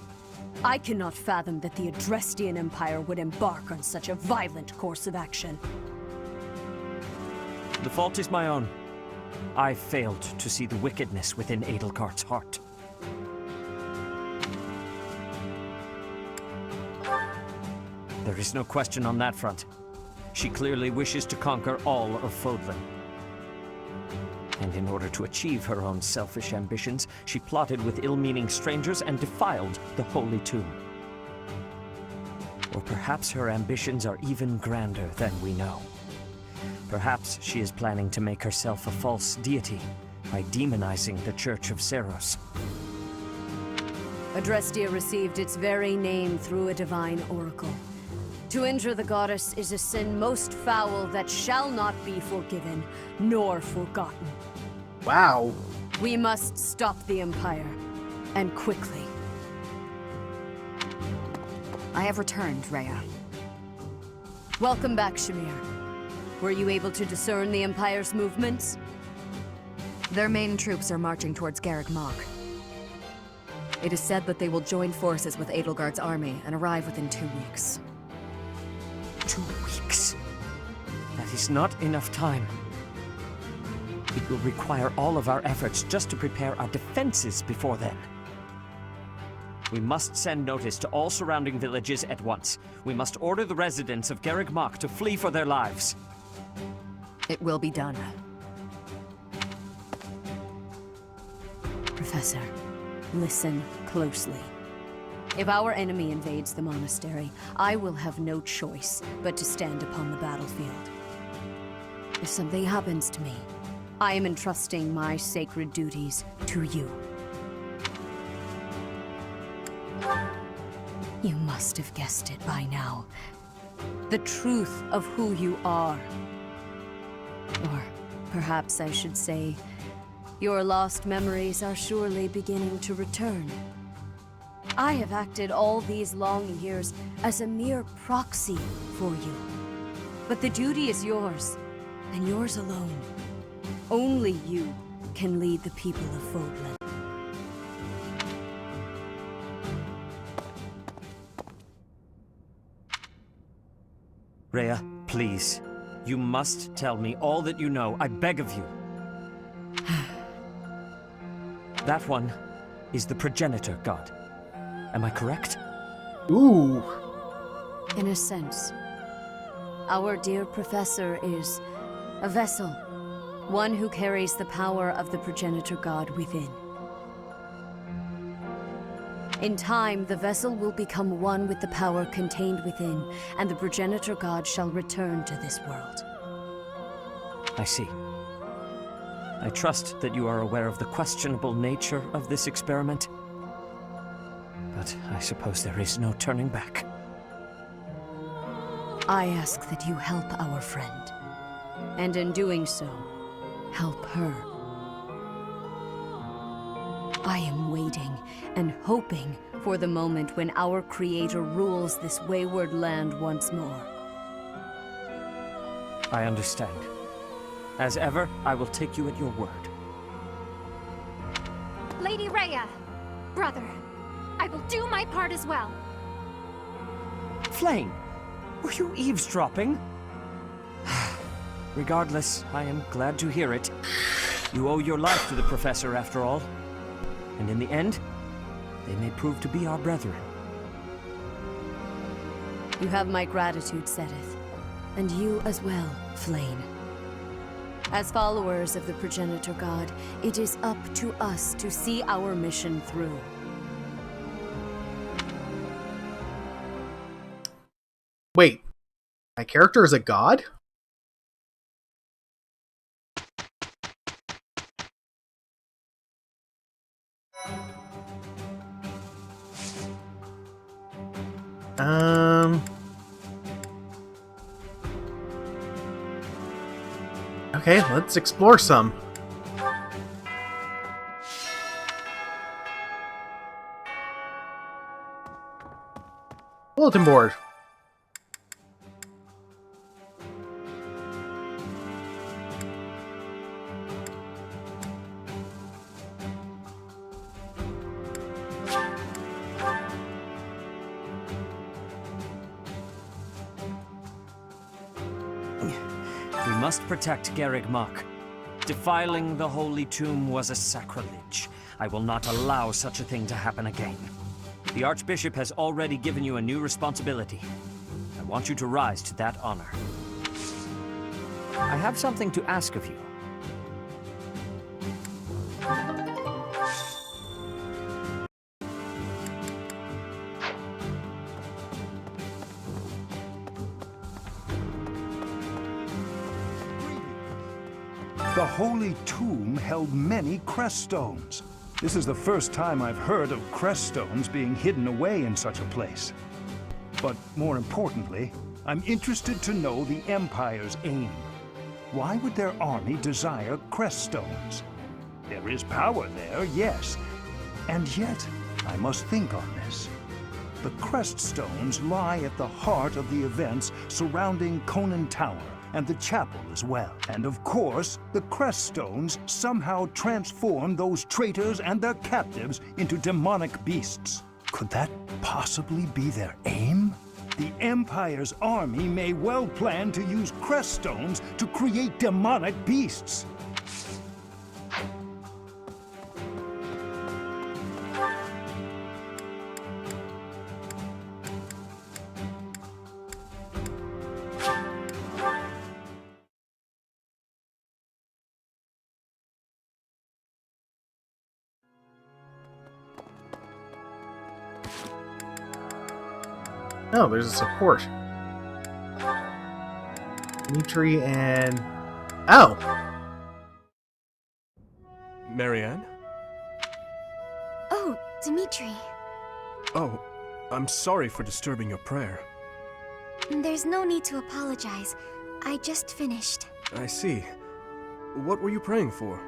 I cannot fathom that the Adrestian Empire would embark on such a violent course of action. The fault is my own. I failed to see the wickedness within Edelgart's heart. There is no question on that front. She clearly wishes to conquer all of Fodlan. And in order to achieve her own selfish ambitions, she plotted with ill-meaning strangers and defiled the Holy Tomb. Or perhaps her ambitions are even grander than we know. Perhaps she is planning to make herself a false deity by demonizing the Church of Seiros. Adrestia received its very name through a divine oracle. To injure the goddess is a sin most foul that shall not be forgiven, nor forgotten. Wow. We must stop the Empire, and quickly. I have returned, Rhea. Welcome back, Shamir. Were you able to discern the Empire's movements? Their main troops are marching towards Garreg Mach. It is said that they will join forces with Edelgard's army and arrive within 2 weeks. 2 weeks? That is not enough time. It will require all of our efforts just to prepare our defenses before then. We must send notice to all surrounding villages at once. We must order the residents of Garreg Mach to flee for their lives. It will be done. Professor, listen closely. If our enemy invades the monastery, I will have no choice but to stand upon the battlefield. If something happens to me, I am entrusting my sacred duties to you. You must have guessed it by now. The truth of who you are. Or perhaps I should say, your lost memories are surely beginning to return. I have acted all these long years as a mere proxy for you. But the duty is yours, and yours alone. Only you can lead the people of Fodlan. Rhea, please. You must tell me all that you know. I beg of you. That one is the progenitor god. Am I correct? Ooh. In a sense. Our dear professor is a vessel. One who carries the power of the progenitor god within. In time, the vessel will become one with the power contained within, and the progenitor god shall return to this world. I see. I trust that you are aware of the questionable nature of this experiment. But I suppose there is no turning back. I ask that you help our friend, and in doing so, help her. I am waiting and hoping For the moment when our Creator rules this wayward land once more. I understand. As ever, I will take you at your word. Lady Rhea, brother, I will do my part as well. Flame, were you eavesdropping? Regardless, I am glad to hear it. You owe your life to the Professor, after all. And in the end, they may prove to be our brethren. You have my gratitude, Seteth. And you as well, Flame. As followers of the Progenitor God, it is up to us to see our mission through. Wait, my character is a god? Okay, let's explore some. Bulletin board. We must protect Garreg Mach. Defiling the Holy Tomb was a sacrilege. I will not allow such a thing to happen again. The Archbishop has already given you a new responsibility. I want you to rise to that honor. I have something to ask of you. The Holy Tomb held many crest stones. This is the first time I've heard of crest stones being hidden away in such a place. But more importantly, I'm interested to know the Empire's aim. Why would their army desire crest stones? There is power there, yes. And yet, I must think on this. The crest stones lie at the heart of the events surrounding Conan Tower and the chapel as well. And of course, the crest stones somehow transform those traitors and their captives into demonic beasts. Could that possibly be their aim? The Empire's army may well plan to use crest stones to create demonic beasts. Oh, there's a support. Dimitri and... Oh! Marianne? Oh, Dimitri. Oh, I'm sorry for disturbing your prayer. There's no need to apologize. I just finished. I see. What were you praying for?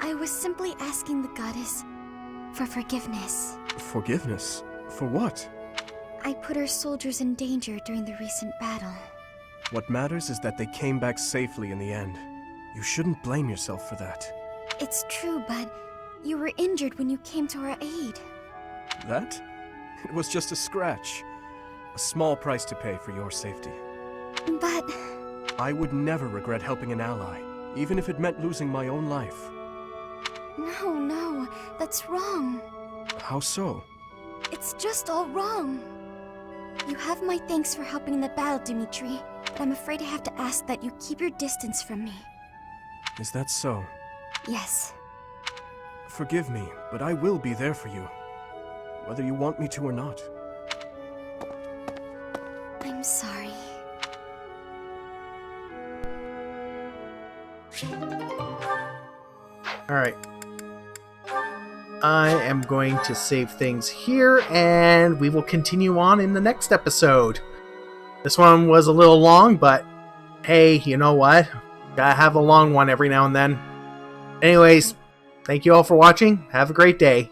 I was simply asking the goddess for forgiveness. Forgiveness? For what? I put our soldiers in danger during the recent battle. What matters is that they came back safely in the end. You shouldn't blame yourself for that. It's true, but you were injured when you came to our aid. That? It was just a scratch. A small price to pay for your safety. But... I would never regret helping an ally, even if it meant losing my own life. No, that's wrong. How so? It's just all wrong. You have my thanks for helping in the battle, Dimitri, but I'm afraid I have to ask that you keep your distance from me. Is that so? Yes. Forgive me, but I will be there for you, whether you want me to or not. I'm sorry. Alright. I am going to save things here, and we will continue on in the next episode. This one was a little long, but hey, you know what? Gotta have a long one every now and then. Anyways, thank you all for watching. Have a great day.